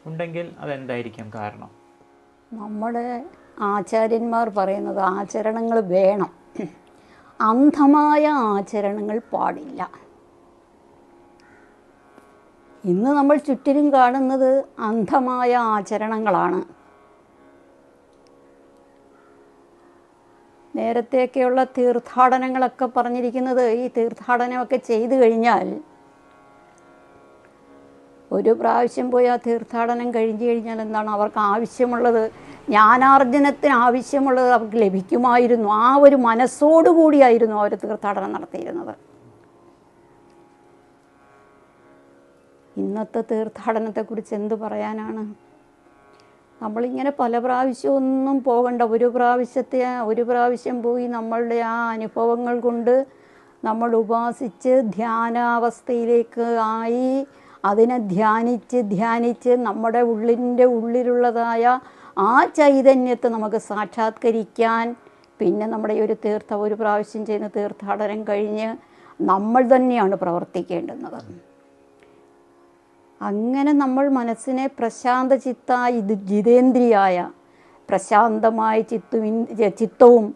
S2: ഉണ്ടെങ്കിൽ അതെന്തായിരിക്കും കാരണം?
S1: നമ്മുടെ ആചാര്യന്മാർ പറയുന്നത് ആചരണങ്ങൾ വേണം, അന്ധമായ ആചരണങ്ങൾ പാടില്ല. ഇന്ന് നമ്മൾ ചുറ്റിലും കാണുന്നത് അന്ധമായ ആചരണങ്ങളാണ്. നേരത്തെയൊക്കെയുള്ള തീർത്ഥാടനങ്ങളൊക്കെ പറഞ്ഞിരിക്കുന്നത്, ഈ തീർത്ഥാടനമൊക്കെ ചെയ്തു കഴിഞ്ഞാൽ ഒരു പ്രാവശ്യം പോയി ആ തീർത്ഥാടനം കഴിഞ്ഞാൽ എന്താണ് അവർക്ക് ആവശ്യമുള്ളത്, ജ്ഞാനാർജനത്തിന് ആവശ്യമുള്ളത് അവർക്ക് ലഭിക്കുമായിരുന്നു. ആ ഒരു മനസ്സോടുകൂടിയായിരുന്നു അവർ തീർത്ഥാടനം നടത്തിയിരുന്നത്. ഇന്നത്തെ തീർത്ഥാടനത്തെക്കുറിച്ച് എന്ത് പറയാനാണ്? നമ്മളിങ്ങനെ പല പ്രാവശ്യമൊന്നും പോകണ്ട. ഒരു പ്രാവശ്യം പോയി നമ്മളുടെ ആ അനുഭവങ്ങൾ കൊണ്ട് നമ്മൾ ഉപാസിച്ച് ധ്യാനാവസ്ഥയിലേക്ക് ആയി അതിനെ ധ്യാനിച്ച് നമ്മുടെ ഉള്ളിലുള്ളതായ ആ ചൈതന്യത്തെ നമുക്ക് സാക്ഷാത്കരിക്കാൻ പിന്നെ നമ്മുടെ ഈ ഒരു പ്രാവശ്യം ചെയ്യുന്ന തീർത്ഥാടനം കഴിഞ്ഞ് നമ്മൾ തന്നെയാണ് പ്രവർത്തിക്കേണ്ടുന്നത്. അങ്ങനെ നമ്മൾ മനസ്സിനെ പ്രശാന്ത ചിത്തായി ജിതേന്ദ്രിയായ പ്രശാന്തമായ ചിത്തവും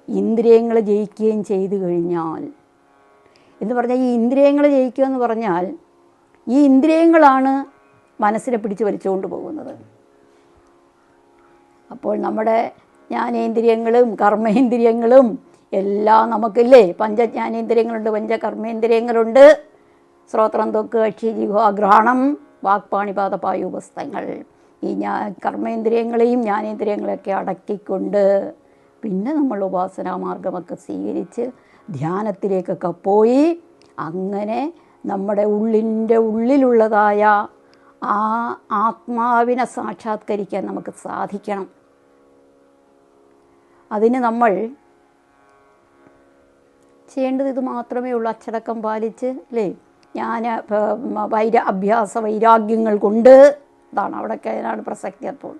S1: ഇന്ദ്രിയങ്ങൾ ജയിക്കുകയും ചെയ്തു കഴിഞ്ഞാൽ എന്ന് പറഞ്ഞാൽ, ഈ ഇന്ദ്രിയങ്ങൾ ജയിക്കുക എന്ന് പറഞ്ഞാൽ ഈ ഇന്ദ്രിയങ്ങളാണ് മനസ്സിനെ പിടിച്ച് വലിച്ചുകൊണ്ട് പോകുന്നത്. അപ്പോൾ നമ്മുടെ ജ്ഞാനേന്ദ്രിയങ്ങളും കർമ്മേന്ദ്രിയങ്ങളും എല്ലാം നമുക്കില്ലേ, പഞ്ചജ്ഞാനേന്ദ്രിയങ്ങളുണ്ട്, പഞ്ചകർമ്മേന്ദ്രിയങ്ങളുണ്ട്. ശ്രോത്രം, ത്വക്ക്, അക്ഷി, ജിഹ്വ, ഘ്രാണം, വാക്പാണിപാത, പായൂപസ്ഥങ്ങൾ. ഈ കർമ്മേന്ദ്രിയങ്ങളെയും ജ്ഞാനേന്ദ്രിയങ്ങളെയൊക്കെ അടക്കിക്കൊണ്ട് പിന്നെ നമ്മൾ ഉപാസനാമാർഗമൊക്കെ സ്വീകരിച്ച് ധ്യാനത്തിലേക്കൊക്കെ പോയി അങ്ങനെ നമ്മുടെ ഉള്ളിലുള്ളതായ ആ ആത്മാവിനെ സാക്ഷാത്കരിക്കാൻ നമുക്ക് സാധിക്കണം. അതിന് നമ്മൾ ചെയ്യേണ്ടത് ഇത് മാത്രമേ ഉള്ളൂ. അച്ചടക്കം പാലിച്ച് അല്ലേ, അഭ്യാസ വൈരാഗ്യങ്ങൾ കൊണ്ട് ഇതാണ് അവിടെയൊക്കെ അതിനാണ് പ്രസക്തി. അപ്പോൾ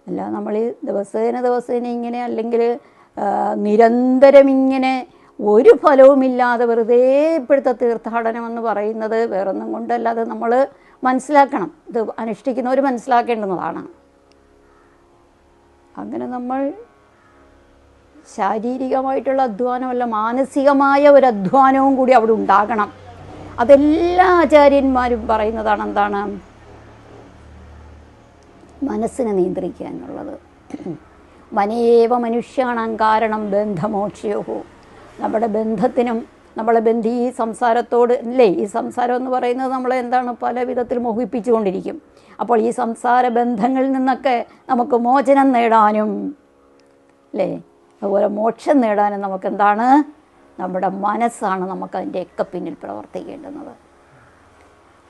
S1: അല്ല നമ്മൾ ദിവസേന ഇങ്ങനെ അല്ലെങ്കിൽ നിരന്തരം ഇങ്ങനെ ഒരു ഫലവുമില്ലാതെ വെറുതെ ഇപ്പോഴത്തെ തീർത്ഥാടനം എന്ന് പറയുന്നത് വേറൊന്നും കൊണ്ടല്ലാതെ നമ്മൾ മനസ്സിലാക്കണം. ഇത് അനുഷ്ഠിക്കുന്നവർ മനസ്സിലാക്കേണ്ടുന്നതാണ്. അങ്ങനെ നമ്മൾ ശാരീരികമായിട്ടുള്ള അധ്വാനമല്ല, മാനസികമായ ഒരു അധ്വാനവും കൂടി അവിടെ ഉണ്ടാകണം. അതെല്ലാ ആചാര്യന്മാരും പറയുന്നതാണ്. എന്താണ്? മനസ്സിനെ നിയന്ത്രിക്കുക എന്നുള്ളത്. മനയേവ മനുഷ്യാണാം കാരണം ബന്ധമോക്ഷയോ. നമ്മുടെ ബന്ധത്തിനും നമ്മളെ ഈ സംസാരത്തോട് അല്ലേ, ഈ സംസാരം എന്ന് പറയുന്നത് നമ്മളെ എന്താണ്, പല വിധത്തിൽ മോഹിപ്പിച്ചുകൊണ്ടിരിക്കും. അപ്പോൾ ഈ സംസാര ബന്ധങ്ങളിൽ നിന്നൊക്കെ നമുക്ക് മോചനം നേടാനും അല്ലേ, അതുപോലെ മോക്ഷം നേടാനും നമുക്കെന്താണ്, നമ്മുടെ മനസ്സാണ് നമുക്കതിൻ്റെയൊക്കെ പിന്നിൽ പ്രവർത്തിക്കേണ്ടുന്നത്.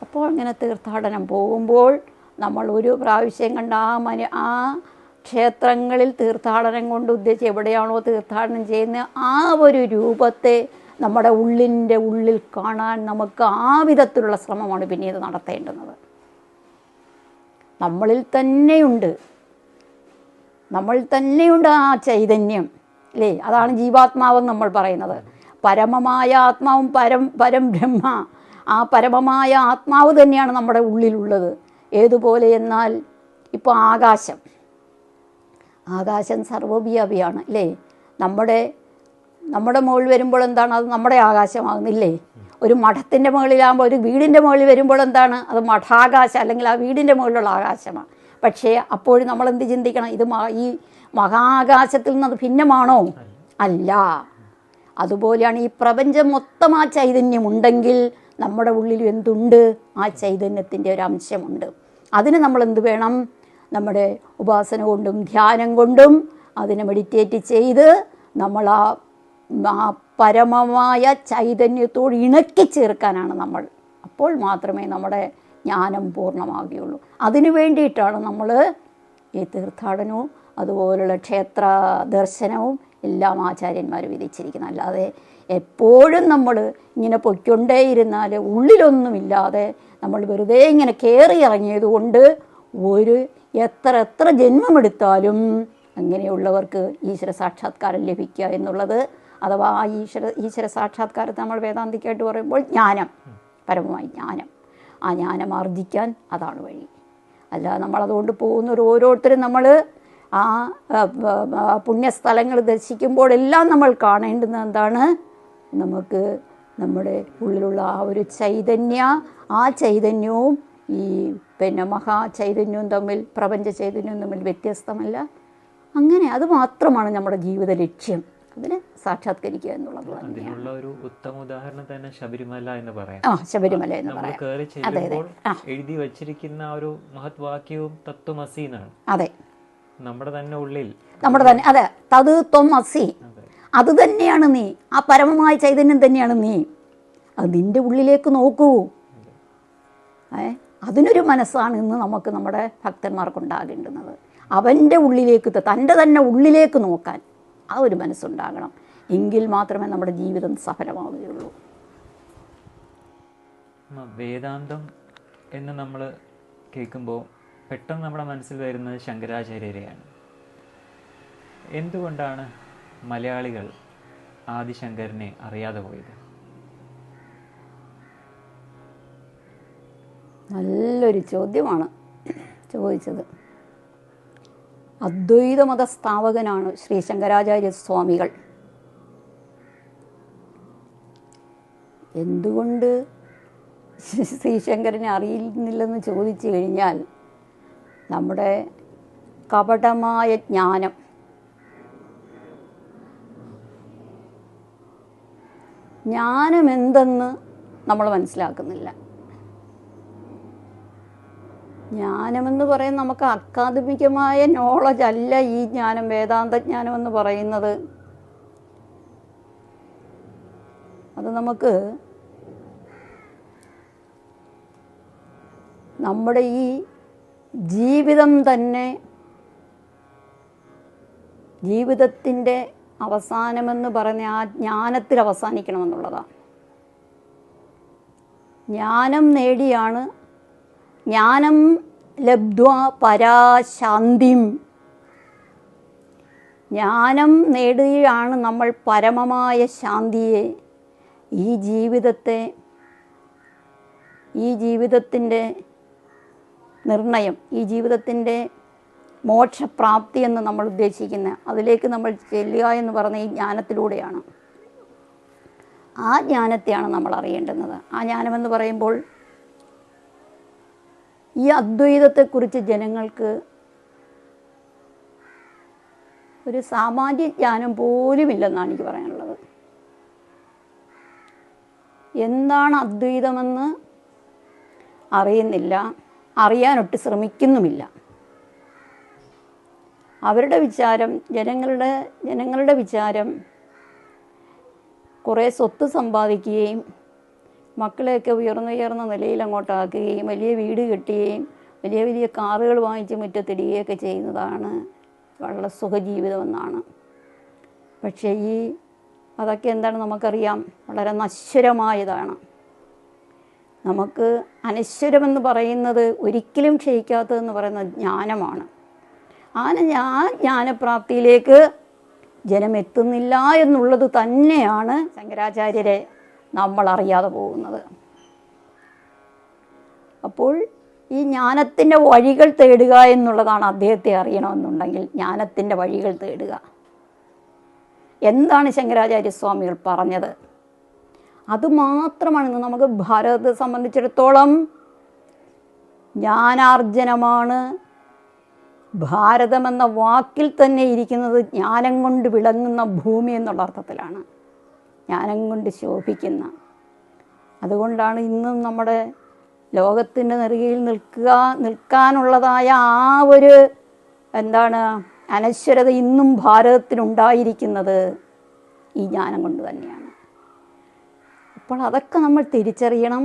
S1: അപ്പോൾ ഇങ്ങനെ തീർത്ഥാടനം പോകുമ്പോൾ നമ്മൾ ഒരു പ്രാവശ്യം കണ്ട ആ ക്ഷേത്രങ്ങളിൽ തീർത്ഥാടനം കൊണ്ട് ഉദ്ദേശിച്ച് എവിടെയാണോ തീർത്ഥാടനം ചെയ്യുന്നത് ആ ഒരു രൂപത്തെ നമ്മുടെ ഉള്ളിൻ്റെ ഉള്ളിൽ കാണാൻ നമുക്ക് ആ വിധത്തിലുള്ള ശ്രമമാണ് പിന്നീട് നടത്തേണ്ടുന്നത്. നമ്മളിൽ തന്നെയുണ്ട് ആ ചൈതന്യം അല്ലേ, അതാണ് ജീവാത്മാവെന്ന് നമ്മൾ പറയുന്നത്. പരമമായ ആത്മാവും പരംബ്രഹ്മ, ആ പരമമായ ആത്മാവ് തന്നെയാണ് നമ്മുടെ ഉള്ളിലുള്ളത്. ഏതുപോലെ എന്നാൽ ഇപ്പോൾ ആകാശം സർവ്വവ്യാപിയാണ് അല്ലേ. നമ്മുടെ മുകളിൽ വരുമ്പോൾ എന്താണ്, അത് നമ്മുടെ ആകാശമാകുന്നില്ലേ. ഒരു മഠത്തിൻ്റെ മുകളിലാകുമ്പോൾ, ഒരു വീടിൻ്റെ മുകളിൽ വരുമ്പോൾ എന്താണ്, അത് മഠാകാശം അല്ലെങ്കിൽ ആ വീടിൻ്റെ മുകളിലുള്ള ആകാശമാണ്. പക്ഷേ അപ്പോഴും നമ്മളെന്ത് ചിന്തിക്കണം, ഇത് ഈ മഹാകാശത്തിൽ നിന്ന് അത് ഭിന്നമാണോ? അല്ല. അതുപോലെയാണ് ഈ പ്രപഞ്ചം മൊത്തം ആ ചൈതന്യമുണ്ടെങ്കിൽ നമ്മുടെ ഉള്ളിൽ എന്തുണ്ട്, ആ ചൈതന്യത്തിൻ്റെ ഒരു അംശമുണ്ട്. അതിന് നമ്മളെന്ത് വേണം, നമ്മുടെ ഉപാസന കൊണ്ടും ധ്യാനം കൊണ്ടും അതിനെ മെഡിറ്റേറ്റ് ചെയ്ത് നമ്മൾ ആ പരമമായ ചൈതന്യത്തോട് ഇണക്കി ചേർക്കാനാണ് നമ്മൾ. അപ്പോൾ മാത്രമേ നമ്മുടെ ജ്ഞാനം പൂർണ്ണമാകുകയുള്ളൂ. അതിനു വേണ്ടിയിട്ടാണ് നമ്മൾ ഈ തീർത്ഥാടനവും അതുപോലുള്ള ക്ഷേത്ര ദർശനവും എല്ലാം ആചാര്യന്മാർ വിധിച്ചിരിക്കുന്നത്. അല്ലാതെ എപ്പോഴും നമ്മൾ ഇങ്ങനെ പൊയ്ക്കൊണ്ടേയിരുന്നാൽ ഉള്ളിലൊന്നുമില്ലാതെ നമ്മൾ വെറുതെ ഇങ്ങനെ കയറി ഇറങ്ങിയതുകൊണ്ട് എത്ര ജന്മമെടുത്താലും അങ്ങനെയുള്ളവർക്ക് ഈശ്വര സാക്ഷാത്കാരം ലഭിക്കുക എന്നുള്ളത്, അഥവാ ആ ഈശ്വര സാക്ഷാത്കാരത്തെ നമ്മൾ വേദാന്തിക്കായിട്ട് പറയുമ്പോൾ ജ്ഞാനം, പരമമായി ജ്ഞാനം, ആ ജ്ഞാനം ആർജിക്കാൻ അതാണ് വഴി. അല്ല നമ്മളതുകൊണ്ട് പോകുന്നവർ ഓരോരുത്തരും നമ്മൾ ആ പുണ്യസ്ഥലങ്ങൾ ദർശിക്കുമ്പോഴെല്ലാം നമ്മൾ കാണേണ്ടുന്നത് എന്താണ്, നമുക്ക് നമ്മുടെ ഉള്ളിലുള്ള ആ ഒരു ആ ചൈതന്യവും ഈ മഹാചൈതന്യവും തമ്മിൽ, പ്രപഞ്ച ചൈതന്യവും തമ്മിൽ വ്യത്യസ്തമല്ല. അങ്ങനെ അത് മാത്രമാണ് നമ്മുടെ ജീവിത ലക്ഷ്യം, അതിനെ സാക്ഷാത്കരിക്കുക എന്നുള്ളത്.
S2: അതിനുള്ള ഒരു ഉത്തമ ഉദാഹരണം തന്നെ ശബരിമല എന്ന് പറയാം.
S1: ശബരിമല എന്ന് പറയാം.
S2: എഴുതി വച്ചിരിക്കുന്ന ഒരു മഹത് വാക്യവും തത്വമസി എന്നാണ്.
S1: അതെ,
S2: നമ്മുടെ തന്നെ ഉള്ളിൽ
S1: അതെ, തത് ത്വം അസി, അത് തന്നെയാണ് നീ, ആ പരമമായ ചൈതന്യം തന്നെയാണ് നീ. അത് നിന്റെ ഉള്ളിലേക്ക് നോക്കൂ. അതിനൊരു മനസ്സാണ് ഇന്ന് നമുക്ക് നമ്മുടെ ഭക്തന്മാർക്കുണ്ടാകേണ്ടുന്നത്. അവൻ്റെ ഉള്ളിലേക്ക്, തൻ്റെ തന്നെ ഉള്ളിലേക്ക് നോക്കാൻ ആ ഒരു മനസ്സുണ്ടാകണം. എങ്കിൽ മാത്രമേ നമ്മുടെ ജീവിതം സഫലമാവുകയുള്ളൂ.
S2: വേദാന്തം എന്ന് നമ്മൾ കേൾക്കുമ്പോൾ പെട്ടെന്ന് നമ്മുടെ മനസ്സിൽ വരുന്നത് ശങ്കരാചാര്യരെയാണ്. എന്തുകൊണ്ടാണ് മലയാളികൾ ആദിശങ്കരനെ അറിയാതെ പോയത്?
S1: നല്ലൊരു ചോദ്യമാണ് ചോദിച്ചത്. അദ്വൈത മതസ്ഥാപകനാണ് ശ്രീ ശങ്കരാചാര്യ സ്വാമികൾ. എന്തുകൊണ്ട് ശ്രീശങ്കരനെ അറിയുന്നില്ലെന്ന് ചോദിച്ചു കഴിഞ്ഞാൽ, നമ്മുടെ കപടമായ ജ്ഞാനമെന്തെന്ന് നമ്മൾ മനസ്സിലാക്കുന്നില്ല. ജ്ഞാനമെന്ന് പറയുന്നത് നമുക്ക് അക്കാദമികമായ നോളജ് അല്ല. ഈ ജ്ഞാനം, വേദാന്തജ്ഞാനം എന്ന് പറയുന്നത്, അത് നമുക്ക് നമ്മുടെ ഈ ജീവിതം തന്നെ, ജീവിതത്തിൻ്റെ അവസാനമെന്ന് പറഞ്ഞ ആ ജ്ഞാനത്തിൽ അവസാനിക്കണമെന്നുള്ളതാണ്. ജ്ഞാനം നേടിയാണ്, ജ്ഞാനം ലബ്ധ്വാ പരാശാന്തിം, ജ്ഞാനം നേടുകയാണ് നമ്മൾ പരമമായ ശാന്തിയെ, ഈ ജീവിതത്തിൻ്റെ നിർണയം, ഈ ജീവിതത്തിൻ്റെ മോക്ഷപ്രാപ്തി എന്ന് നമ്മൾ ഉദ്ദേശിക്കുന്ന അതിലേക്ക് നമ്മൾ ചെല്ലുക എന്ന് പറയുന്ന ഈ ജ്ഞാനത്തിലൂടെയാണ്. ആ ജ്ഞാനത്തെയാണ് നമ്മൾ അറിയേണ്ടുന്നത്. ആ ജ്ഞാനമെന്ന് പറയുമ്പോൾ ഈ അദ്വൈതത്തെക്കുറിച്ച് ജനങ്ങൾക്ക് ഒരു സാമാന്യ ജ്ഞാനം പോലുമില്ലെന്നാണ് എനിക്ക് പറയാനുള്ളത്. എന്താണ് അദ്വൈതമെന്ന് അറിയുന്നില്ല, അറിയാനൊട്ട് ശ്രമിക്കുന്നുമില്ല. അവരുടെ വിചാരം, ജനങ്ങളുടെ വിചാരം കുറേ സ്വത്ത് സമ്പാദിക്കുകയും മക്കളെയൊക്കെ ഉയർന്ന നിലയിൽ അങ്ങോട്ടാക്കുകയും വലിയ വീട് കെട്ടുകയും വലിയ വലിയ കാറുകൾ വാങ്ങിച്ച് മുറ്റത്തിടുകയൊക്കെ ചെയ്യുന്നതാണ് വളരെ സുഖജീവിതമെന്നാണ്. പക്ഷേ അതൊക്കെ എന്താണ് നമുക്കറിയാം, വളരെ നശ്വരമായതാണ്. നമുക്ക് അനശ്വരമെന്ന് പറയുന്നത് ഒരിക്കലും ക്ഷയിക്കാത്തതെന്ന് പറയുന്നത് ജ്ഞാനമാണ്. ആ ജ്ഞാനപ്രാപ്തിയിലേക്ക് ജനം എത്തുന്നില്ല എന്നുള്ളത് തന്നെയാണ് ശങ്കരാചാര്യരെ നമ്മൾ അറിയാതെ പോകുന്നത്. അപ്പോൾ ഈ ജ്ഞാനത്തിൻ്റെ വഴികൾ തേടുക എന്നുള്ളതാണ്. അദ്ദേഹത്തെ അറിയണമെന്നുണ്ടെങ്കിൽ ജ്ഞാനത്തിൻ്റെ വഴികൾ തേടുക. എന്താണ് ശങ്കരാചാര്യസ്വാമികൾ പറഞ്ഞത്? അതുമാത്രമാണ് ഇന്ന് നമുക്ക് ഭാരതത്തെ സംബന്ധിച്ചിടത്തോളം ജ്ഞാനാർജനമാണ്. ഭാരതമെന്ന വാക്കിൽ തന്നെ ഇരിക്കുന്നത് ജ്ഞാനം കൊണ്ട് വിളങ്ങുന്ന ഭൂമി എന്നുള്ള അർത്ഥത്തിലാണ്, ജ്ഞാനം കൊണ്ട് ശോഭിക്കുന്ന. അതുകൊണ്ടാണ് ഇന്നും നമ്മുടെ ലോകത്തിൻ്റെ നെറുകയിൽ നിൽക്കാനുള്ളതായ ആ ഒരു അനശ്വരത ഇന്നും ഭാരതത്തിനുണ്ടായിരിക്കുന്നത് ഈ ജ്ഞാനം കൊണ്ട് തന്നെയാണ്. അപ്പോൾ അതൊക്കെ നമ്മൾ തിരിച്ചറിയണം.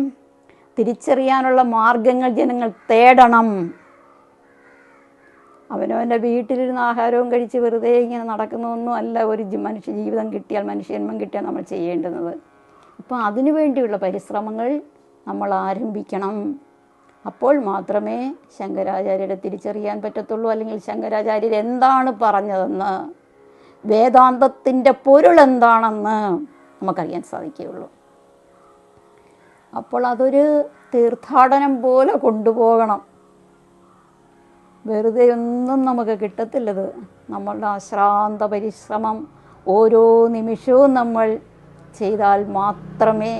S1: തിരിച്ചറിയാനുള്ള മാർഗങ്ങൾ ജനങ്ങൾ തേടണം. അവനവൻ്റെ വീട്ടിലിരുന്ന് ആഹാരവും കഴിച്ച് വെറുതെ ഇങ്ങനെ നടക്കുന്നതൊന്നും അല്ല ഒരു മനുഷ്യ ജീവിതം കിട്ടിയാൽ, മനുഷ്യജന്മം കിട്ടിയാൽ നമ്മൾ ചെയ്യേണ്ടുന്നത്. അപ്പോൾ അതിനു വേണ്ടിയുള്ള പരിശ്രമങ്ങൾ നമ്മൾ ആരംഭിക്കണം. അപ്പോൾ മാത്രമേ ശങ്കരാചാര്യരെ തിരിച്ചറിയാൻ പറ്റത്തുള്ളൂ. അല്ലെങ്കിൽ ശങ്കരാചാര്യർ എന്താണ് പറഞ്ഞതെന്ന്, വേദാന്തത്തിൻ്റെ പൊരുൾ എന്താണെന്ന് നമുക്കറിയാൻ സാധിക്കുകയുള്ളൂ. അപ്പോൾ അതൊരു തീർത്ഥാടനം പോലെ കൊണ്ടുപോകണം. വെറുതെ ഒന്നും നമുക്ക് കിട്ടത്തില്ലത്. നമ്മളുടെ അശ്രാന്ത പരിശ്രമം ഓരോ നിമിഷവും നമ്മൾ ചെയ്താൽ മാത്രമേ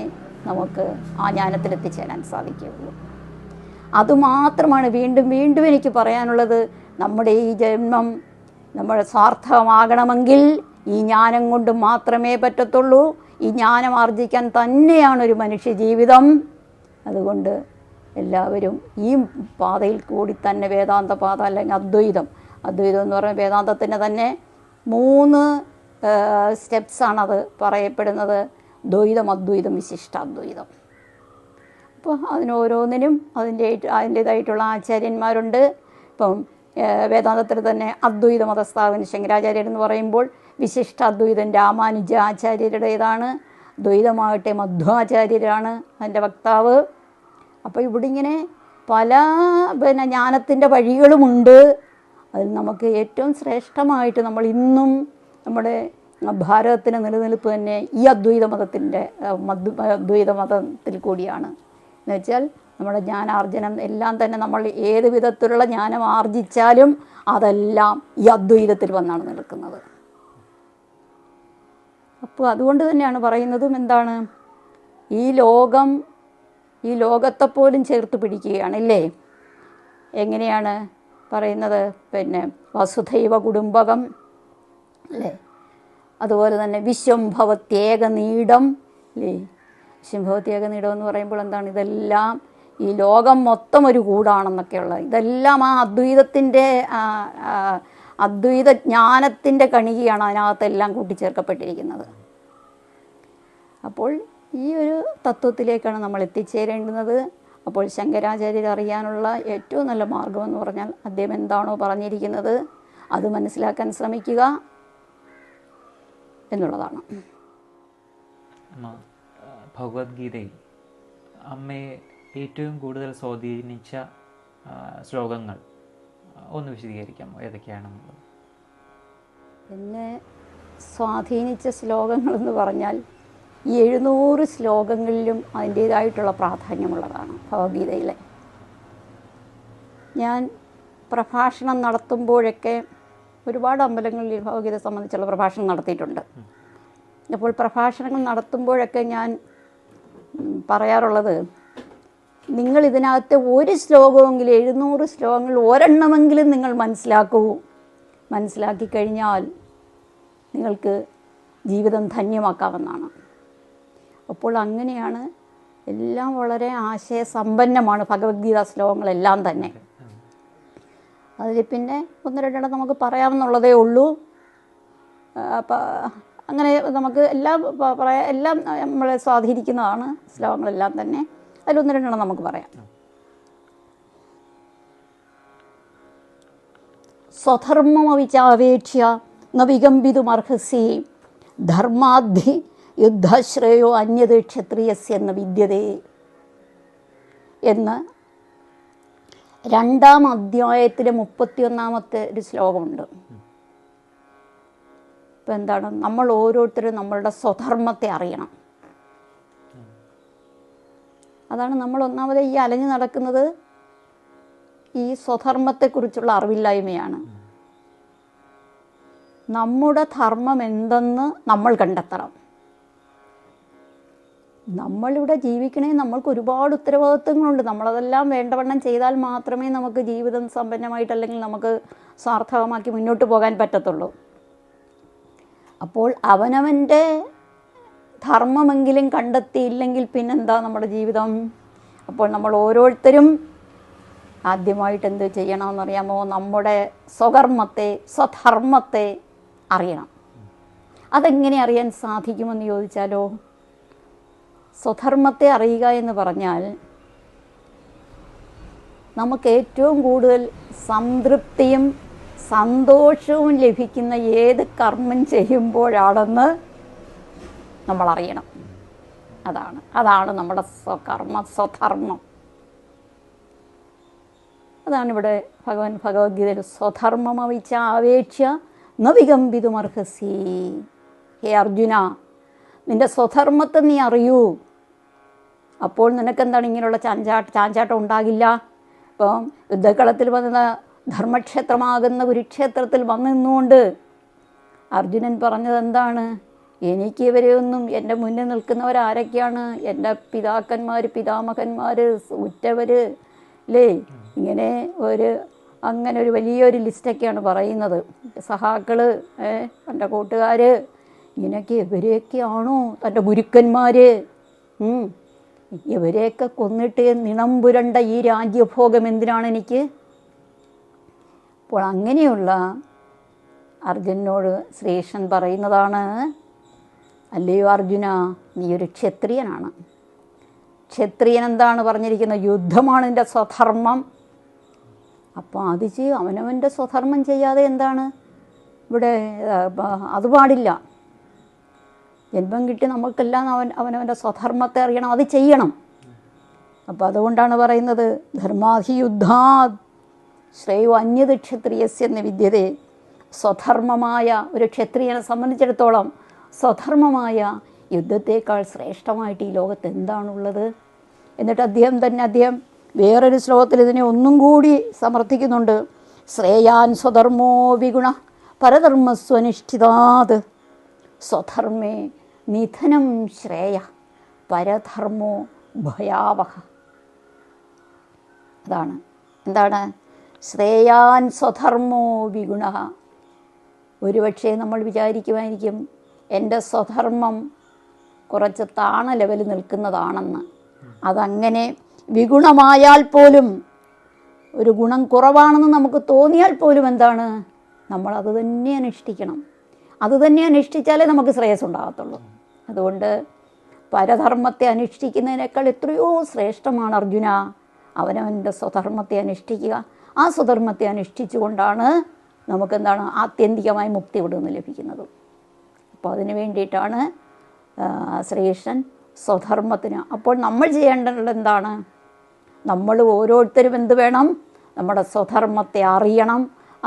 S1: നമുക്ക് ആ ജ്ഞാനത്തിലെത്തിച്ചേരാൻ സാധിക്കുകയുള്ളൂ. അതുമാത്രമാണ് വീണ്ടും വീണ്ടും എനിക്ക് പറയാനുള്ളത്. നമ്മുടെ ഈ ജന്മം നമ്മൾ സാർത്ഥകമാകണമെങ്കിൽ ഈ ജ്ഞാനം കൊണ്ട് മാത്രമേ പറ്റത്തുള്ളൂ. ഈ ജ്ഞാനം ആർജിക്കാൻ തന്നെയാണ് ഒരു മനുഷ്യ ജീവിതം. അതുകൊണ്ട് എല്ലാവരും ഈ പാതയിൽ കൂടി തന്നെ, വേദാന്ത പാത അല്ലെങ്കിൽ അദ്വൈതം എന്ന് പറയുന്ന വേദാന്തത്തിൻ്റെ തന്നെ 3 സ്റ്റെപ്സാണത് പറയപ്പെടുന്നത്. ദ്വൈതം, അദ്വൈതം, വിശിഷ്ടാദ്വൈതം. അപ്പോൾ അതിനോരോന്നിനും അതിൻ്റേതായിട്ടുള്ള ആചാര്യന്മാരുണ്ട്. ഇപ്പം വേദാന്തത്തിൽ തന്നെ അദ്വൈത മതസ്ഥാപന ശങ്കരാചാര്യർ എന്ന് പറയുമ്പോൾ വിശിഷ്ടാദ്വൈതം രാമാനുജാചാര്യരുടേതാണ്. ദ്വൈതമാകട്ടെ മധ്വാചാര്യരാണ് അതിൻ്റെ വക്താവ്. അപ്പോൾ ഇവിടെ ഇങ്ങനെ പല ജ്ഞാനത്തിൻ്റെ വഴികളുമുണ്ട്. അതിൽ നമുക്ക് ഏറ്റവും ശ്രേഷ്ഠമായിട്ട് നമ്മൾ ഇന്നും നമ്മുടെ ഭാരതത്തിന് നിലനിൽപ്പ് തന്നെ ഈ അദ്വൈത മതത്തിൽ കൂടിയാണ്. എന്ന് വെച്ചാൽ നമ്മുടെ ജ്ഞാനാർജനം എല്ലാം തന്നെ നമ്മൾ ഏത് വിധത്തിലുള്ള ജ്ഞാനം ആർജിച്ചാലും അതെല്ലാം ഈ അദ്വൈതത്തിൽ വന്നാണ് നിൽക്കുന്നത്. അപ്പോൾ അതുകൊണ്ട് തന്നെയാണ് പറയുന്നതും എന്താണ്, ഈ ലോകത്തെപ്പോലും ചേർത്ത് പിടിക്കുകയാണ് അല്ലേ. എങ്ങനെയാണ് പറയുന്നത്? വസുധൈവ കുടുംബകം അല്ലേ. അതുപോലെ തന്നെ വിശ്വംഭവത്യേക നീടം അല്ലേ. വിശ്വംഭവത്യേക നീടം എന്ന് പറയുമ്പോൾ എന്താണ്? ഇതെല്ലാം ഈ ലോകം മൊത്തം ഒരു കൂടാണെന്നൊക്കെയുള്ളത്. ഇതെല്ലാം ആ അദ്വൈത ജ്ഞാനത്തിൻ്റെ കണികയാണ് അതിനകത്തെല്ലാം കൂട്ടിച്ചേർക്കപ്പെട്ടിരിക്കുന്നത്. അപ്പോൾ ഈ ഒരു തത്വത്തിലേക്കാണ് നമ്മൾ എത്തിച്ചേരേണ്ടുന്നത്. അപ്പോൾ ശങ്കരാചാര്യർ അറിയാനുള്ള ഏറ്റവും നല്ല മാർഗമെന്ന് പറഞ്ഞാൽ അദ്ദേഹം എന്താണോ പറഞ്ഞിരിക്കുന്നത് അത് മനസ്സിലാക്കാൻ ശ്രമിക്കുക എന്നുള്ളതാണ്.
S2: ഭഗവത്ഗീതയിൽ അമ്മയെ ഏറ്റവും കൂടുതൽ സ്വാധീനിച്ച ശ്ലോകങ്ങൾ ഒന്ന് വിശദീകരിക്കാമോ? ഏതൊക്കെയാണെന്നുള്ളത്.
S1: എന്നെ സ്വാധീനിച്ച ശ്ലോകങ്ങളെന്ന് പറഞ്ഞാൽ ഈ 700 ശ്ലോകങ്ങളിലും അതിൻ്റേതായിട്ടുള്ള പ്രാധാന്യമുള്ളതാണ് ഭഗവത്ഗീതയിലെ. ഞാൻ പ്രഭാഷണം നടത്തുമ്പോഴൊക്കെ ഒരുപാട് അമ്പലങ്ങളിൽ ഭഗവത്ഗീത സംബന്ധിച്ചുള്ള പ്രഭാഷണം നടത്തിയിട്ടുണ്ട്. അപ്പോൾ പ്രഭാഷണങ്ങൾ നടത്തുമ്പോഴൊക്കെ ഞാൻ പറയാറുള്ളത്, നിങ്ങൾ ഇതിനകത്ത് ഒരു ശ്ലോകമെങ്കിലും 700 ശ്ലോകങ്ങൾ ഒരെണ്ണമെങ്കിലും നിങ്ങൾ മനസ്സിലാക്കി കഴിഞ്ഞാൽ നിങ്ങൾക്ക് ജീവിതം ധന്യമാക്കാമെന്നാണ്. അപ്പോൾ അങ്ങനെയാണ്, എല്ലാം വളരെ ആശയസമ്പന്നമാണ് ഭഗവത്ഗീത ശ്ലോകങ്ങളെല്ലാം തന്നെ. അതിൽ പിന്നെ 1-2 നമുക്ക് പറയാമെന്നുള്ളതേ ഉള്ളൂ. അങ്ങനെ നമുക്ക് എല്ലാം നമ്മളെ സ്വാധീനിക്കുന്നതാണ് ശ്ലോകങ്ങളെല്ലാം തന്നെ. അതിൽ 1-2 നമുക്ക് പറയാം. സ്വധർമ്മമവിചാവേക്ഷ്യ ന വികമ്പിതുമർഹസി ധർമാദ്ധി യുദ്ധശ്രേയോ അന്യത് ക്ഷത്രിയസ്യ ന വിദ്യതേ എന്ന് 2-ാം അധ്യായത്തിലെ 31-ാമത്തെ ഒരു ശ്ലോകമുണ്ട്. ഇപ്പം എന്താണ്, നമ്മൾ ഓരോരുത്തരും നമ്മളുടെ സ്വധർമ്മത്തെ അറിയണം. അതാണ് നമ്മൾ ഒന്നാമത് ഈ അലഞ്ഞു നടക്കുന്നത്, ഈ സ്വധർമ്മത്തെക്കുറിച്ചുള്ള അറിവില്ലായ്മയാണ്. നമ്മുടെ ധർമ്മം എന്തെന്ന് നമ്മൾ കണ്ടെത്തണം. നമ്മളിവിടെ ജീവിക്കണമെങ്കിൽ നമ്മൾക്ക് ഒരുപാട് ഉത്തരവാദിത്വങ്ങളുണ്ട്. നമ്മളതെല്ലാം വേണ്ടവണ്ണം ചെയ്താൽ മാത്രമേ നമുക്ക് ജീവിതം സമ്പന്നമായിട്ട്, അല്ലെങ്കിൽ നമുക്ക് സാർത്ഥകമാക്കി മുന്നോട്ട് പോകാൻ പറ്റത്തുള്ളൂ. അപ്പോൾ അവനവൻ്റെ ധർമ്മമെങ്കിലും കണ്ടെത്തിയില്ലെങ്കിൽ പിന്നെന്താ നമ്മുടെ ജീവിതം? അപ്പോൾ നമ്മൾ ഓരോരുത്തരും ആദ്യമായിട്ട് എന്ത് ചെയ്യണമെന്നറിയാമോ? നമ്മുടെ സ്വധർമ്മത്തെ അറിയണം. അതെങ്ങനെ അറിയാൻ സാധിക്കുമെന്ന് ചോദിച്ചാലോ, സ്വധർമ്മത്തെ അറിയുക എന്ന് പറഞ്ഞാൽ നമുക്ക് ഏറ്റവും കൂടുതൽ സംതൃപ്തിയും സന്തോഷവും ലഭിക്കുന്ന ഏത് കർമ്മം ചെയ്യുമ്പോഴാണെന്ന് നമ്മൾ അറിയണം. അതാണ് നമ്മുടെ സ്വധർമ്മം. അതാണിവിടെ ഭഗവത്ഗീതയിൽ സ്വധർമ്മമവിചാവേക്ഷ്യ ന വികമ്പിതുമർഹസി. ഹേ അർജുന, നിൻ്റെ സ്വധർമ്മത്തെ നീ അറിയൂ. അപ്പോൾ നിനക്കെന്താണ് ഇങ്ങനെയുള്ള ചാഞ്ചാട്ടം ഉണ്ടാകില്ല. ഇപ്പം യുദ്ധക്കളത്തിൽ വന്ന ധർമ്മക്ഷേത്രമാകുന്ന കുരുക്ഷേത്രത്തിൽ വന്നു നിന്നുകൊണ്ട് അർജുനൻ പറഞ്ഞത് എന്താണ്? എനിക്ക് ഇവരെയൊന്നും, എൻ്റെ മുന്നിൽ നിൽക്കുന്നവരാരൊക്കെയാണ്? എൻ്റെ പിതാമഹന്മാർ, ഉറ്റവർ അല്ലേ? ഇങ്ങനെ അങ്ങനെ ഒരു വലിയൊരു ലിസ്റ്റൊക്കെയാണ് പറയുന്നത്. സഹാക്കൾ, എൻ്റെ കൂട്ടുകാർ, ഇങ്ങനെയൊക്കെ ഇവരെയൊക്കെയാണോ തൻ്റെ ഗുരുക്കന്മാർ? ഇവരെയൊക്കെ കൊന്നിട്ട് നിണംപുരണ്ട ഈ രാജ്യഭോഗം എന്തിനാണ് എനിക്ക്? അപ്പോൾ അങ്ങനെയുള്ള അർജുനനോട് ശ്രീകൃഷ്ണൻ പറയുന്നതാണ്, അല്ലയോ അർജുന, നീ ഒരു ക്ഷത്രിയനാണ്. ക്ഷത്രിയൻ എന്താണ് പറഞ്ഞിരിക്കുന്നത്? യുദ്ധമാണ് എൻ്റെ സ്വധർമ്മം. അപ്പോൾ അത് ചെയ്യും. അവനവൻ്റെ സ്വധർമ്മം ചെയ്യാതെ എന്താണ് ഇവിടെ? അത് പാടില്ല. ജന്മം കിട്ടി നമുക്കെല്ലാം അവനവൻ്റെ സ്വധർമ്മത്തെ അറിയണം, അത് ചെയ്യണം. അപ്പോൾ അതുകൊണ്ടാണ് പറയുന്നത്, ധർമാധിയുദ്ധാത് ശ്രേയോ അന്യത് ക്ഷത്രിയസ്യ ന വിദ്യതേ. സ്വധർമ്മമായ ഒരു ക്ഷത്രിയനെ സംബന്ധിച്ചിടത്തോളം സ്വധർമ്മമായ യുദ്ധത്തേക്കാൾ ശ്രേഷ്ഠമായിട്ട് ഈ ലോകത്ത് എന്താണുള്ളത്? എന്നിട്ട് അദ്ദേഹം വേറൊരു ശ്ലോകത്തിൽ ഇതിനെ ഒന്നും കൂടി സമർത്ഥിക്കുന്നുണ്ട്. ശ്രേയാൻ സ്വധർമ്മോ വിഗുണ പരധർമ്മസ്വനിഷ്ഠിതാത് സ്വധർമ്മേ നിധനം ശ്രേയ പരധർമ്മോ ഭയാവഹ. എന്താണ് ശ്രേയാൻ സ്വധർമ്മോ വിഗുണ. ഒരുപക്ഷെ നമ്മൾ വിചാരിക്കുമായിരിക്കും എൻ്റെ സ്വധർമ്മം കുറച്ച് താണ ലെവലിൽ നിൽക്കുന്നതാണെന്ന്. അതങ്ങനെ വിഗുണമായാൽ പോലും, ഒരു ഗുണം കുറവാണെന്ന് നമുക്ക് തോന്നിയാൽ പോലും എന്താണ്, നമ്മളത് തന്നെ അനുഷ്ഠിക്കണം. അത് തന്നെ അനുഷ്ഠിച്ചാലേ നമുക്ക് ശ്രേയസ് ഉണ്ടാകത്തുള്ളൂ. അതുകൊണ്ട് പരധർമ്മത്തെ അനുഷ്ഠിക്കുന്നതിനേക്കാൾ എത്രയോ ശ്രേഷ്ഠമാണ് അർജുന അവനവൻ്റെ സ്വധർമ്മത്തെ അനുഷ്ഠിക്കുക. ആ സ്വധർമ്മത്തെ അനുഷ്ഠിച്ചുകൊണ്ടാണ് നമുക്കെന്താണ് ആത്യന്തികമായി മുക്തി ഇവിടെ നിന്ന് ലഭിക്കുന്നത്. അപ്പോൾ അതിന് വേണ്ടിയിട്ടാണ് ശ്രീകൃഷ്ണൻ സ്വധർമ്മത്തിന്. അപ്പോൾ നമ്മൾ ചെയ്യേണ്ടത് എന്താണ്? നമ്മൾ ഓരോരുത്തരും എന്ത് വേണം? നമ്മുടെ സ്വധർമ്മത്തെ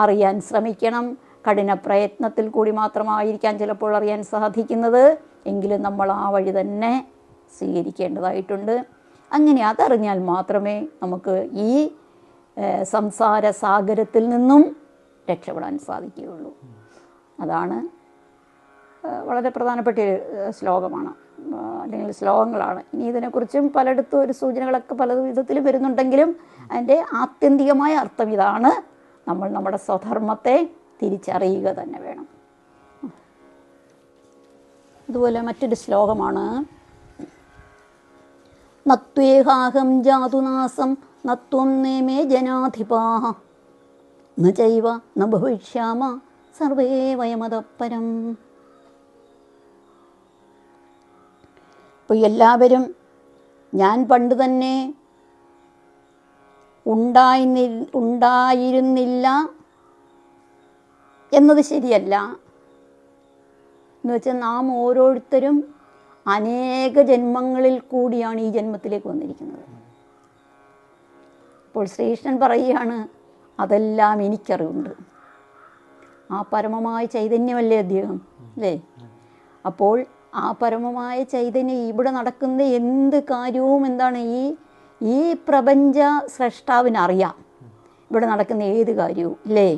S1: അറിയാൻ ശ്രമിക്കണം. കഠിന പ്രയത്നത്തിൽ കൂടി മാത്രമായിരിക്കാം ചിലപ്പോൾ അറിയാൻ സാധിക്കുന്നത്, എങ്കിലും നമ്മൾ ആ വഴി തന്നെ സ്വീകരിക്കേണ്ടതായിട്ടുണ്ട്. അങ്ങനെ അതറിഞ്ഞാൽ മാത്രമേ നമുക്ക് ഈ സംസാര സാഗരത്തിൽ നിന്നും രക്ഷപ്പെടാൻ സാധിക്കുകയുള്ളൂ. അതാണ് വളരെ പ്രധാനപ്പെട്ട ഒരു ശ്ലോകമാണ്, അല്ലെങ്കിൽ ശ്ലോകങ്ങളാണ്. ഇനി ഇതിനെക്കുറിച്ചും പലയിടത്തും ഒരു സൂചനകളൊക്കെ പല വിധത്തിൽ വരുന്നുണ്ടെങ്കിലും അതിൻ്റെ ആത്യന്തികമായ അർത്ഥം ഇതാണ്: നമ്മൾ നമ്മുടെ സ്വധർമ്മത്തെ തിരിച്ചറിയുക തന്നെ വേണം. അതുപോലെ മറ്റൊരു ശ്ലോകമാണ്: നത്വേഹാഹം ജാതുനാസം നത്വം നേമേ ജനാധിപാഃ ന ചൈവ ന ഭവിഷ്യാമ സർവേ വയമതഃപരം. ഇപ്പോൾ എല്ലാവരും ഞാൻ പണ്ട് തന്നെ ഉണ്ടായിരുന്നില്ല എന്നത് ശരിയല്ല. എന്ന് വെച്ചാൽ നാം ഓരോരുത്തരും അനേക ജന്മങ്ങളിൽ കൂടിയാണ് ഈ ജന്മത്തിലേക്ക് വന്നിരിക്കുന്നത്. അപ്പോൾ ശ്രീകൃഷ്ണൻ പറയുകയാണ്, അതെല്ലാം എനിക്കറിവുണ്ട്. ആ പരമമായ ചൈതന്യമല്ലേ അദ്ദേഹം, അല്ലേ? അപ്പോൾ ആ പരമമായ ചൈതന്യം ഇവിടെ നടക്കുന്ന എന്ത് കാര്യവും എന്താണ്, ഈ പ്രപഞ്ച സ്രഷ്ടാവിനറിയാം ഇവിടെ നടക്കുന്ന ഏത് കാര്യവും, അല്ലേ?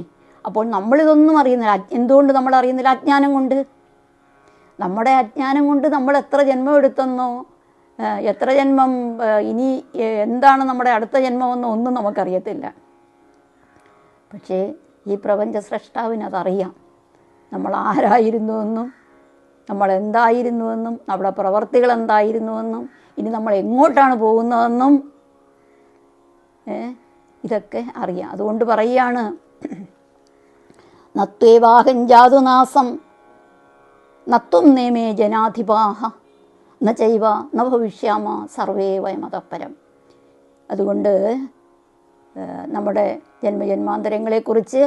S1: അപ്പോൾ നമ്മളിതൊന്നും അറിയുന്നില്ല. എന്തുകൊണ്ട് നമ്മൾ അറിയുന്നില്ല? അജ്ഞാനം കൊണ്ട്. നമ്മുടെ അജ്ഞാനം കൊണ്ട് നമ്മൾ എത്ര ജന്മം എടുത്തെന്നോ, എത്ര ജന്മം, ഇനി എന്താണ് നമ്മുടെ അടുത്ത ജന്മമെന്നോ ഒന്നും നമുക്കറിയത്തില്ല. പക്ഷേ ഈ പ്രപഞ്ച സ്രഷ്ടാവിന് അതറിയാം. നമ്മൾ ആരായിരുന്നുവെന്നും നമ്മൾ എന്തായിരുന്നുവെന്നും നമ്മുടെ പ്രവർത്തികൾ എന്തായിരുന്നുവെന്നും ഇനി നമ്മൾ എങ്ങോട്ടാണ് പോകുന്നതെന്നും ഇതൊക്കെ അറിയാം. അതുകൊണ്ട് പറയുകയാണ്, നത്വേവാഹം ജാതുനാസം നത്വം നേമേ ജനാധിപാഃ ന ചൈവ ന ഭവിഷ്യാമ സർവേ വയമതഃപരം. അതുകൊണ്ട് നമ്മുടെ ജന്മജന്മാന്തരങ്ങളെക്കുറിച്ച്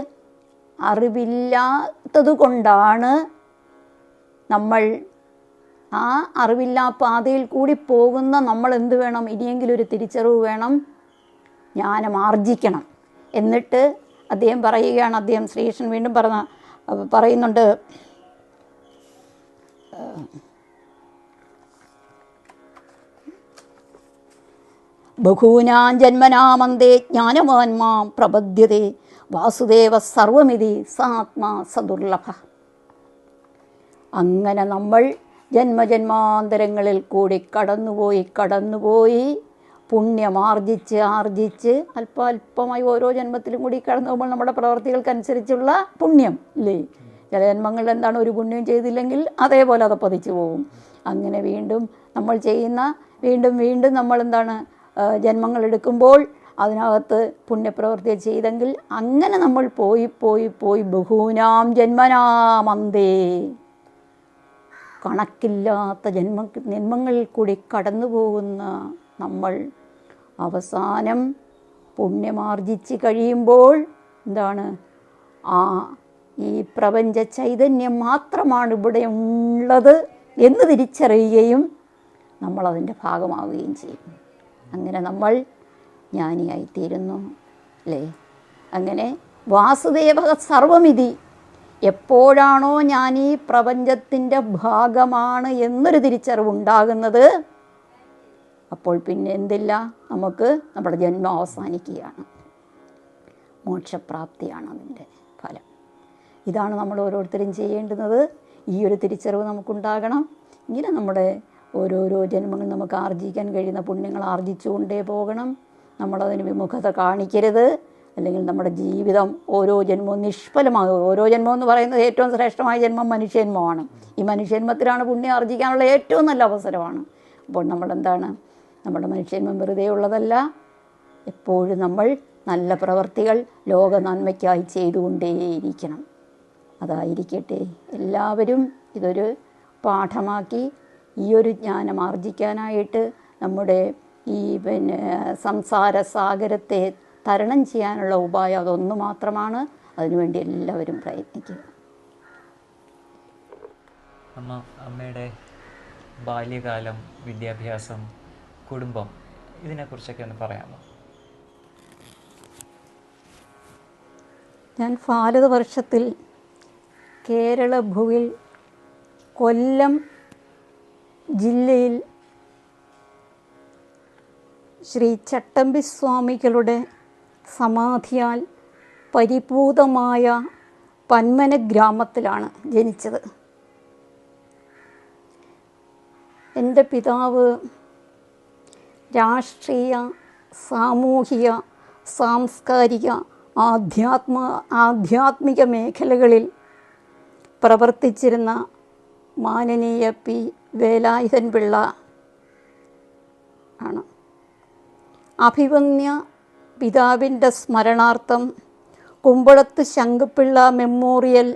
S1: അറിവില്ലാത്തത് കൊണ്ടാണ് നമ്മൾ ആ അറിവില്ലാ പാതയിൽ കൂടി പോകുന്ന നമ്മൾ എന്ത് വേണം? ഇനിയെങ്കിലും ഒരു തിരിച്ചറിവ് വേണം, ജ്ഞാനം ആർജിക്കണം. എന്നിട്ട് അദ്ദേഹം പറയുകയാണ്, അദ്ദേഹം ശ്രീകൃഷ്ണൻ വീണ്ടും പറയുന്നുണ്ട്, ബഹൂനാം ജന്മനാമന്തേ ജ്ഞാനവാൻ മാം പ്രപദ്യതേ വാസുദേവ സർവമിതി സാത്മാ സദുർലഭ. അങ്ങനെ നമ്മൾ ജന്മജന്മാന്തരങ്ങളിൽ കൂടി കടന്നുപോയി പുണ്യമാർജിച്ച് അല്പാൽപമായി ഓരോ ജന്മത്തിലും കൂടി കടന്നു പോകുമ്പോൾ നമ്മുടെ പ്രവർത്തികൾക്കനുസരിച്ചുള്ള പുണ്യം, ഇല്ലേ? ചില ജന്മങ്ങളിൽ എന്താണ്, ഒരു പുണ്യം ചെയ്തില്ലെങ്കിൽ അതേപോലെ അത് പതിച്ചു പോകും. അങ്ങനെ വീണ്ടും നമ്മൾ ചെയ്യുന്ന വീണ്ടും നമ്മൾ എന്താണ് ജന്മങ്ങൾ എടുക്കുമ്പോൾ അതിനകത്ത് പുണ്യപ്രവൃത്തി ചെയ്തെങ്കിൽ അങ്ങനെ നമ്മൾ പോയി ബഹൂനാം ജന്മനാമന്തേ, കണക്കില്ലാത്ത ജന്മങ്ങളിൽ കൂടി കടന്നു പോകുന്ന നമ്മൾ അവസാനം പുണ്യമാർജിച്ച് കഴിയുമ്പോൾ എന്താണ്, ഈ പ്രപഞ്ച ചൈതന്യം മാത്രമാണ് ഇവിടെ ഉള്ളത് എന്ന് തിരിച്ചറിയുകയും നമ്മളതിൻ്റെ ഭാഗമാവുകയും ചെയ്യും. അങ്ങനെ നമ്മൾ ജ്ഞാനിയായിത്തീരുന്നു, അല്ലേ? അങ്ങനെ വാസുദേവ സർവമിതി, എപ്പോഴാണോ ഞാൻ ഈ പ്രപഞ്ചത്തിൻ്റെ ഭാഗമാണ് എന്നൊരു തിരിച്ചറിവുണ്ടാകുന്നത്, അപ്പോൾ പിന്നെ എന്തില്ല, നമുക്ക് നമ്മുടെ ജന്മം അവസാനിക്കുകയാണ്, മോക്ഷപ്രാപ്തിയാണ് അതിൻ്റെ ഫലം. ഇതാണ് നമ്മൾ ഓരോരുത്തരും ചെയ്യേണ്ടുന്നത്. ഈ ഒരു തിരിച്ചറിവ് നമുക്കുണ്ടാകണം. ഇങ്ങനെ നമ്മുടെ ഓരോരോ ജന്മങ്ങൾ നമുക്ക് ആർജിക്കാൻ കഴിയുന്ന പുണ്യങ്ങൾ ആർജിച്ചുകൊണ്ടേ പോകണം. നമ്മളതിന് വിമുഖത കാണിക്കരുത്, അല്ലെങ്കിൽ നമ്മുടെ ജീവിതം ഓരോ ജന്മവും നിഷ്ഫലമാകും. ഓരോ ജന്മം എന്ന് പറയുന്നത് ഏറ്റവും ശ്രേഷ്ഠമായ ജന്മം മനുഷ്യജന്മമാണ്. ഈ മനുഷ്യജന്മത്തിലാണ് പുണ്യം ആർജിക്കാനുള്ള ഏറ്റവും നല്ല അവസരമാണ്. അപ്പോൾ നമ്മളെന്താണ്, നമ്മുടെ മനുഷ്യജന്മം വെറുതെ ഉള്ളതല്ല. എപ്പോഴും നമ്മൾ നല്ല പ്രവർത്തികൾ ലോക നന്മയ്ക്കായി ചെയ്തുകൊണ്ടേയിരിക്കണം. അതായിരിക്കട്ടെ. എല്ലാവരും ഇതൊരു പാഠമാക്കി ഈ ഒരു ജ്ഞാനം ആർജിക്കാനായിട്ട് നമ്മുടെ ഈ സംസാര സാഗരത്തെ തരണം ചെയ്യാനുള്ള ഉപായം അതൊന്നു മാത്രമാണ്. അതിനുവേണ്ടി എല്ലാവരും പ്രയത്നിക്കുക.
S2: അമ്മയുടെ ബാല്യകാലം, വിദ്യാഭ്യാസം, കുടുംബം, ഇതിനെക്കുറിച്ചൊക്കെ ഒന്ന് പറയാമോ?
S1: ഞാൻ ഭാരതവർഷത്തിൽ കേരള ഭൂവിൽ കൊല്ലം ജില്ലയിൽ ശ്രീ ചട്ടമ്പി സ്വാമികളുടെ സമാധിയാൽ പരിപൂതമായ പന്മന ഗ്രാമത്തിലാണ് ജനിച്ചത്. എൻ്റെ പിതാവ് രാഷ്ട്രീയ, സാമൂഹിക, സാംസ്കാരിക, ആധ്യാത്മിക മേഖലകളിൽ പ്രവർത്തിച്ചിരുന്ന മാനനീയ പി വേലായുധൻ പിള്ള ആണ്. അഭിമന്യ പിതാവിൻ്റെ സ്മരണാർത്ഥം കുമ്പളത്ത് ശങ്കുപിള്ള മെമ്മോറിയൽ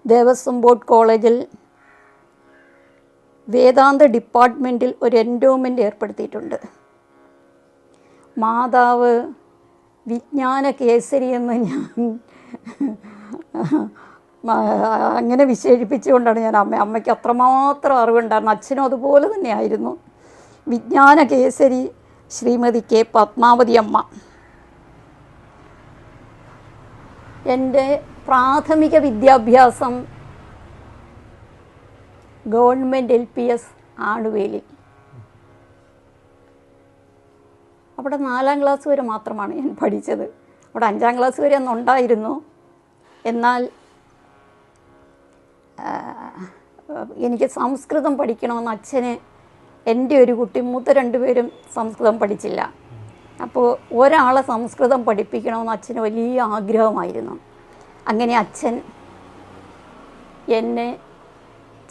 S1: ദേവസ്വം ബോർഡ് കോളേജിൽ വേദാന്ത ഡിപ്പാർട്ട്മെൻറ്റിൽ ഒരു എൻഡോമെൻ്റ് ഏർപ്പെടുത്തിയിട്ടുണ്ട്. മാതാവ് വിജ്ഞാന കേസരി എന്ന് ഞാൻ അങ്ങനെ വിശേഷിപ്പിച്ചുകൊണ്ടാണ് ഞാൻ അമ്മയ്ക്ക് അത്രമാത്രം അറിവുണ്ടായിരുന്നു. അച്ഛനും അതുപോലെ തന്നെയായിരുന്നു. വിജ്ഞാന കേസരി ശ്രീമതി കെ പത്മാവതി അമ്മ. എൻ്റെ പ്രാഥമിക വിദ്യാഭ്യാസം ഗവൺമെൻറ് LPS ആണുവേലി. അവിടെ 4ാം ക്ലാസ് വരെ മാത്രമാണ് ഞാൻ പഠിച്ചത്. അവിടെ 5ാം ക്ലാസ് വരെ ഒന്നുണ്ടായിരുന്നു. എന്നാൽ എനിക്ക് സംസ്കൃതം പഠിക്കണമെന്ന് അച്ഛന്, എൻ്റെ ഒരു കുട്ടി, മൂത്ത 2 പേരും സംസ്കൃതം പഠിച്ചില്ല. അപ്പോൾ ഒരാളെ സംസ്കൃതം പഠിപ്പിക്കണമെന്ന് അച്ഛന് വലിയ ആഗ്രഹമായിരുന്നു. അങ്ങനെ അച്ഛൻ എന്നെ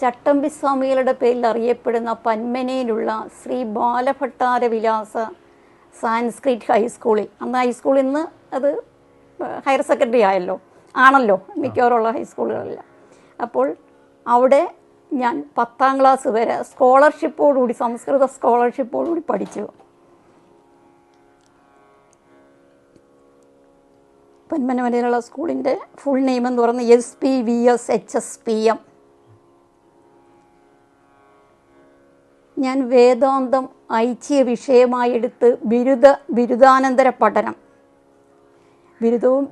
S1: ചട്ടമ്പി സ്വാമികളുടെ പേരിൽ അറിയപ്പെടുന്ന പന്മനയിലുള്ള ശ്രീ ബാലഭട്ടാര വിലാസ സാൻസ്ക്രിറ്റ് ഹൈസ്കൂളിൽ, അന്ന് ഹൈസ്കൂളിൽ നിന്ന് അത് ഹയർ സെക്കൻഡറി ആണല്ലോ മിക്കവാറുള്ള ഹൈസ്കൂളുകളിൽ. അപ്പോൾ അവിടെ ഞാൻ 10ാം ക്ലാസ് വരെ സ്കോളർഷിപ്പോടുകൂടി, സംസ്കൃത സ്കോളർഷിപ്പോടുകൂടി പഠിച്ചു. പന്മന മലയാള സ്കൂളിൻ്റെ ഫുൾ നെയിം എന്ന് പറയുന്നത് SPVS HSPM. ഞാൻ വേദാന്തം ഐച്ഛിക വിഷയമായി എടുത്ത് ബിരുദാനന്തര പഠനം,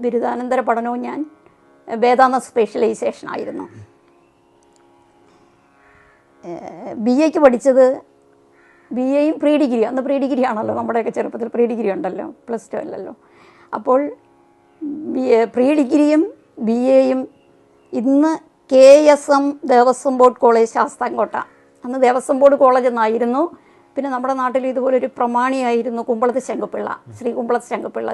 S1: ബിരുദാനന്തര പഠനവും ഞാൻ വേദാന്ത സ്പെഷ്യലൈസേഷനായിരുന്നു. BAക്ക് പഠിച്ചത് BAയും പ്രീ ഡിഗ്രി, അന്ന് പ്രീ ഡിഗ്രി ആണല്ലോ, നമ്മുടെയൊക്കെ ചെറുപ്പത്തിൽ പ്രീ ഡിഗ്രി ഉണ്ടല്ലോ, +2 അല്ലല്ലോ. അപ്പോൾ പ്രീ ഡിഗ്രിയും BAയും ഇന്ന് KSM Devaswom board college Sasthamcotta, അന്ന് ദേവസ്വം ബോർഡ് കോളേജ് എന്നായിരുന്നു. പിന്നെ നമ്മുടെ നാട്ടിൽ ഇതുപോലൊരു പ്രമാണിയായിരുന്നു കുമ്പളത്ത് ശങ്കുപിള്ള, ശ്രീ കുമ്പളത്ത് ശങ്കുപിള്ള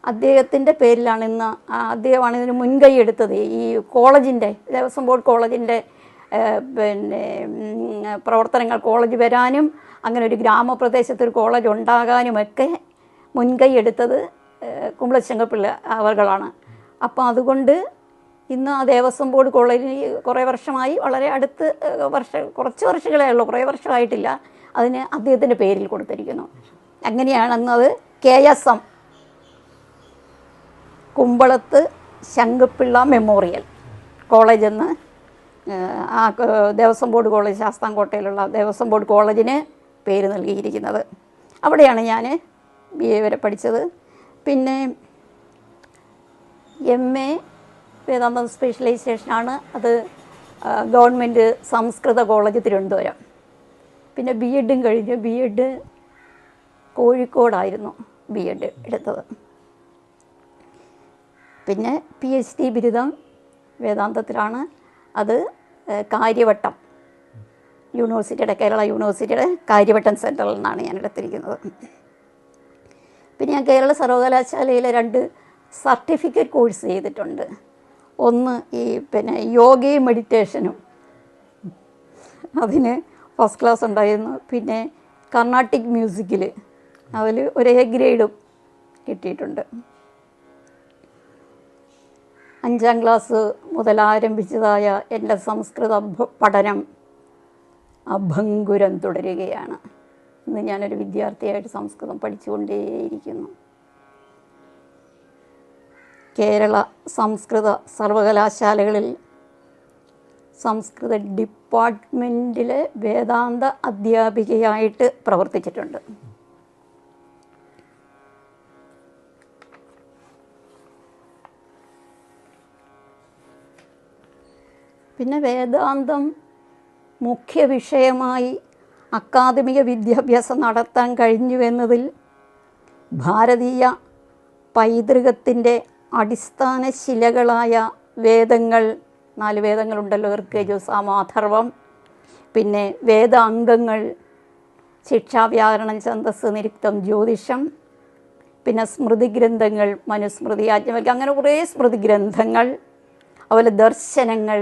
S1: അദ്ദേഹത്തിൻ്റെ പേരിലാണ് ഇന്ന്, അദ്ദേഹമാണ് ഇതിന് മുൻകൈ എടുത്തത്. ഈ കോളേജിൻ്റെ, ദേവസ്വം ബോർഡ് കോളേജിൻ്റെ പിന്നെ പ്രവർത്തനങ്ങൾ, കോളേജ് വരാനും അങ്ങനെ ഒരു ഗ്രാമപ്രദേശത്തൊരു കോളേജ് ഉണ്ടാകാനുമൊക്കെ മുൻകൈ എടുത്തത് കുമ്പളത്ത് ശങ്കുപിള്ള അവർകളാണ്. അപ്പോൾ അതുകൊണ്ട് ഇന്ന് ആ ദേവസ്വം ബോർഡ് കോളേജിൽ കുറേ വർഷമായി, വളരെ അടുത്ത് കുറച്ച് വർഷങ്ങളേ ഉള്ളൂ, കുറേ വർഷമായിട്ടില്ല, അതിന് അദ്ദേഹത്തിൻ്റെ പേരിൽ കൊടുത്തിരിക്കുന്നു. അങ്ങനെയാണ് അന്നത് KSM Kumbalath Sankupillai memorial college എന്ന് ആ ദേവസ്വം ബോർഡ് കോളേജ്, ശാസ്താംകോട്ടയിലുള്ള ദേവസ്വം ബോർഡ് കോളേജിന് പേര് നൽകിയിരിക്കുന്നത്. അവിടെയാണ് ഞാൻ BA വരെ പഠിച്ചത്. പിന്നെ MA വേദാന്തം സ്പെഷ്യലൈസേഷനാണ്, അത് ഗവൺമെൻറ് സംസ്കൃത കോളേജ് തിരുവനന്തപുരം. പിന്നെ B.Edഉം കഴിഞ്ഞു. B.Ed കോഴിക്കോടായിരുന്നു B.Ed എടുത്തത്. പിന്നെ PhD ബിരുദം വേദാന്തത്തിലാണ്, അത് കാര്യവട്ടം യൂണിവേഴ്സിറ്റിയുടെ, കേരള യൂണിവേഴ്സിറ്റിയുടെ കാര്യവട്ടം സെൻറ്ററിൽ നിന്നാണ് ഞാൻ എടുത്തിരിക്കുന്നത്. പിന്നെ ഞാൻ കേരള സർവകലാശാലയിലെ 2 സർട്ടിഫിക്കറ്റ് കോഴ്സ് ചെയ്തിട്ടുണ്ട്. ഒന്ന് ഈ പിന്നെ യോഗയും മെഡിറ്റേഷനും, അതിന് ഫസ്റ്റ് ക്ലാസ് ഉണ്ടായിരുന്നു. പിന്നെ കർണാട്ടിക് മ്യൂസിക്കിൽ അതിൽ ഒരു A ഗ്രേഡും കിട്ടിയിട്ടുണ്ട്. 5ാം ക്ലാസ് മുതൽ ആരംഭിച്ചതായ എൻ്റെ സംസ്കൃത പഠനം അഭംഗുരം തുടരുകയാണ്. ഇന്ന് ഞാനൊരു വിദ്യാർത്ഥിയായിട്ട് സംസ്കൃതം പഠിച്ചുകൊണ്ടേയിരിക്കുന്നു. കേരള സംസ്കൃത സർവകലാശാലകളിൽ സംസ്കൃത ഡിപ്പാർട്ട്മെൻറ്റിലെ വേദാന്ത അധ്യാപികയായിട്ട് പ്രവർത്തിച്ചിട്ടുണ്ട്. പിന്നെ വേദാന്തം മുഖ്യ വിഷയമായി അക്കാദമിക വിദ്യാഭ്യാസം നടത്താൻ കഴിഞ്ഞുവെന്നതിൽ ഭാരതീയ പൈതൃകത്തിൻ്റെ അടിസ്ഥാന ശിലകളായ വേദങ്ങൾ, 4 വേദങ്ങളുണ്ടല്ലോ, ഋഗ്യജു സാമാഥർവം, പിന്നെ വേദാംഗങ്ങൾ ശിക്ഷ, വ്യാകരണം, ഛന്ദസ്, നിരുക്തം, ജ്യോതിഷം, പിന്നെ സ്മൃതി ഗ്രന്ഥങ്ങൾ മനുസ്മൃതി, യാജ്ഞവൽക്യം, അങ്ങനെ കുറേ സ്മൃതി ഗ്രന്ഥങ്ങൾ, അതുപോലെ ദർശനങ്ങൾ,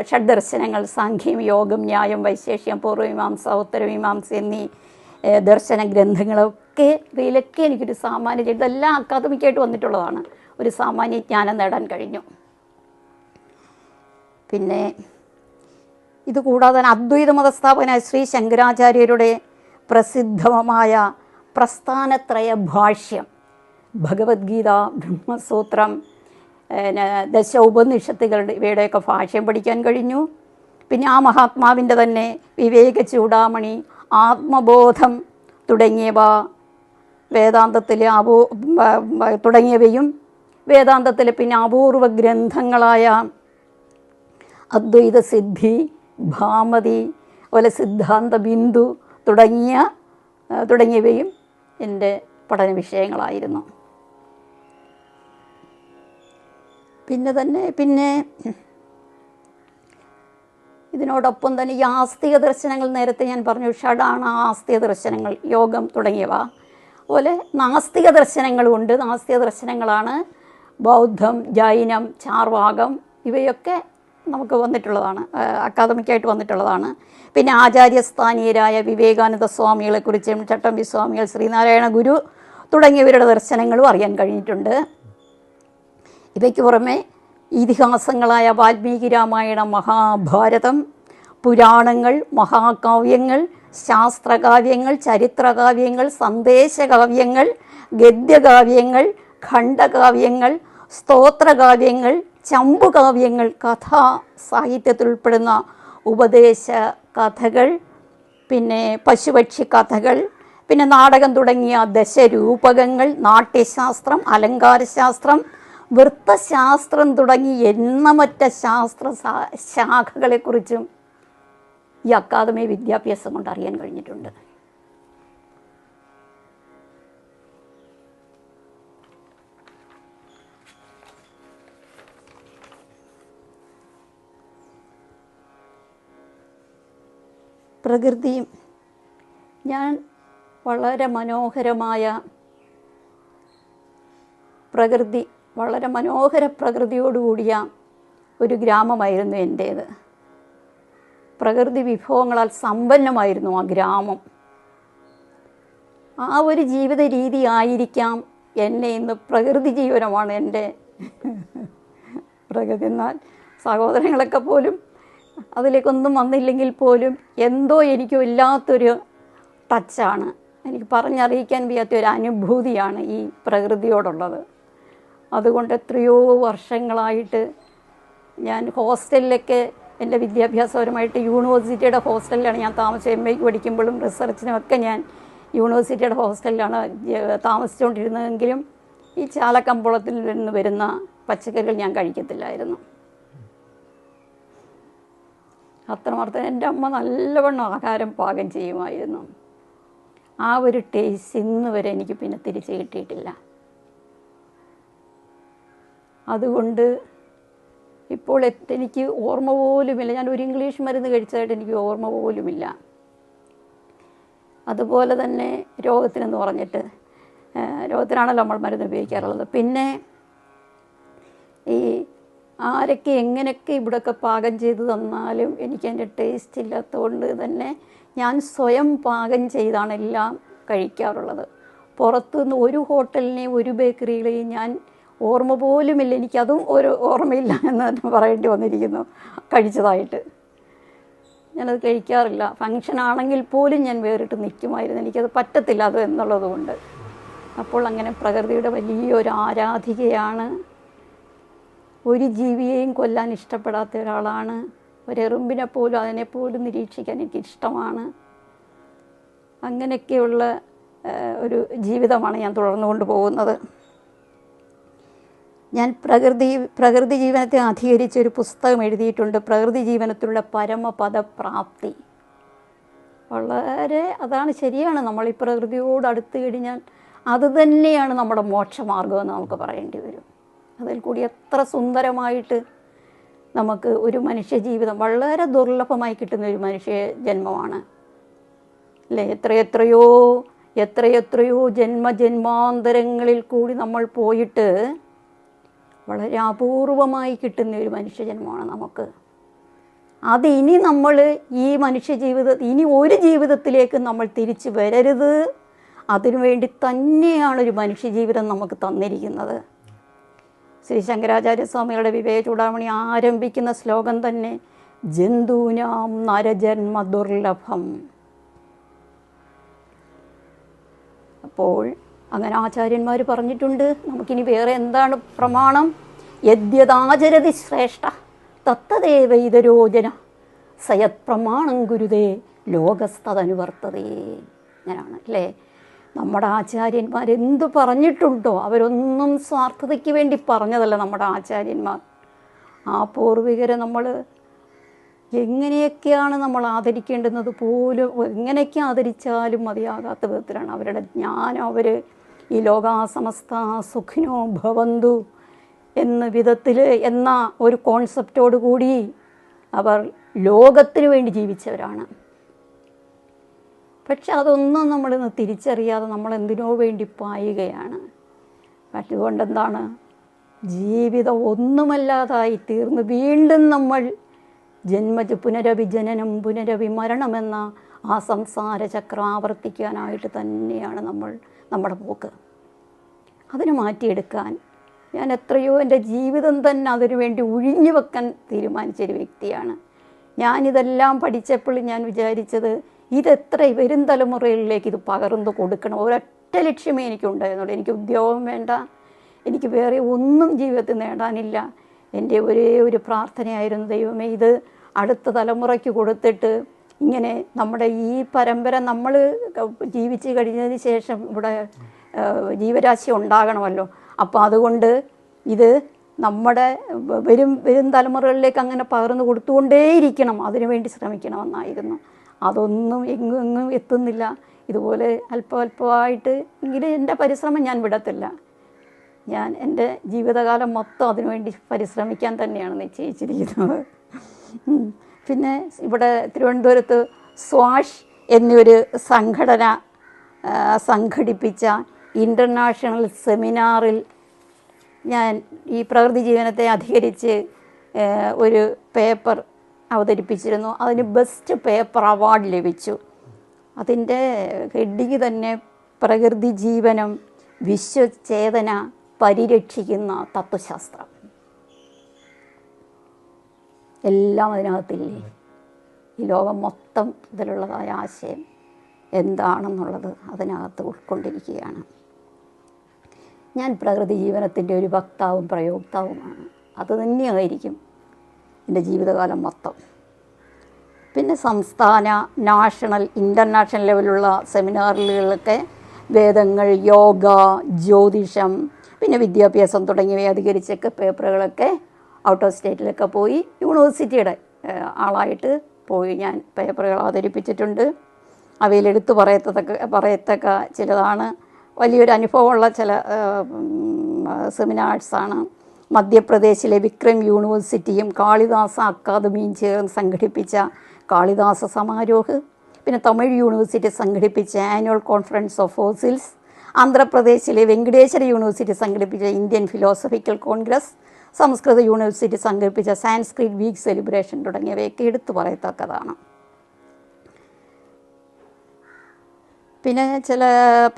S1: ഷഡ്ദർശനങ്ങൾ, സാഖ്യം, യോഗം, ന്യായം, വൈശേഷ്യം, പൂർവ്വമീമാംസ, ഉത്തരമീമാംസ എന്നീ ദർശന ഗ്രന്ഥങ്ങളൊക്കെ ഇവയിലൊക്കെ എനിക്കൊരു സാമാന്യ, ഇതെല്ലാം അക്കാദമിക്കായിട്ട് വന്നിട്ടുള്ളതാണ്, ഒരു സാമാന്യ ജ്ഞാനം നേടാൻ കഴിഞ്ഞു. പിന്നെ ഇതുകൂടാതെ അദ്വൈത മതസ്ഥാപകനായ ശ്രീ ശങ്കരാചാര്യരുടെ പ്രസിദ്ധമായ പ്രസ്ഥാനത്രയ ഭാഷ്യം, ഭഗവത്ഗീത, ബ്രഹ്മസൂത്രം, ദശ ഉപനിഷത്തുകളുടെ ഇവയുടെയൊക്കെ ഭാഷ്യം പഠിക്കാൻ കഴിഞ്ഞു. പിന്നെ ആ മഹാത്മാവിൻ്റെ തന്നെ വിവേക ചൂടാമണി, ആത്മബോധം തുടങ്ങിയവ വേദാന്തത്തിലെ തുടങ്ങിയവയും വേദാന്തത്തിലെ പിന്നെ അപൂർവ ഗ്രന്ഥങ്ങളായ അദ്വൈത സിദ്ധി, ഭാമതി, അതുപോലെ സിദ്ധാന്ത ബിന്ദു തുടങ്ങിയവയും എൻ്റെ പഠന വിഷയങ്ങളായിരുന്നു. പിന്നെ ഇതിനോടൊപ്പം തന്നെ ഈ ആസ്തിക ദർശനങ്ങൾ, നേരത്തെ ഞാൻ പറഞ്ഞു ഷഡാണ് ആസ്തിക ദർശനങ്ങൾ, യോഗം തുടങ്ങിയവ. അതുപോലെ നാസ്തിക ദർശനങ്ങളുമുണ്ട്. നാസ്തിക ദർശനങ്ങളാണ് ബൗദ്ധം, ജൈനം, ചാർവാകം, ഇവയൊക്കെ നമുക്ക് വന്നിട്ടുള്ളതാണ്, അക്കാദമിക്കായിട്ട് വന്നിട്ടുള്ളതാണ്. പിന്നെ ആചാര്യസ്ഥാനീയരായ വിവേകാനന്ദ സ്വാമികളെക്കുറിച്ചും ചട്ടമ്പി സ്വാമികൾ, ശ്രീനാരായണ ഗുരു തുടങ്ങിയവരുടെ ദർശനങ്ങളും അറിയാൻ കഴിഞ്ഞിട്ടുണ്ട്. ഇവയ്ക്ക് പുറമെ ഇതിഹാസങ്ങളായ വാൽമീകി രാമായണം, മഹാഭാരതം, പുരാണങ്ങൾ, മഹാകാവ്യങ്ങൾ, ശാസ്ത്രകാവ്യങ്ങൾ, ചരിത്രകാവ്യങ്ങൾ, സന്ദേശകാവ്യങ്ങൾ, ഗദ്യകാവ്യങ്ങൾ, ഖണ്ഡകാവ്യങ്ങൾ, സ്തോത്രകാവ്യങ്ങൾ, ചമ്പുകാവ്യങ്ങൾ, കഥാ സാഹിത്യത്തിൽ ഉൾപ്പെടുന്ന ഉപദേശ കഥകൾ, പിന്നെ പശുപക്ഷി കഥകൾ, പിന്നെ നാടകം തുടങ്ങിയ ദശരൂപകങ്ങൾ, നാട്യശാസ്ത്രം, അലങ്കാരശാസ്ത്രം, വൃത്തശാസ്ത്രം തുടങ്ങി എണ്ണമറ്റ ശാസ്ത്ര ശാഖകളെക്കുറിച്ചും ഈ അക്കാദമി വിദ്യാഭ്യാസം കൊണ്ട് അറിയാൻ കഴിഞ്ഞിട്ടുണ്ട്. പ്രകൃതിയും ഞാൻ വളരെ മനോഹര പ്രകൃതിയോടുകൂടിയ ഒരു ഗ്രാമമായിരുന്നു എൻ്റേത്. പ്രകൃതി വിഭവങ്ങളാൽ സമ്പന്നമായിരുന്നു ആ ഗ്രാമം. ആ ഒരു ജീവിത രീതി ആയിരിക്കാം എന്നെ ഇന്ന് പ്രകൃതി ജീവനമാണ് എൻ്റെ പ്രകൃതി. എന്നാൽ സഹോദരങ്ങളൊക്കെ പോലും അതിലേക്കൊന്നും വന്നില്ലെങ്കിൽ പോലും എന്തോ എനിക്ക് വല്ലാത്തൊരു ടച്ചാണ്, എനിക്ക് പറഞ്ഞറിയിക്കാൻ വയ്യാത്തൊരു അനുഭൂതിയാണ് ഈ പ്രകൃതിയോടുള്ളത്. അതുകൊണ്ട് എത്രയോ വർഷങ്ങളായിട്ട് ഞാൻ ഹോസ്റ്റലിലൊക്കെ എൻ്റെ വിദ്യാഭ്യാസപരമായിട്ട് യൂണിവേഴ്സിറ്റിയുടെ ഹോസ്റ്റലിലാണ് ഞാൻ താമസിച്ചത്. MA പഠിക്കുമ്പോഴും റിസർച്ചിനുമൊക്കെ ഞാൻ യൂണിവേഴ്സിറ്റിയുടെ ഹോസ്റ്റലിലാണ് താമസിച്ചുകൊണ്ടിരുന്നതെങ്കിലും ഈ ചാലക്കമ്പളത്തിൽ നിന്ന് വരുന്ന പച്ചക്കറികൾ ഞാൻ കഴിക്കത്തില്ലായിരുന്നു. അത്രമാത്രം എൻ്റെ അമ്മ നല്ലവണ്ണം ആഹാരം പാകം ചെയ്യുമായിരുന്നു. ആ ഒരു ടേസ്റ്റ് ഇന്ന് വരെ എനിക്ക് പിന്നെ തിരിച്ച് കിട്ടിയിട്ടില്ല. അതുകൊണ്ട് ഇപ്പോൾ എനിക്ക് ഓർമ്മ പോലുമില്ല, ഞാൻ ഒരു ഇംഗ്ലീഷ് മരുന്ന് കഴിച്ചതായിട്ട് എനിക്ക് ഓർമ്മ പോലുമില്ല. അതുപോലെ തന്നെ രോഗത്തിനെന്ന് പറഞ്ഞിട്ട് രോഗത്തിനാണല്ലോ നമ്മൾ മരുന്ന് ഉപയോഗിക്കാറുള്ളത്. പിന്നെ ഈ ആരൊക്കെ എങ്ങനെയൊക്കെ ഇവിടെയൊക്കെ പാകം ചെയ്ത് തന്നാലും എനിക്ക് അതിൻ്റെ ടേസ്റ്റ് ഇല്ലാത്തതുകൊണ്ട് തന്നെ ഞാൻ സ്വയം പാകം ചെയ്താണ് എല്ലാം കഴിക്കാറുള്ളത്. പുറത്തുനിന്ന് ഒരു ഹോട്ടലിനെയും ഒരു ബേക്കറികളെയും ഞാൻ ഓർമ്മ പോലുമില്ല, എനിക്കതും ഒരു ഓർമ്മയില്ല എന്ന് തന്നെ പറയേണ്ടി വന്നിരിക്കുന്നു കഴിച്ചതായിട്ട്. ഞാനത് കഴിക്കാറില്ല. ഫങ്ഷൻ ആണെങ്കിൽ പോലും ഞാൻ വേറിട്ട് നിൽക്കുമായിരുന്നു, എനിക്കത് പറ്റത്തില്ല അത് എന്നുള്ളത് കൊണ്ട്. അപ്പോൾ അങ്ങനെ പ്രകൃതിയുടെ വലിയൊരു ആരാധികയാണ്. ഒരു ജീവിയെയും കൊല്ലാൻ ഇഷ്ടപ്പെടാത്ത ഒരാളാണ്. ഒരെറുമ്പിനെ പോലും അതിനെപ്പോലും നിരീക്ഷിക്കാൻ എനിക്കിഷ്ടമാണ്. അങ്ങനെയൊക്കെയുള്ള ഒരു ജീവിതമാണ് ഞാൻ തുടർന്നു കൊണ്ടുപോകുന്നത്. ഞാൻ പ്രകൃതി ജീവനത്തെ അധികരിച്ചൊരു പുസ്തകം എഴുതിയിട്ടുണ്ട്, പ്രകൃതി ജീവനത്തിലുള്ള പരമപദപ്രാപ്തി. വളരെ അതാണ് ശരിയാണ്. നമ്മൾ ഈ പ്രകൃതിയോട് അടുത്ത് കഴിഞ്ഞാൽ അത് തന്നെയാണ് നമ്മുടെ മോക്ഷമാർഗമെന്ന് നമുക്ക് പറയേണ്ടി വരും. അതിൽ കൂടി എത്ര സുന്ദരമായിട്ട് നമുക്ക് ഒരു മനുഷ്യ ജീവിതം വളരെ ദുർലഭമായി കിട്ടുന്ന ഒരു മനുഷ്യ ജന്മമാണ് അല്ലേ. എത്രയെത്രയോ ജന്മജന്മാന്തരങ്ങളിൽ കൂടി നമ്മൾ പോയിട്ട് വളരെ അപൂർവമായി കിട്ടുന്ന ഒരു മനുഷ്യജന്മമാണ് നമുക്ക്. അതിനി നമ്മൾ ഈ ഇനി ഒരു ജീവിതത്തിലേക്ക് നമ്മൾ തിരിച്ചു വരരുത്. അതിനുവേണ്ടി തന്നെയാണ് ഒരു മനുഷ്യജീവിതം നമുക്ക് തന്നിരിക്കുന്നത്. ശ്രീ ശങ്കരാചാര്യസ്വാമികളുടെ വിവേക ചൂടാമണി ആരംഭിക്കുന്ന ശ്ലോകം തന്നെ ജന്തൂനാം നരജന്മ ദുർലഭം. അപ്പോൾ അങ്ങനെ ആചാര്യന്മാർ പറഞ്ഞിട്ടുണ്ട്. നമുക്കിനി വേറെ എന്താണ് പ്രമാണം? യദ്യതാചരതി ശ്രേഷ്ഠ തത്തദേവൈതരോജന സയത് പ്രമാണം ഗുരുതേ ലോകസ്തനുവർത്തതേ. അങ്ങനെയാണ് അല്ലേ. നമ്മുടെ ആചാര്യന്മാരെന്തു പറഞ്ഞിട്ടുണ്ടോ അവരൊന്നും സ്വാർത്ഥതയ്ക്ക് വേണ്ടി പറഞ്ഞതല്ല നമ്മുടെ ആചാര്യന്മാർ. ആ പൂർവികരെ നമ്മൾ എങ്ങനെയൊക്കെയാണ് നമ്മൾ ആദരിക്കേണ്ടുന്നത് പോലും എങ്ങനെയൊക്കെ ആദരിച്ചാലും മതിയാകാത്ത വിധത്തിലാണ് അവരുടെ ജ്ഞാനം. അവർ ഈ ലോകാസമസ്ത സുഖിനോ ഭവന്തു എന്ന ഒരു കോൺസെപ്റ്റോട് കൂടി അവർ ലോകത്തിന് വേണ്ടി ജീവിച്ചവരാണ്. പക്ഷെ അതൊന്നും നമ്മളിന്ന് തിരിച്ചറിയാതെ നമ്മൾ എന്തിനോ വേണ്ടി പായുകയാണ്. അതുകൊണ്ടെന്താണ് ജീവിതം ഒന്നുമല്ലാതായി തീർന്ന് വീണ്ടും നമ്മൾ പുനരഭിജനനം പുനരഭിമരണമെന്ന ആ സംസാര ചക്രം ആവർത്തിക്കാനായിട്ട് തന്നെയാണ് നമ്മുടെ പോക്ക്. അതിന് മാറ്റിയെടുക്കാൻ ഞാൻ എത്രയോ എൻ്റെ ജീവിതം തന്നെ അതിനു വേണ്ടി ഒഴിഞ്ഞു വെക്കാൻ തീരുമാനിച്ചൊരു വ്യക്തിയാണ്. ഞാനിതെല്ലാം പഠിച്ചപ്പോൾ ഞാൻ വിചാരിച്ചത് വരും തലമുറകളിലേക്ക് ഇത് പകർന്നു കൊടുക്കണം. ഒരൊറ്റ ലക്ഷ്യമേ എനിക്കുണ്ടായിരുന്നുള്ളൂ. എനിക്ക് ഉദ്യോഗം വേണ്ട, എനിക്ക് വേറെ ഒന്നും ജീവിതത്തിൽ നേടാനില്ല. എൻ്റെ ഒരേ ഒരു പ്രാർത്ഥനയായിരുന്നു, ദൈവമേ ഇത് അടുത്ത തലമുറയ്ക്ക് കൊടുത്തിട്ട് ഇങ്ങനെ നമ്മുടെ ഈ പരമ്പര നമ്മൾ ജീവിച്ച് കഴിഞ്ഞതിന് ശേഷം ഇവിടെ ജീവരാശി ഉണ്ടാകണമല്ലോ. അപ്പോൾ അതുകൊണ്ട് ഇത് നമ്മുടെ വരും തലമുറകളിലേക്ക് അങ്ങനെ പകർന്നു കൊടുത്തുകൊണ്ടേയിരിക്കണം, അതിനുവേണ്ടി ശ്രമിക്കണമെന്നായിരുന്നു. അതൊന്നും എങ്ങും എത്തുന്നില്ല. ഇതുപോലെ അല്പമായിട്ട് എങ്കിലും എൻ്റെ പരിശ്രമം ഞാൻ വിടത്തില്ല. ഞാൻ എൻ്റെ ജീവിതകാലം മൊത്തം അതിനുവേണ്ടി പരിശ്രമിക്കാൻ തന്നെയാണ് നിശ്ചയിച്ചിരിക്കുന്നത്. പിന്നെ ഇവിടെ തിരുവനന്തപുരത്ത് സ്വാഷ് എന്നൊരു സംഘടന സംഘടിപ്പിച്ച ഇൻ്റർനാഷണൽ സെമിനാറിൽ ഞാൻ ഈ പ്രകൃതി ജീവനത്തെ അധികരിച്ച് ഒരു പേപ്പർ അവതരിപ്പിച്ചിരുന്നു. അതിന് ബെസ്റ്റ് പേപ്പർ അവാർഡ് ലഭിച്ചു. അതിൻ്റെ ഹെഡിങ് തന്നെ പ്രകൃതി ജീവനം വിശ്വചേതന പരിരക്ഷിക്കുന്ന തത്വശാസ്ത്രം. എല്ലാം അതിനകത്തില്ലേ. ഈ ലോകം മൊത്തം ഇതിലുള്ളതായ ആശയം എന്താണെന്നുള്ളത് അതിനകത്ത് ഉൾക്കൊണ്ടിരിക്കുകയാണ്. ഞാൻ പ്രകൃതി ജീവനത്തിൻ്റെ ഒരു വക്താവും പ്രയോക്താവുമാണ്. അത് തന്നെയായിരിക്കും എൻ്റെ ജീവിതകാലം മൊത്തം. പിന്നെ സംസ്ഥാന, നാഷണൽ, ഇൻ്റർനാഷണൽ ലെവലുള്ള സെമിനാറുകളിലൊക്കെ വേദങ്ങൾ, യോഗ, ജ്യോതിഷം, പിന്നെ വിദ്യാഭ്യാസം തുടങ്ങിയവയെ അധികരിച്ചൊക്കെ പേപ്പറുകളൊക്കെ ഔട്ട് ഓഫ് സ്റ്റേറ്റിലൊക്കെ പോയി യൂണിവേഴ്സിറ്റിയുടെ ആളായിട്ട് പോയി ഞാൻ പേപ്പറുകൾ അവതരിപ്പിച്ചിട്ടുണ്ട്. അവയിലെടുത്ത് പറയത്തക്ക ചിലതാണ്. വലിയൊരു അനുഭവമുള്ള ചില സെമിനാഴ്സാണ്. മധ്യപ്രദേശിലെ വിക്രം യൂണിവേഴ്സിറ്റിയും കാളിദാസ അക്കാദമിയും ചേർന്ന് സംഘടിപ്പിച്ച കാളിദാസ സമാരോഹ്, പിന്നെ തമിഴ് യൂണിവേഴ്സിറ്റി സംഘടിപ്പിച്ച ആനുവൽ കോൺഫറൻസ് ഓഫ് ഫോസിൽസ്, ആന്ധ്രാപ്രദേശിലെ വെങ്കടേശ്വര യൂണിവേഴ്സിറ്റി സംഘടിപ്പിച്ച ഇന്ത്യൻ ഫിലോസഫിക്കൽ കോൺഗ്രസ്, സംസ്കൃത യൂണിവേഴ്സിറ്റി സംഘടിപ്പിച്ച സാൻസ്ക്രിറ്റ് വീക്ക് സെലിബ്രേഷൻ തുടങ്ങിയവയൊക്കെ എടുത്തു പറയത്തക്കതാണ്. പിന്നെ ചില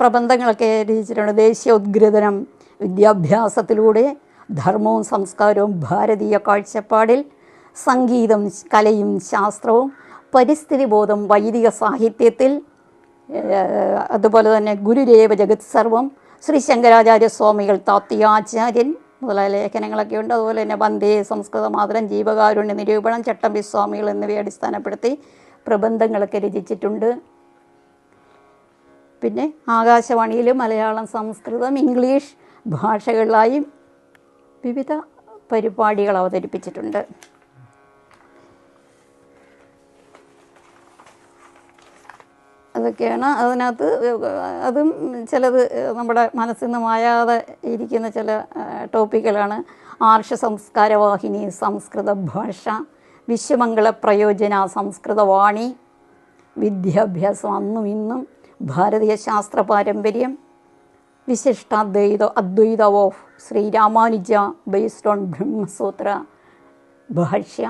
S1: പ്രബന്ധങ്ങളൊക്കെ രചിച്ചിട്ടുണ്ട്. ദേശീയോദ്ഗ്രഥനം, വിദ്യാഭ്യാസത്തിലൂടെ ധർമ്മവും സംസ്കാരവും, ഭാരതീയ കാഴ്ചപ്പാടിൽ സംഗീതം, കലയും ശാസ്ത്രവും, പരിസ്ഥിതി ബോധം വൈദിക സാഹിത്യത്തിൽ, അതുപോലെ തന്നെ ഗുരുരേവ ജഗത് സർവം, ശ്രീ ശങ്കരാചാര്യസ്വാമികൾ താത്വികാചാര്യൻ മുതലായ ലേഖനങ്ങളൊക്കെ ഉണ്ട്. അതുപോലെ തന്നെ വന്ദേ സംസ്കൃത മാതരം, ജീവകാരുണ്യ നിരൂപണം, ചട്ടമ്പി സ്വാമികൾ എന്നിവയെ അടിസ്ഥാനപ്പെടുത്തി പ്രബന്ധങ്ങളൊക്കെ രചിച്ചിട്ടുണ്ട്. പിന്നെ ആകാശവാണിയിൽ മലയാളം, സംസ്കൃതം, ഇംഗ്ലീഷ് ഭാഷകളിലായും വിവിധ പരിപാടികൾ അവതരിപ്പിച്ചിട്ടുണ്ട്. അതൊക്കെയാണ് അതിനകത്ത്. അതും ചിലത് നമ്മുടെ മനസ്സിൽ നിന്ന് മായാതെ ഇരിക്കുന്ന ചില ടോപ്പിക്കുകളാണ്. ആർഷ സംസ്കാരവാഹിനി സംസ്കൃത ഭാഷ, വിശ്വമംഗള പ്രയോജന സംസ്കൃതവാണി, വിദ്യാഭ്യാസം അന്നും ഇന്നും, ഭാരതീയ ശാസ്ത്ര പാരമ്പര്യം, അദ്വൈത ഓഫ് ശ്രീരാമാനുജ ബേസ്ഡ് ഓൺ ബ്രഹ്മസൂത്ര ഭാഷ്യ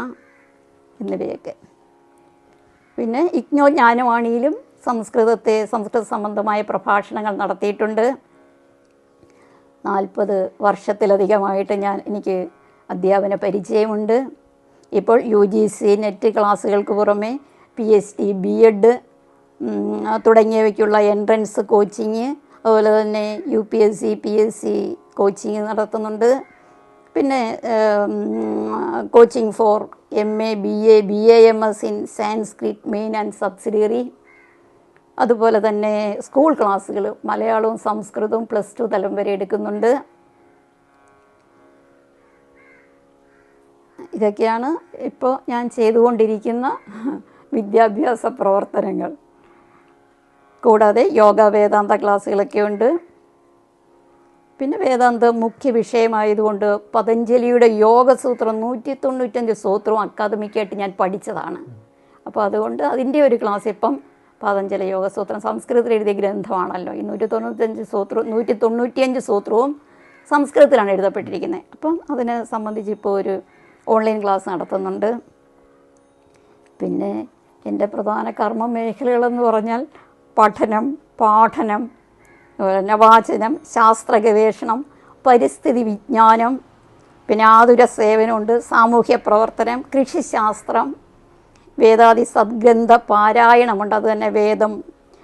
S1: എന്നിവയൊക്കെ. പിന്നെ ഇഗ്നോ ജ്ഞാനവാണിയിലും സംസ്കൃത സംബന്ധമായ പ്രഭാഷണങ്ങൾ നടത്തിയിട്ടുണ്ട്. 40 വർഷത്തിലധികമായിട്ട് എനിക്ക് അധ്യാപന പരിചയമുണ്ട്. ഇപ്പോൾ UGC നെറ്റ് ക്ലാസ്സുകൾക്ക് പുറമെ PhD, BEd തുടങ്ങിയവയ്ക്കുള്ള എൻട്രൻസ് കോച്ചിങ്, അതുപോലെ തന്നെ UPSC, PSC കോച്ചിങ് നടത്തുന്നുണ്ട്. പിന്നെ coaching for MA, BA, BAMS in Sanskrit main and subsidiary. അതുപോലെ തന്നെ സ്കൂൾ ക്ലാസ്സുകൾ മലയാളവും സംസ്കൃതവും +2 തലം വരെ എടുക്കുന്നുണ്ട്. ഇതൊക്കെയാണ് ഇപ്പോൾ ഞാൻ ചെയ്തുകൊണ്ടിരിക്കുന്ന വിദ്യാഭ്യാസ പ്രവർത്തനങ്ങൾ. കൂടാതെ യോഗ വേദാന്ത ക്ലാസ്സുകളൊക്കെ ഉണ്ട്. പിന്നെ വേദാന്തം മുഖ്യ വിഷയമായതുകൊണ്ട് പതഞ്ജലിയുടെ യോഗസൂത്രം 195 സൂത്രവും അക്കാദമിക്കായിട്ട് ഞാൻ പഠിച്ചതാണ്. അപ്പോൾ അതുകൊണ്ട് അതിൻ്റെ ഒരു ക്ലാസ് ഇപ്പം പതഞ്ജലി യോഗസൂത്രം സംസ്കൃതത്തിൽ എഴുതിയ ഗ്രന്ഥമാണല്ലോ. ഈ 195 സൂത്രവും സംസ്കൃതത്തിലാണ് എഴുതപ്പെട്ടിരിക്കുന്നത്. അപ്പം അതിനെ സംബന്ധിച്ച് ഇപ്പോൾ ഒരു ഓൺലൈൻ ക്ലാസ് നടത്തുന്നുണ്ട്. പിന്നെ എൻ്റെ പ്രധാന കർമ്മ മേഖലകളെന്ന് പറഞ്ഞാൽ പഠനം, പാഠനം, വാചനം, ശാസ്ത്ര ഗവേഷണം, പരിസ്ഥിതി വിജ്ഞാനം, പിന്നെ ആതുര സേവനമുണ്ട്, സാമൂഹ്യ പ്രവർത്തനം, കൃഷിശാസ്ത്രം, വേദാദി സദ്ഗ്രന്ഥ പാരായണമുണ്ട്. അതുതന്നെ വേദം,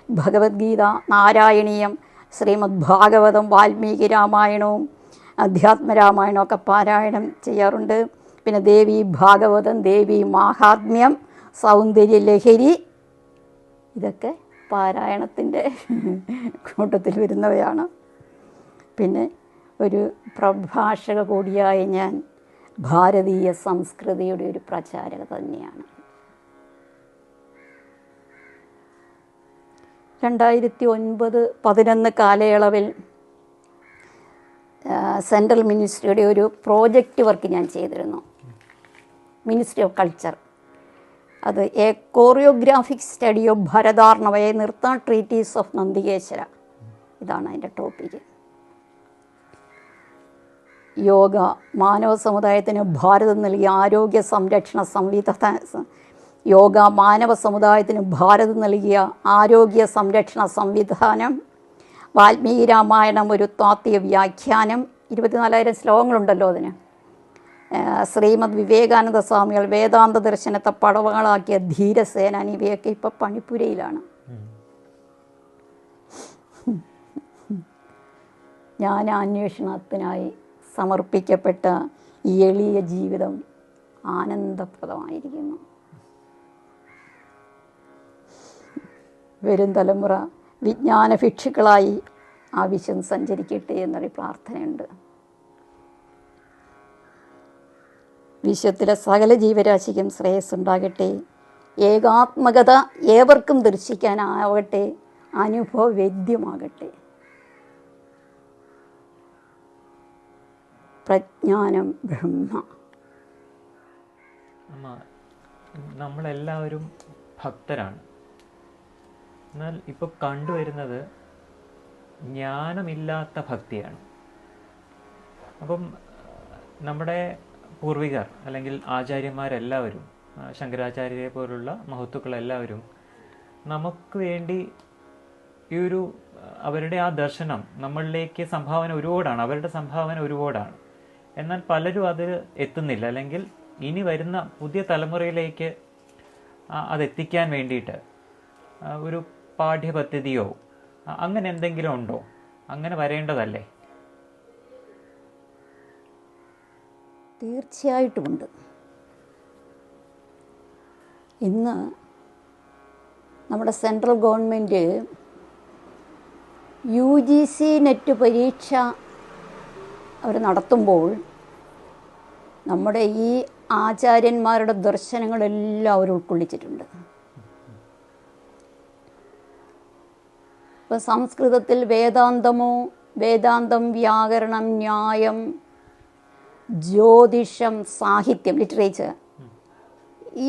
S1: ഭഗവത്ഗീത, നാരായണീയം, ശ്രീമദ് ഭാഗവതം, വാൽമീകി രാമായണവും അധ്യാത്മരാമായണവും ഒക്കെ പാരായണം ചെയ്യാറുണ്ട്. പിന്നെ ദേവി ഭാഗവതം, ദേവി മാഹാത്മ്യം, സൗന്ദര്യ ലഹരി, ഇതൊക്കെ പാരായണത്തിൻ്റെ കൂട്ടത്തിൽ വരുന്നവയാണ്. പിന്നെ ഒരു പ്രഭാഷക കൂടിയായ ഞാൻ ഭാരതീയ സംസ്കൃതിയുടെ ഒരു പ്രചാരക തന്നെയാണ്. 2009-11 കാലയളവിൽ സെൻട്രൽ മിനിസ്ട്രിയുടെ ഒരു പ്രോജക്റ്റ് വർക്ക് ഞാൻ ചെയ്തിരുന്നു. Ministry of culture. അത് എ കോറിയോഗ്രാഫിക് സ്റ്റഡി ഓഫ് ഭരതാർണവയെ നൃത്ത ട്രീറ്റീസ് ഓഫ് നന്ദികേശ്വര. ഇതാണ് അതിൻ്റെ ടോപ്പിക്ക്. യോഗ മാനവ സമുദായത്തിന് ഭാരതം നൽകിയ ആരോഗ്യ സംരക്ഷണ സംവിധാനം, വാൽമീകി രാമായണം ഒരു താത്വിക വ്യാഖ്യാനം, 24,000 ശ്ലോകങ്ങളുണ്ടല്ലോ അതിന്. ശ്രീമദ് വിവേകാനന്ദ സ്വാമികൾ വേദാന്ത ദർശനത്തെ പടവുകളാക്കിയ ധീരസേനാനി, ഇവയൊക്കെ ഇപ്പോൾ പണിപ്പുരയിലാണ്. ജ്ഞാനാന്വേഷണത്തിനായി സമർപ്പിക്കപ്പെട്ട ഈ എളിയ ജീവിതം ആനന്ദപ്രദമായിരിക്കുന്നു. വരും തലമുറ വിജ്ഞാന ഭിക്ഷുക്കളായി ആവശ്യം സഞ്ചരിക്കട്ടെ എന്നൊരു പ്രാർത്ഥനയുണ്ട്. വിശ്വത്തിലെ സകല ജീവരാശിക്കും ശ്രേയസ്സുണ്ടാകട്ടെ. ഏകാത്മകത ഏവർക്കും ദർശിക്കാനാവട്ടെ, അനുഭവവേദ്യമാകട്ടെ. പ്രജ്ഞാനം ബ്രഹ്മ.
S2: നമ്മളെല്ലാവരും ഭക്തരാണ്. എന്നാൽ ഇപ്പോൾ കണ്ടുവരുന്നത് ജ്ഞാനമില്ലാത്ത ഭക്തിയാണ്. അപ്പം നമ്മുടെ പൂർവികർ അല്ലെങ്കിൽ ആചാര്യന്മാരെല്ലാവരും, ശങ്കരാചാര്യരെ പോലുള്ള മഹത്തുക്കളെല്ലാവരും നമുക്ക് വേണ്ടി ഈ ഒരു അവരുടെ ആ ദർശനം നമ്മളിലേക്ക് സംഭാവന ഒരുപാടാണ്. അവരുടെ സംഭാവന ഒരുപാടാണ്. എന്നാൽ പലരും അത് എത്തുന്നില്ല, അല്ലെങ്കിൽ ഇനി വരുന്ന പുതിയ തലമുറയിലേക്ക് അതെത്തിക്കാൻ വേണ്ടിയിട്ട് ഒരു പാഠ്യപദ്ധതിയോ അങ്ങനെ എന്തെങ്കിലും ഉണ്ടോ? അങ്ങനെ വരേണ്ടതല്ലേ?
S1: തീർച്ചയായിട്ടുമുണ്ട്. ഇന്ന് നമ്മുടെ സെൻട്രൽ ഗവൺമെൻറ് UGC നെറ്റ് പരീക്ഷ അവർ നടത്തുമ്പോൾ നമ്മുടെ ഈ ആചാര്യന്മാരുടെ ദർശനങ്ങളെല്ലാം അവർ ഉൾക്കൊള്ളിച്ചിട്ടുണ്ട്. ഇപ്പം സംസ്കൃതത്തിൽ വേദാന്തമോ, വേദാന്തം, വ്യാകരണം, ന്യായം, ജ്യോതിഷം, സാഹിത്യം, ലിറ്ററേച്ചർ,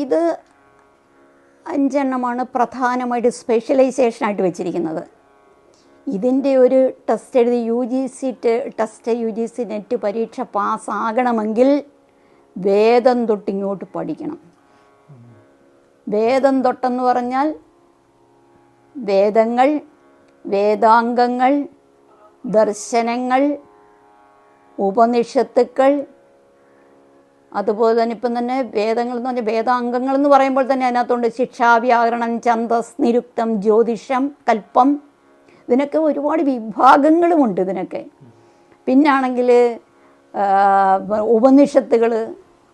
S1: ഇത് 5 എണ്ണമാണ് പ്രധാനമായിട്ട് സ്പെഷ്യലൈസേഷനായിട്ട് വെച്ചിരിക്കുന്നത്. ഇതിൻ്റെ ഒരു ടെസ്റ്റ് എഴുതി യു ജി സി നെറ്റ് പരീക്ഷ പാസ്സാകണമെങ്കിൽ വേദം തൊട്ടിങ്ങോട്ട് പഠിക്കണം. വേദം തൊട്ടെന്ന് പറഞ്ഞാൽ വേദങ്ങൾ, വേദാംഗങ്ങൾ, ദർശനങ്ങൾ, ഉപനിഷത്തുക്കൾ, അതുപോലെ തന്നെ ഇപ്പം തന്നെ വേദങ്ങൾ എന്ന് പറഞ്ഞാൽ വേദാംഗങ്ങൾ എന്ന് പറയുമ്പോൾ തന്നെ അതിനകത്തുണ്ട് ശിക്ഷാ, വ്യാകരണം, ഛന്ദസ്, നിരുക്തം, ജ്യോതിഷം, കൽപ്പം, ഇതിനൊക്കെ ഒരുപാട് വിഭാഗങ്ങളുമുണ്ട് ഇതിനൊക്കെ. പിന്നാണെങ്കിൽ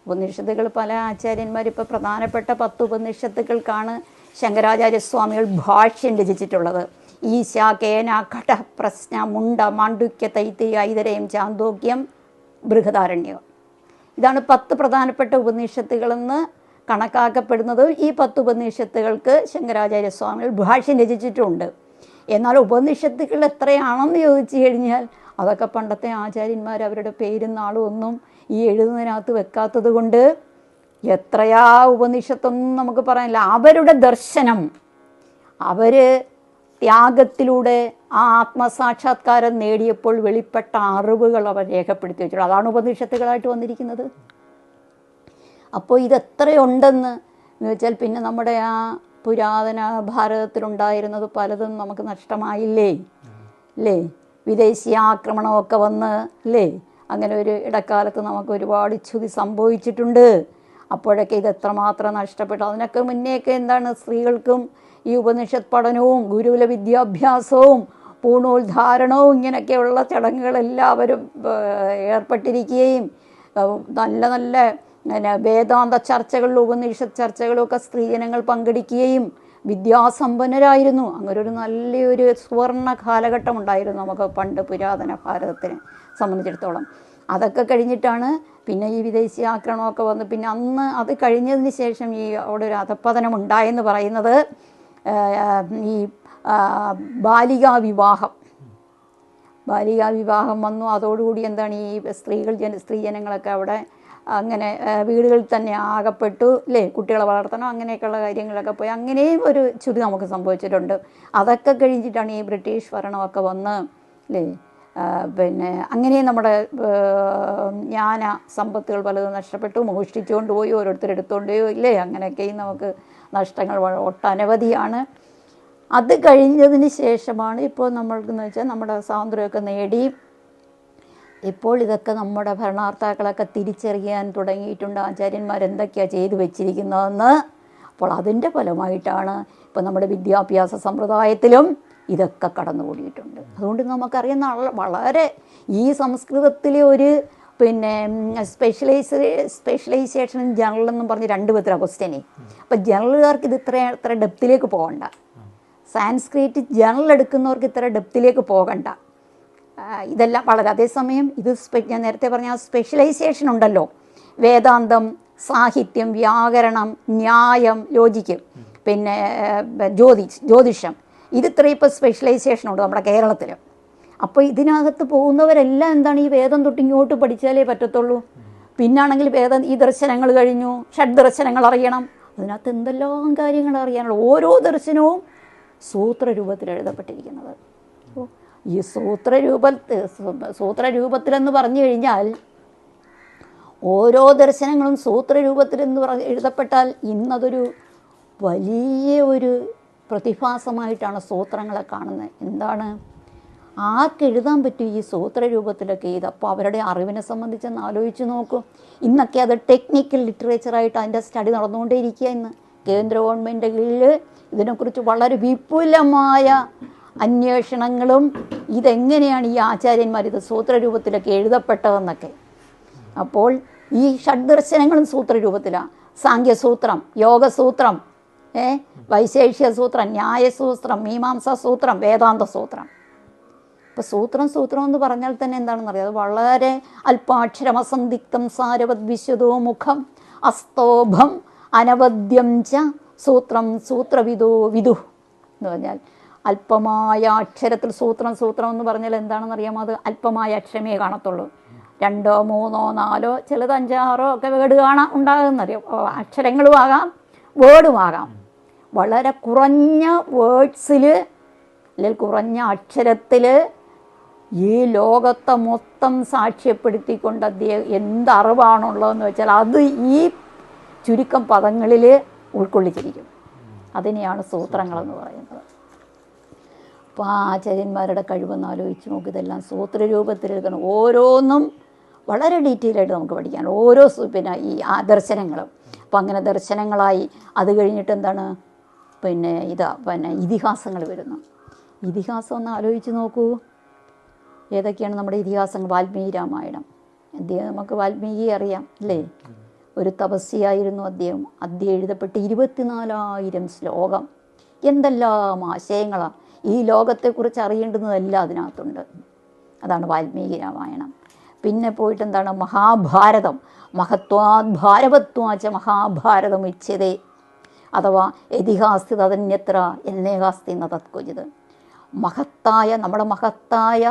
S1: ഉപനിഷത്തുകൾ പല ആചാര്യന്മാർ ഇപ്പോൾ പ്രധാനപ്പെട്ട 10 ഉപനിഷത്തുക്കൾക്കാണ് ശങ്കരാചാര്യസ്വാമികൾ ഭാഷ്യം രചിച്ചിട്ടുള്ളത്. ഈശ, കേന, ഘട, പ്രശ്ന, മുണ്ട, മാണ്ഡുക്യ, തൈത്തിരി, ഐതരേയം, ചാന്തോക്യം, ബൃഹദാരണ്യം. ഇതാണ് 10 പ്രധാനപ്പെട്ട ഉപനിഷത്തുകളെന്ന് കണക്കാക്കപ്പെടുന്നത്. ഈ 10 ഉപനിഷത്തുകൾക്ക് ശങ്കരാചാര്യസ്വാമികൾ ഭാഷ്യം രചിച്ചിട്ടുണ്ട്. എന്നാൽ ഉപനിഷത്തുകൾ എത്രയാണെന്ന് ചോദിച്ചു കഴിഞ്ഞാൽ അതൊക്കെ പണ്ടത്തെ ആചാര്യന്മാർ അവരുടെ പേരും നാളും ഒന്നും ഈ എഴുതുന്നതിനകത്ത് വെക്കാത്തത് കൊണ്ട് എത്രയാ ഉപനിഷത്തൊന്നും നമുക്ക് പറയാനില്ല. അവരുടെ ദർശനം, അവർ ത്യാഗത്തിലൂടെ ആ ആത്മസാക്ഷാത്കാരം നേടിയപ്പോൾ വെളിപ്പെട്ട അറിവുകൾ അവർ രേഖപ്പെടുത്തി വെച്ചിട്ടുണ്ട്. അതാണ് ഉപനിഷത്തുകളായിട്ട് വന്നിരിക്കുന്നത്. അപ്പോൾ ഇതെത്രയുണ്ടെന്ന് വെച്ചാൽ പിന്നെ നമ്മുടെ ആ പുരാതന ഭാരതത്തിലുണ്ടായിരുന്നത് പലതും നമുക്ക് നഷ്ടമായില്ലേ അല്ലേ? വിദേശീയ ആക്രമണമൊക്കെ വന്ന് അല്ലേ, അങ്ങനെ ഒരു ഇടക്കാലത്ത് നമുക്ക് ഒരുപാട് ച്യുതി സംഭവിച്ചിട്ടുണ്ട്. അപ്പോഴൊക്കെ ഇത് എത്രമാത്രം നഷ്ടപ്പെട്ടു. അതിനൊക്കെ മുന്നേയൊക്കെ എന്താണ്, സ്ത്രീകൾക്കും ഈ ഉപനിഷത്ത് പഠനവും ഗുരുകുല വിദ്യാഭ്യാസവും പൂർണ്ണോദ്ധാരണവും ഇങ്ങനെയൊക്കെയുള്ള ചടങ്ങുകളെല്ലാവരും ഏർപ്പെട്ടിരിക്കുകയും നല്ല നല്ല വേദാന്ത ചർച്ചകളിലും ഉപനിഷത്ത് ചർച്ചകളും ഒക്കെ സ്ത്രീജനങ്ങൾ പങ്കെടുക്കുകയും വിദ്യാസമ്പന്നരായിരുന്നു. അങ്ങനെ ഒരു നല്ലൊരു സുവർണ കാലഘട്ടം ഉണ്ടായിരുന്നു നമുക്ക് പണ്ട് പുരാതന ഭാരതത്തിനെ സംബന്ധിച്ചിടത്തോളം. അതൊക്കെ കഴിഞ്ഞിട്ടാണ് പിന്നെ ഈ വിദേശീയ ആക്രമണമൊക്കെ വന്ന് പിന്നെ അന്ന് അത് കഴിഞ്ഞതിന് ശേഷം ഈ അവിടെ ഒരു അധപ്പതനം ഉണ്ടായെന്ന് പറയുന്നത് ഈ ബാലികാ വിവാഹം വന്നു. അതോടുകൂടി എന്താണ് ഈ സ്ത്രീജനങ്ങളൊക്കെ അവിടെ അങ്ങനെ വീടുകളിൽ തന്നെ ആകപ്പെട്ടു അല്ലേ, കുട്ടികളെ വളർത്തണം അങ്ങനെയൊക്കെയുള്ള കാര്യങ്ങളൊക്കെ പോയി അങ്ങനെയും ഒരു ച്യുതി നമുക്ക് സംഭവിച്ചിട്ടുണ്ട്. അതൊക്കെ കഴിഞ്ഞിട്ടാണ് ഈ ബ്രിട്ടീഷ് ഭരണമൊക്കെ വന്ന് അല്ലേ, പിന്നെ അങ്ങനെയും നമ്മുടെ ജ്ഞാന സമ്പത്തുകൾ പലതും നഷ്ടപ്പെട്ടു, മോഷ്ടിച്ചുകൊണ്ട് പോയി, ഓരോരുത്തരെടുത്തുകൊണ്ട് പോയി ഇല്ലേ, അങ്ങനെയൊക്കെയും നമുക്ക് നഷ്ടങ്ങൾ ഒട്ടനവധിയാണ്. അത് കഴിഞ്ഞതിന് ശേഷമാണ് ഇപ്പോൾ നമ്മൾക്കെന്ന് വെച്ചാൽ നമ്മുടെ സ്വാതന്ത്ര്യമൊക്കെ നേടി ഇപ്പോൾ ഇതൊക്കെ നമ്മുടെ ഭരണകർത്താക്കളൊക്കെ തിരിച്ചറിയാൻ തുടങ്ങിയിട്ടുണ്ട്, ആചാര്യന്മാർ എന്തൊക്കെയാണ് ചെയ്തു വെച്ചിരിക്കുന്നതെന്ന്. അപ്പോൾ അതിൻ്റെ ഫലമായിട്ടാണ് ഇപ്പോൾ നമ്മുടെ വിദ്യാഭ്യാസ സമ്പ്രദായത്തിലും ഇതൊക്കെ കടന്നുകൂടിയിട്ടുണ്ട്. അതുകൊണ്ട് നമുക്കറിയാം വളരെ ഈ സംസ്കൃതത്തിലെ ഒരു പിന്നെ സ്പെഷ്യലൈസേഷൻ ജനറൽ എന്നും പറഞ്ഞ് 2 വിധത്തിലാണ് ക്വസ്റ്റ്യന്. അപ്പം ജനറലുകാർക്ക് ഇത് ഇത്ര ഡെപ്തിലേക്ക് പോകണ്ട, സാൻസ്ക്രിറ്റ് ജനറൽ എടുക്കുന്നവർക്ക് ഇത്ര ഡെപ്തിലേക്ക് പോകണ്ട, ഇതെല്ലാം വളരെ. അതേസമയം ഇത് ഞാൻ നേരത്തെ പറഞ്ഞ സ്പെഷ്യലൈസേഷൻ ഉണ്ടല്ലോ, വേദാന്തം, സാഹിത്യം, വ്യാകരണം, ന്യായം, ലോജിക്ക്, പിന്നെ ജ്യോതിഷം, ഇത് ഇത്രയും ഇപ്പോൾ സ്പെഷ്യലൈസേഷൻ ഉണ്ട് നമ്മുടെ കേരളത്തിൽ. അപ്പോൾ ഇതിനകത്ത് പോകുന്നവരെല്ലാം എന്താണ്, ഈ വേദം തൊട്ട് ഇങ്ങോട്ട് പഠിച്ചാലേ പറ്റത്തുള്ളൂ. പിന്നാണെങ്കിൽ വേദം ഈ ദർശനങ്ങൾ കഴിഞ്ഞു, ഷഡ്ദർശനങ്ങൾ അറിയണം, അതിനകത്ത് എന്തെല്ലാം കാര്യങ്ങൾ അറിയാനുള്ള ഓരോ ദർശനവും സൂത്രരൂപത്തിൽ എഴുതപ്പെട്ടിരിക്കുന്നത്. ഈ സൂത്രരൂപത്തിലെന്ന് പറഞ്ഞു കഴിഞ്ഞാൽ ഓരോ ദർശനങ്ങളും സൂത്രരൂപത്തിലെന്ന് എഴുതപ്പെട്ടാൽ ഇന്നതൊരു വലിയ ഒരു പ്രതിഭാസമായിട്ടാണ് സൂത്രങ്ങളെ കാണുന്നത്. എന്താണ്, ആർക്കെഴുതാൻ പറ്റും ഈ സൂത്രരൂപത്തിലൊക്കെ ഇത്? അപ്പോൾ അവരുടെ അറിവിനെ സംബന്ധിച്ചൊന്ന് ആലോചിച്ച് നോക്കും. ഇന്നൊക്കെ അത് ടെക്നിക്കൽ ലിറ്ററേച്ചറായിട്ട് അതിൻ്റെ സ്റ്റഡി നടന്നുകൊണ്ടേയിരിക്കുക. ഇന്ന് കേന്ദ്ര ഗവൺമെൻറ് കീഴിൽ ഇതിനെക്കുറിച്ച് വളരെ വിപുലമായ അന്വേഷണങ്ങളും ഇതെങ്ങനെയാണ് ഈ ആചാര്യന്മാർ ഇത് സൂത്രരൂപത്തിലൊക്കെ എഴുതപ്പെട്ടതെന്നൊക്കെ. അപ്പോൾ ഈ ഷഡ്ദർശനങ്ങളും സൂത്രരൂപത്തിലാണ്. സാങ്ക്യസൂത്രം, യോഗസൂത്രം, വൈശേഷ്യ സൂത്രം, ന്യായസൂത്രം, മീമാംസാ സൂത്രം, വേദാന്ത സൂത്രം. ഇപ്പോൾ സൂത്രം എന്ന് പറഞ്ഞാൽ തന്നെ എന്താണെന്നറിയാം, അത് വളരെ അല്പാക്ഷരമസന്ദിഗ്ധം സാരവത് വിശുദ്ധോ മുഖം അസ്തോഭം അനവദ്യം ച സൂത്രവിദോ വിദു എന്ന് പറഞ്ഞാൽ അല്പമായ അക്ഷരത്തിൽ സൂത്രം എന്ന് പറഞ്ഞാൽ എന്താണെന്ന് അറിയാമോ? അത് അല്പമായ അക്ഷരമേ കാണത്തുള്ളൂ. 2, 3, 4, ചിലത് 5, 6 ഒക്കെ വേർഡ് ഉണ്ടാകുമെന്നറിയാം. അക്ഷരങ്ങളും ആകാം, വേർഡും ആകാം. വളരെ കുറഞ്ഞ വേർഡ്സിൽ അല്ലെങ്കിൽ കുറഞ്ഞ അക്ഷരത്തിൽ ഈ ലോകത്തെ മൊത്തം സാക്ഷ്യപ്പെടുത്തിക്കൊണ്ട് അദ്ദേഹം എന്തറിവാണുള്ളതെന്ന് വെച്ചാൽ അത് ഈ ചുരുക്കം പദങ്ങളിൽ ഉൾക്കൊള്ളിച്ചിരിക്കും. അതിനെയാണ് സൂത്രങ്ങളെന്ന് പറയുന്നത്. അപ്പോൾ ആ ആചാര്യന്മാരുടെ കഴിവെന്ന് ആലോചിച്ച് നോക്കി. ഇതെല്ലാം സൂത്രരൂപത്തിൽ എഴുതണം. ഓരോന്നും വളരെ ഡീറ്റെയിൽ ആയിട്ട് നമുക്ക് പഠിക്കാൻ ഓരോ പിന്നെ ഈ ദർശനങ്ങളും. അപ്പം അങ്ങനെ ദർശനങ്ങളായി അത് കഴിഞ്ഞിട്ട് എന്താണ് പിന്നെ ഇതിഹാസങ്ങൾ വരുന്നു. ഇതിഹാസം ഒന്ന് ആലോചിച്ച് നോക്കൂ. ഏതൊക്കെയാണ് നമ്മുടെ ഇതിഹാസങ്ങൾ? വാൽമീകി രാമായണം. അദ്ദേഹം നമുക്ക് വാൽമീകി അറിയാം അല്ലേ? ഒരു തപസ്യായിരുന്നു അദ്ദേഹം. എഴുതപ്പെട്ട് 24,000 ശ്ലോകം. എന്തെല്ലാം ആശയങ്ങളാണ്! ഈ ലോകത്തെക്കുറിച്ച് അറിയേണ്ടുന്നതെല്ലാം അതിനകത്തുണ്ട്. അതാണ് വാൽമീകി രാമായണം. പിന്നെ പോയിട്ട് എന്താണ് മഹാഭാരതം. മഹത്വാത് ഭാരവത്വാച മഹാഭാരതം ഉച്യതേ, അഥവാ യതിഹാസ്തി തദന്യത്ര എന്നേഹാസ്തി ന തത്ക്വചിത്. നമ്മുടെ മഹത്തായ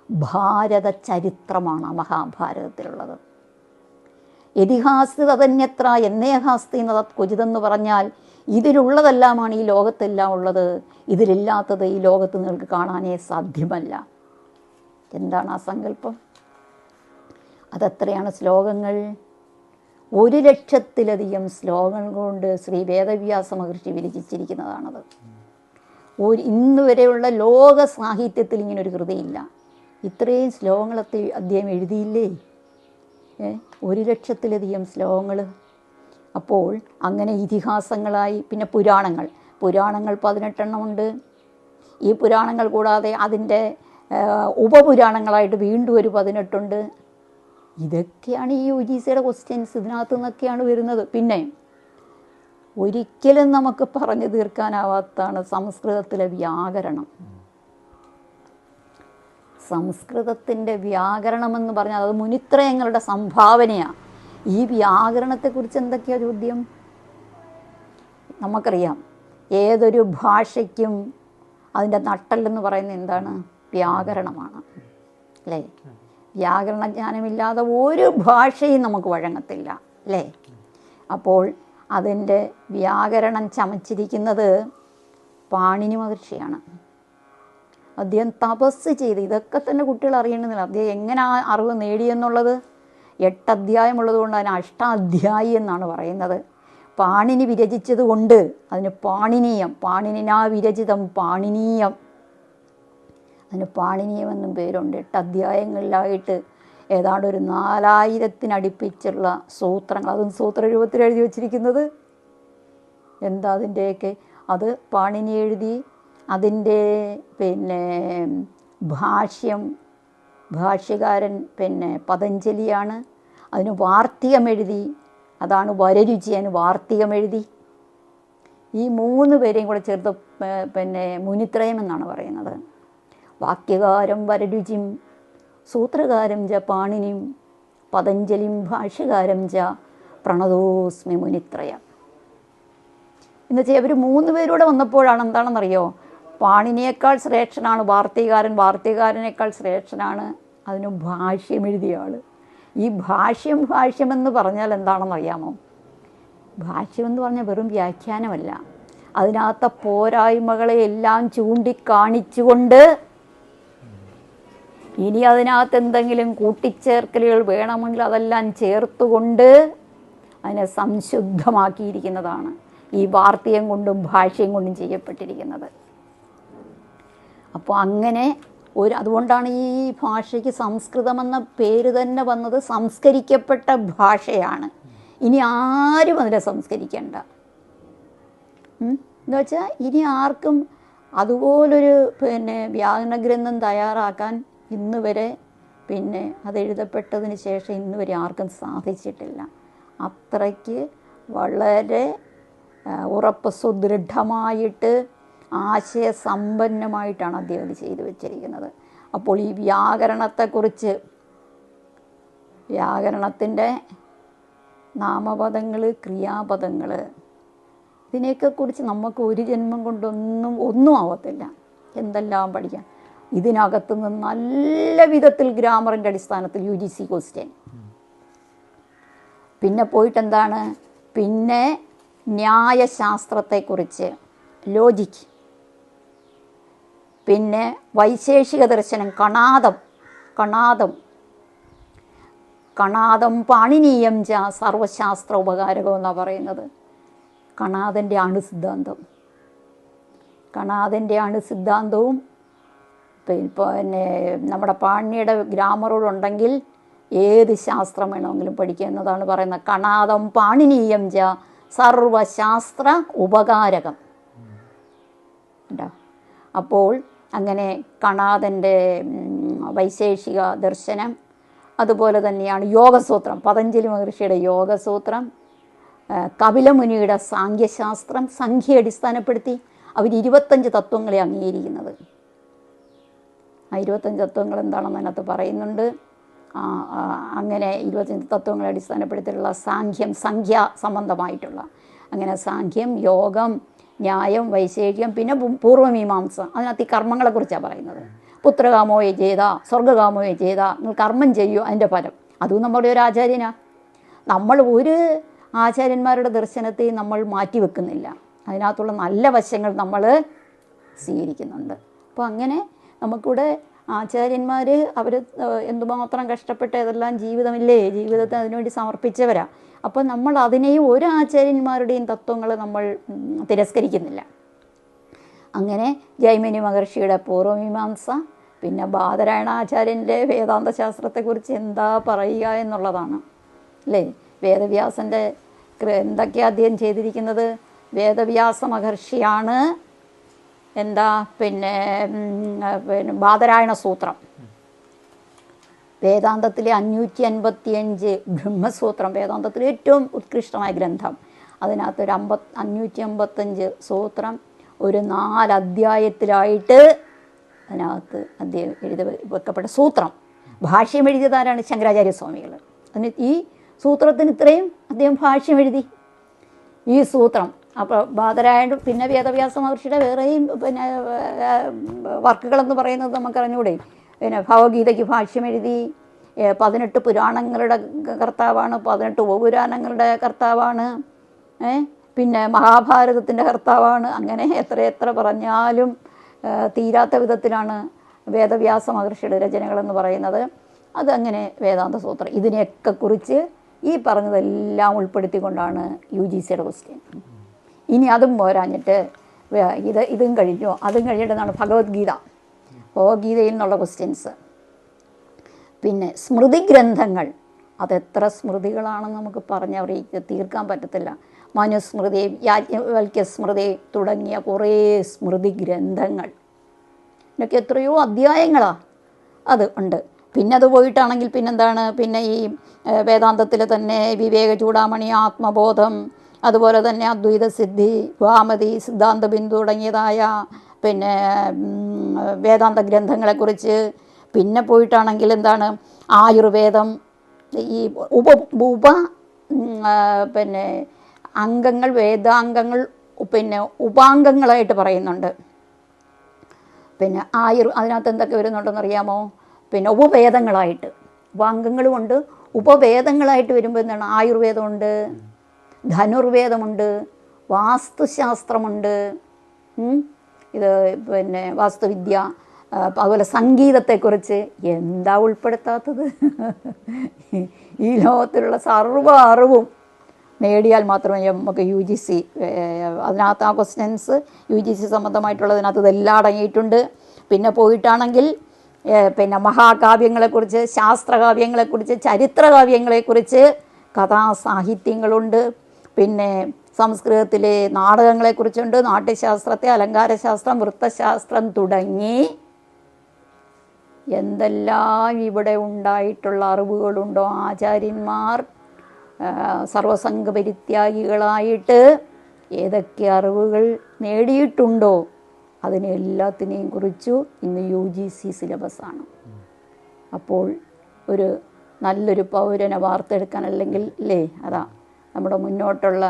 S1: ഭാരത ചരിത്രമാണ് മഹാഭാരതത്തിലുള്ളത്. യതിഹാസ്തി തദന്യത്ര എന്നേഹാസ്തി ന തത്ക്വചിതെന്ന് പറഞ്ഞാൽ ഇതിലുള്ളതെല്ലാമാണ് ഈ ലോകത്തെല്ലാം ഉള്ളത്. ഇതിലില്ലാത്തത് ഈ ലോകത്ത് നിങ്ങൾക്ക് കാണാനേ സാധ്യമല്ല. എന്താണ് ആ സങ്കല്പം? അതെത്രയാണ് ശ്ലോകങ്ങൾ? 1,00,000-ലധികം ശ്ലോകങ്ങൾ കൊണ്ട് ശ്രീ വേദവ്യാസ മഹർഷി വിരചിച്ചിരിക്കുന്നതാണത്. ഇന്ന് വരെയുള്ള ലോക സാഹിത്യത്തിൽ ഇങ്ങനൊരു കൃതിയില്ല. ഇത്രയും ശ്ലോകങ്ങളൊക്കെ അദ്ദേഹം എഴുതിയില്ലേ? 1,00,000-ലധികം ശ്ലോകങ്ങൾ. അപ്പോൾ അങ്ങനെ ഇതിഹാസങ്ങളായി. പിന്നെ പുരാണങ്ങൾ 18 ഉണ്ട്. ഈ പുരാണങ്ങൾ കൂടാതെ അതിൻ്റെ ഉപപുരാണങ്ങളായിട്ട് വീണ്ടും ഒരു 18 ഉണ്ട്. ഇതൊക്കെയാണ് ഈ UGCയുടെ ക്വസ്റ്റ്യൻസ്. ഇതിനകത്ത് നിന്നൊക്കെയാണ് വരുന്നത്. പിന്നെ ഒരിക്കലും നമുക്ക് പറഞ്ഞു തീർക്കാനാവാത്തതാണ് സംസ്കൃതത്തിലെ വ്യാകരണം. സംസ്കൃതത്തിൻ്റെ വ്യാകരണമെന്ന് പറഞ്ഞാൽ അത് മുനിത്രയങ്ങളുടെ സംഭാവനയാണ്. ഈ വ്യാകരണത്തെക്കുറിച്ച് എന്തൊക്കെയാണ് ചോദ്യം? നമുക്കറിയാം, ഏതൊരു ഭാഷയ്ക്കും അതിൻ്റെ നട്ടെല്ലെന്ന് പറയുന്നത് എന്താണ്? വ്യാകരണമാണ് അല്ലേ? വ്യാകരണ ജ്ഞാനമില്ലാതെ ഒരു ഭാഷയും നമുക്ക് വഴങ്ങത്തില്ല അല്ലേ? അപ്പോൾ അതിൻ്റെ വ്യാകരണം ചമച്ചിരിക്കുന്നത് പാണിനി മഹർഷിയാണ്. അദ്ദേഹം തപസ് ചെയ്ത്, ഇതൊക്കെ തന്നെ കുട്ടികൾ അറിയണമെന്നില്ല, അദ്ദേഹം എങ്ങനെ ആ അറിവ് നേടിയെന്നുള്ളത്. 8 അധ്യായമുള്ളത് കൊണ്ട് അതിന് അഷ്ടാധ്യായി എന്നാണ് പറയുന്നത്. പാണിനി വിരചിച്ചത് കൊണ്ട് അതിന് പാണിനീയം, പാണിനിനാ വിരചിതം പാണിനീയം, അതിന് പാണിനീയം എന്നും പേരുണ്ട്. 8 അധ്യായങ്ങളിലായിട്ട് ഏതാണ്ട് ഒരു 4000-അടുപ്പിച്ചുള്ള സൂത്രങ്ങൾ, അതും സൂത്രരൂപത്തിൽ എഴുതി വച്ചിരിക്കുന്നത്. എന്താ അതിൻ്റെയൊക്കെ? അത് പാണിനി എഴുതി. അതിൻ്റെ പിന്നെ ഭാഷ്യകാരൻ പതഞ്ജലിയാണ്. അതിന് വാർത്തികം എഴുതി, അതാണ് വരരുചി. അതിന് വാർത്തികം എഴുതി. ഈ 3 പേരെയും കൂടെ ചേർത്ത് മുനിത്രയം എന്നാണ് പറയുന്നത്. വാക്യകാരം വരരുചിം സൂത്രകാരം ച പാണിനിം പതഞ്ജലിം ഭാഷ്യകാരം ച പ്രണതോസ്മി മുനിത്രയം. എന്നുവെച്ചാൽ ഇവർ 3 പേരൂടെ വന്നപ്പോഴാണ് എന്താണെന്നറിയോ? പാണിനിയേക്കാൾ ശ്രേഷ്ഠനാണ് വാർത്തികാരൻ, വാർത്തികാരനേക്കാൾ ശ്രേഷ്ഠനാണ് അതിന് ഭാഷ്യം എഴുതിയ ആൾ. ഈ ഭാഷ്യമെന്ന് പറഞ്ഞാൽ എന്താണെന്നറിയാമോ? ഭാഷ്യമെന്ന് പറഞ്ഞാൽ വെറും വ്യാഖ്യാനമല്ല, അതിനകത്തെ പോരായ്മകളെ എല്ലാം ചൂണ്ടിക്കാണിച്ചുകൊണ്ട് ഇനി അതിനകത്ത് എന്തെങ്കിലും കൂട്ടിച്ചേർക്കലുകൾ വേണമെങ്കിൽ അതെല്ലാം ചേർത്തുകൊണ്ട് അതിനെ സംശുദ്ധമാക്കിയിരിക്കുന്നതാണ് ഈ വാർത്തികം കൊണ്ടും ഭാഷ്യം കൊണ്ടും ചെയ്യപ്പെട്ടിരിക്കുന്നത്. അപ്പോൾ അങ്ങനെ അതുകൊണ്ടാണ് ഈ ഭാഷയ്ക്ക് സംസ്കൃതമെന്ന പേര് തന്നെ വന്നത്. സംസ്കരിക്കപ്പെട്ട ഭാഷയാണ്. ഇനി ആരും അതിനെ സംസ്കരിക്കേണ്ട എന്ന് വെച്ചാൽ ഇനി ആർക്കും അതുപോലൊരു വ്യാകരണ ഗ്രന്ഥം തയ്യാറാക്കാൻ ഇന്ന് വരെ അതെഴുതപ്പെട്ടതിന് ശേഷം ഇന്ന് വരെ ആർക്കും സാധിച്ചിട്ടില്ല. അത്രയ്ക്ക് വളരെ ഉറപ്പ് സുദൃഢമായിട്ട് ആശയസമ്പന്നമായിട്ടാണ് അദ്ദേഹം ഇത് ചെയ്തു വച്ചിരിക്കുന്നത്. അപ്പോൾ ഈ വ്യാകരണത്തെക്കുറിച്ച്, വ്യാകരണത്തിൻ്റെ നാമപദങ്ങൾ, ക്രിയാപദങ്ങൾ, ഇതിനെയൊക്കെ കുറിച്ച് നമുക്ക് ഒരു ജന്മം കൊണ്ടൊന്നും ആവത്തില്ല. എന്തെല്ലാം പഠിക്കാം. ഇതിനകത്തുനിന്ന് നല്ല വിധത്തിൽ ഗ്രാമറിൻ്റെ അടിസ്ഥാനത്തിൽ UGC ക്വസ്റ്റ്യൻ. പിന്നെ പോയിട്ടെന്താണ്, പിന്നെ ന്യായശാസ്ത്രത്തെക്കുറിച്ച് ലോജിക്ക്, പിന്നെ വൈശേഷിക ദർശനം, കണാദം പാണിനീയം ച സർവശാസ്ത്ര ഉപകാരകം എന്നാണ് പറയുന്നത്. കണാദൻ്റെ അണുസിദ്ധാന്തവും പിന്നെ നമ്മുടെ പാണിനിയുടെ ഗ്രാമറുകളുണ്ടെങ്കിൽ ഏത് ശാസ്ത്രം വേണമെങ്കിലും പഠിക്കുക എന്നതാണ് പറയുന്നത്. കണാദം പാണിനീയം ച സർവശാസ്ത്ര ഉപകാരകം ഉണ്ടോ. അപ്പോൾ അങ്ങനെ കണാദൻ്റെ വൈശേഷിക ദർശനം, അതുപോലെ തന്നെയാണ് യോഗസൂത്രം, പതഞ്ജലി മഹർഷിയുടെ യോഗസൂത്രം, കപിലമുനിയുടെ സാങ്ഖ്യശാസ്ത്രം, സംഖ്യയെ അടിസ്ഥാനപ്പെടുത്തി അവർ 25 തത്വങ്ങളെ അംഗീകരിക്കുന്നത്. ആ 25 തത്വങ്ങൾ എന്താണെന്ന് അതിനകത്ത് പറയുന്നുണ്ട്. അങ്ങനെ 25 തത്വങ്ങളെ അടിസ്ഥാനപ്പെടുത്തിയിട്ടുള്ള സംഖ്യാ സംബന്ധമായിട്ടുള്ള, അങ്ങനെ സാഖ്യം, യോഗം, ന്യായം, വൈശേഷ്യം, പിന്നെ പൂർവ്വമീമാംസ. അതിനകത്ത് ഈ കർമ്മങ്ങളെക്കുറിച്ചാണ് പറയുന്നത്. പുത്രകാമോയെ ചെയ്ത, സ്വർഗ്ഗകാമോയെ ചെയ്ത, നിങ്ങൾ കർമ്മം ചെയ്യൂ, അതിൻ്റെ ഫലം. അതും നമ്മുടെ ഒരു ആചാര്യനാണ്. നമ്മൾ ഒരു ആചാര്യന്മാരുടെ ദർശനത്തെ നമ്മൾ മാറ്റി വെക്കുന്നില്ല, അതിനകത്തുള്ള നല്ല വശങ്ങൾ നമ്മൾ സ്വീകരിക്കുന്നുണ്ട്. അപ്പോൾ അങ്ങനെ നമുക്കിവിടെ ആചാര്യന്മാർ അവർ എന്തുമാത്രം കഷ്ടപ്പെട്ട് ഇതെല്ലാം ജീവിതത്തെ അതിനുവേണ്ടി സമർപ്പിച്ചവരാണ്. അപ്പോൾ നമ്മൾ അതിനെയും ഒരു ആചാര്യന്മാരുടെയും തത്വങ്ങൾ നമ്മൾ തിരസ്കരിക്കുന്നില്ല. അങ്ങനെ ജൈമിനി മഹർഷിയുടെ പൂർവ്വമീമാംസ, പിന്നെ ബാദരായണാചാര്യൻ്റെ വേദാന്ത ശാസ്ത്രത്തെക്കുറിച്ച് എന്താ പറയുക എന്നുള്ളതാണ് അല്ലേ. വേദവ്യാസൻ്റെ എന്തൊക്കെയാണ് അദ്ദേഹം ചെയ്തിരിക്കുന്നത്? വേദവ്യാസ മഹർഷിയാണ് പിന്നെ ബാദരായണ സൂത്രം, വേദാന്തത്തിലെ 555 ബ്രഹ്മസൂത്രം, വേദാന്തത്തിലെ ഏറ്റവും ഉത്കൃഷ്ടമായ ഗ്രന്ഥം. അതിനകത്തൊരു 555 സൂത്രം ഒരു 4 അധ്യായത്തിലായിട്ട് അതിനകത്ത് അദ്ദേഹം എഴുതി വെക്കപ്പെട്ട സൂത്രം. ഭാഷ്യം എഴുതിയതാരാണ്? ശങ്കരാചാര്യസ്വാമികൾ. അതിന് ഈ സൂത്രത്തിന് ഇത്രയും അദ്ദേഹം ഭാഷ്യം എഴുതി ഈ സൂത്രം. അപ്പോൾ ബാദരായണ, പിന്നെ വേദവ്യാസ മഹർഷിയുടെ വേറെയും പിന്നെ വർക്കുകളെന്ന് പറയുന്നത് നമുക്കറിഞ്ഞൂടെ. പിന്നെ ഭഗവത്ഗീതയ്ക്ക് ഭാഷ്യം എഴുതി, 18 പുരാണങ്ങളുടെ കർത്താവാണ്, 18 ഉപപുരാണങ്ങളുടെ കർത്താവാണ്, പിന്നെ മഹാഭാരതത്തിൻ്റെ കർത്താവാണ്. അങ്ങനെ എത്ര പറഞ്ഞാലും തീരാത്ത വിധത്തിലാണ് വേദവ്യാസ മഹർഷിയുടെ രചനകളെന്ന് പറയുന്നത്. അതങ്ങനെ വേദാന്ത സൂത്രം. ഇതിനെയൊക്കെ കുറിച്ച് ഈ പറഞ്ഞതെല്ലാം ഉൾപ്പെടുത്തിക്കൊണ്ടാണ് UGCയുടെ ക്വസ്റ്റ്യൻ. ഇനി അതും പോരാഞ്ഞിട്ട് ഇതും കഴിഞ്ഞു. അതും കഴിഞ്ഞിട്ടാണ് ഭഗവത്ഗീതയിൽ നിന്നുള്ള ക്വസ്റ്റ്യൻസ്. പിന്നെ സ്മൃതി ഗ്രന്ഥങ്ങൾ, അതെത്ര സ്മൃതികളാണെന്ന് നമുക്ക് പറഞ്ഞറിയിക്കുക തീർക്കാൻ പറ്റത്തില്ല. മനുസ്മൃതി, യാജ്ഞവൽക്യസ്മൃതി തുടങ്ങിയ കുറേ സ്മൃതി ഗ്രന്ഥങ്ങൾ, ഇതിനൊക്കെ എത്രയോ അധ്യായങ്ങളാണ് അത് ഉണ്ട്. പിന്നെ അത് പോയിട്ടാണെങ്കിൽ പിന്നെന്താണ്, പിന്നെ ഈ വേദാന്തത്തിൽ തന്നെ വിവേക ചൂടാമണി, ആത്മബോധം, അതുപോലെ തന്നെ അദ്വൈത സിദ്ധി, ഭാമതി, സിദ്ധാന്ത ബിന്ദു തുടങ്ങിയതായ പിന്നെ വേദാന്ത ഗ്രന്ഥങ്ങളെക്കുറിച്ച്. പിന്നെ പോയിട്ടാണെങ്കിൽ എന്താണ് ആയുർവേദം, ഈ പിന്നെ അംഗങ്ങൾ, വേദാംഗങ്ങൾ പിന്നെ ഉപാംഗങ്ങളായിട്ട് പറയുന്നുണ്ട്. പിന്നെ അതിനകത്ത് എന്തൊക്കെ വരുന്നുണ്ടെന്നറിയാമോ? പിന്നെ ഉപവേദങ്ങളായിട്ട്, ഉപാംഗങ്ങളുമുണ്ട്, ഉപവേദങ്ങളായിട്ട് വരുമ്പോൾ എന്താണ്, ആയുർവേദമുണ്ട്, ധനുർവേദമുണ്ട്, വാസ്തുശാസ്ത്രമുണ്ട്, ഇത് പിന്നെ വാസ്തുവിദ്യ, അതുപോലെ സംഗീതത്തെക്കുറിച്ച്. എന്താ ഉൾപ്പെടുത്താത്തത്? ഈ ലോകത്തിലുള്ള സർവ്വ അറിവും നേടിയാൽ മാത്രമേ നമുക്ക് UGC അതിനകത്ത് ആ ക്വസ്റ്റ്യൻസ് UGC സംബന്ധമായിട്ടുള്ളതിനകത്ത് ഇതെല്ലാം അടങ്ങിയിട്ടുണ്ട്. പിന്നെ പോയിട്ടാണെങ്കിൽ പിന്നെ മഹാകാവ്യങ്ങളെക്കുറിച്ച്, ശാസ്ത്രകാവ്യങ്ങളെക്കുറിച്ച്, ചരിത്രകാവ്യങ്ങളെക്കുറിച്ച്, കഥാസാഹിത്യങ്ങളുണ്ട്. പിന്നെ സംസ്കൃതത്തിലെ നാടകങ്ങളെക്കുറിച്ചുണ്ട്, നാട്യശാസ്ത്രത്തെ, അലങ്കാരശാസ്ത്രം, വൃത്തശാസ്ത്രം തുടങ്ങി എന്തെല്ലാം ഇവിടെ ഉണ്ടായിട്ടുള്ള അറിവുകളുണ്ടോ. ആചാര്യന്മാർ സർവസംഘപരിത്യാഗികളായിട്ട് ഏതൊക്കെ അറിവുകൾ നേടിയിട്ടുണ്ടോ അതിനെ എല്ലാത്തിനെയും കുറിച്ചു ഇന്ന് UGC സിലബസാണ്. അപ്പോൾ ഒരു നല്ലൊരു പൗരനെ വാർത്തെടുക്കാൻ, അല്ലെങ്കിൽ അല്ലേ, അതാ നമ്മുടെ മുന്നോട്ടുള്ള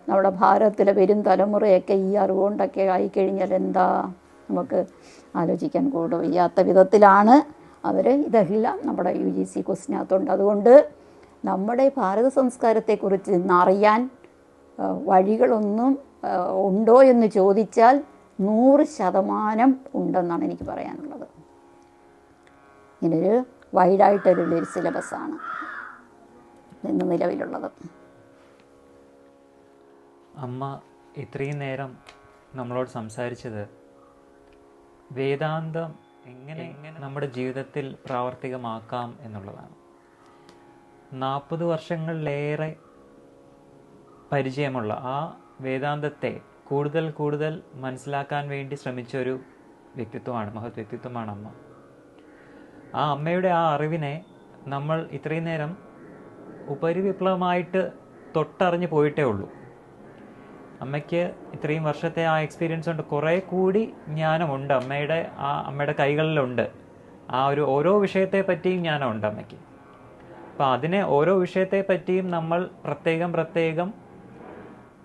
S1: നമ്മുടെ ഭാരതത്തിലെ വരും തലമുറയൊക്കെ ഈ അറിവുകൊണ്ടൊക്കെ ആയിക്കഴിഞ്ഞാൽ എന്താ നമുക്ക് ആലോചിക്കാൻ കൂടെ വയ്യാത്ത വിധത്തിലാണ് അവർ ഇതെല്ലാം നമ്മുടെ UGC ക്വസ്റ്റിനകത്തുണ്ട്. അതുകൊണ്ട് നമ്മുടെ ഭാരത സംസ്കാരത്തെക്കുറിച്ച് ഇന്നറിയാൻ വഴികളൊന്നും ഉണ്ടോ എന്ന് ചോദിച്ചാൽ 100% ഉണ്ടെന്നാണ് എനിക്ക് പറയാനുള്ളത്. ഇങ്ങനൊരു വൈഡായിട്ടുള്ളൊരു സിലബസാണ് ഇന്ന് നിലവിലുള്ളത്.
S2: അമ്മ ഇത്രയും നേരം നമ്മളോട് സംസാരിച്ചത് വേദാന്തം എങ്ങനെ നമ്മുടെ ജീവിതത്തിൽ പ്രാവർത്തികമാക്കാം എന്നുള്ളതാണ്. 40 വർഷങ്ങളിലേറെ പരിചയമുള്ള ആ വേദാന്തത്തെ കൂടുതൽ കൂടുതൽ മനസ്സിലാക്കാൻ വേണ്ടി ശ്രമിച്ചൊരു വ്യക്തിത്വമാണ്, മഹത് വ്യക്തിത്വമാണ് അമ്മ. ആ അമ്മയുടെ ആ അറിവിനെ നമ്മൾ ഇത്രയും നേരം ഉപരിവിപ്ലവമായിട്ട് തൊട്ടറിഞ്ഞ് പോയിട്ടേ ഉള്ളൂ. അമ്മയ്ക്ക് ഇത്രയും വർഷത്തെ ആ എക്സ്പീരിയൻസ് കൊണ്ട് കുറേ കൂടി ജ്ഞാനമുണ്ട്, അമ്മയുടെ കൈകളിലുണ്ട്. ആ ഒരു ഓരോ വിഷയത്തെ പറ്റിയും ജ്ഞാനമുണ്ട് അമ്മയ്ക്ക്. അപ്പോൾ അതിനെ ഓരോ വിഷയത്തെ പറ്റിയും നമ്മൾ പ്രത്യേകം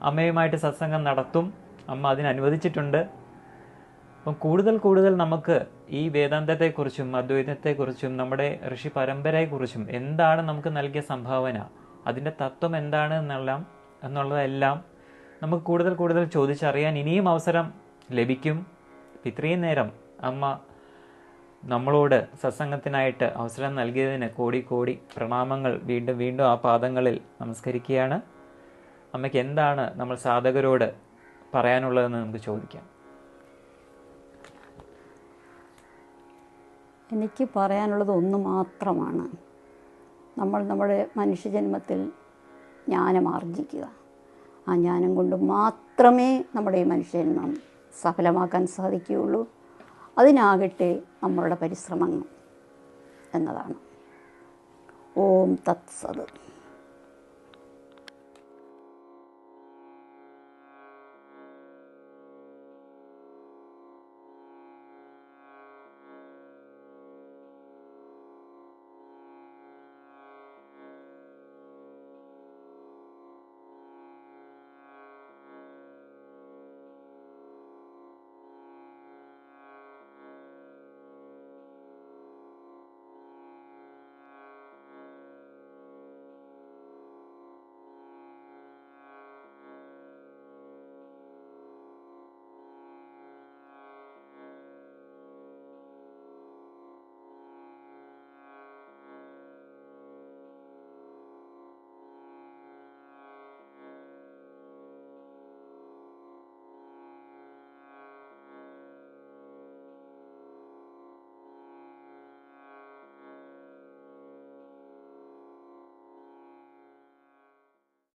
S2: അമ്മയുമായിട്ട് സത്സംഗം നടത്തും. അമ്മ അതിനനുവദിച്ചിട്ടുണ്ട്. അപ്പം കൂടുതൽ നമുക്ക് ഈ വേദാന്തത്തെക്കുറിച്ചും അദ്വൈതത്തെക്കുറിച്ചും നമ്മുടെ ഋഷി പരമ്പരയെക്കുറിച്ചും എന്താണ് നമുക്ക് നൽകിയ സംഭാവന, അതിൻ്റെ തത്വം എന്താണ് എന്നുള്ളതെല്ലാം നമുക്ക് കൂടുതൽ ചോദിച്ചറിയാൻ ഇനിയും അവസരം ലഭിക്കും. ഇത്രയും നേരം അമ്മ നമ്മളോട് സത്സംഗത്തിനായിട്ട് അവസരം നൽകിയതിന് കോടി പ്രണാമങ്ങൾ വീണ്ടും ആ പാദങ്ങളിൽ നമസ്കരിക്കുകയാണ്. അമ്മയ്ക്ക് എന്താണ് നമ്മൾ സാധകരോട് പറയാനുള്ളതെന്ന് നമുക്ക് ചോദിക്കാം.
S1: എനിക്ക് പറയാനുള്ളത് ഒന്ന് മാത്രമാണ്. നമ്മുടെ മനുഷ്യജന്മത്തിൽ ജ്ഞാനം ആർജിക്കുക. ആ ജ്ഞാനം കൊണ്ട് മാത്രമേ നമ്മുടെ ഈ മനുഷ്യജന്മം സഫലമാക്കാൻ സാധിക്കുകയുള്ളൂ. അതിനാകട്ടെ നമ്മളുടെ പരിശ്രമങ്ങൾ എന്നതാണ്. ഓം തത്സത്.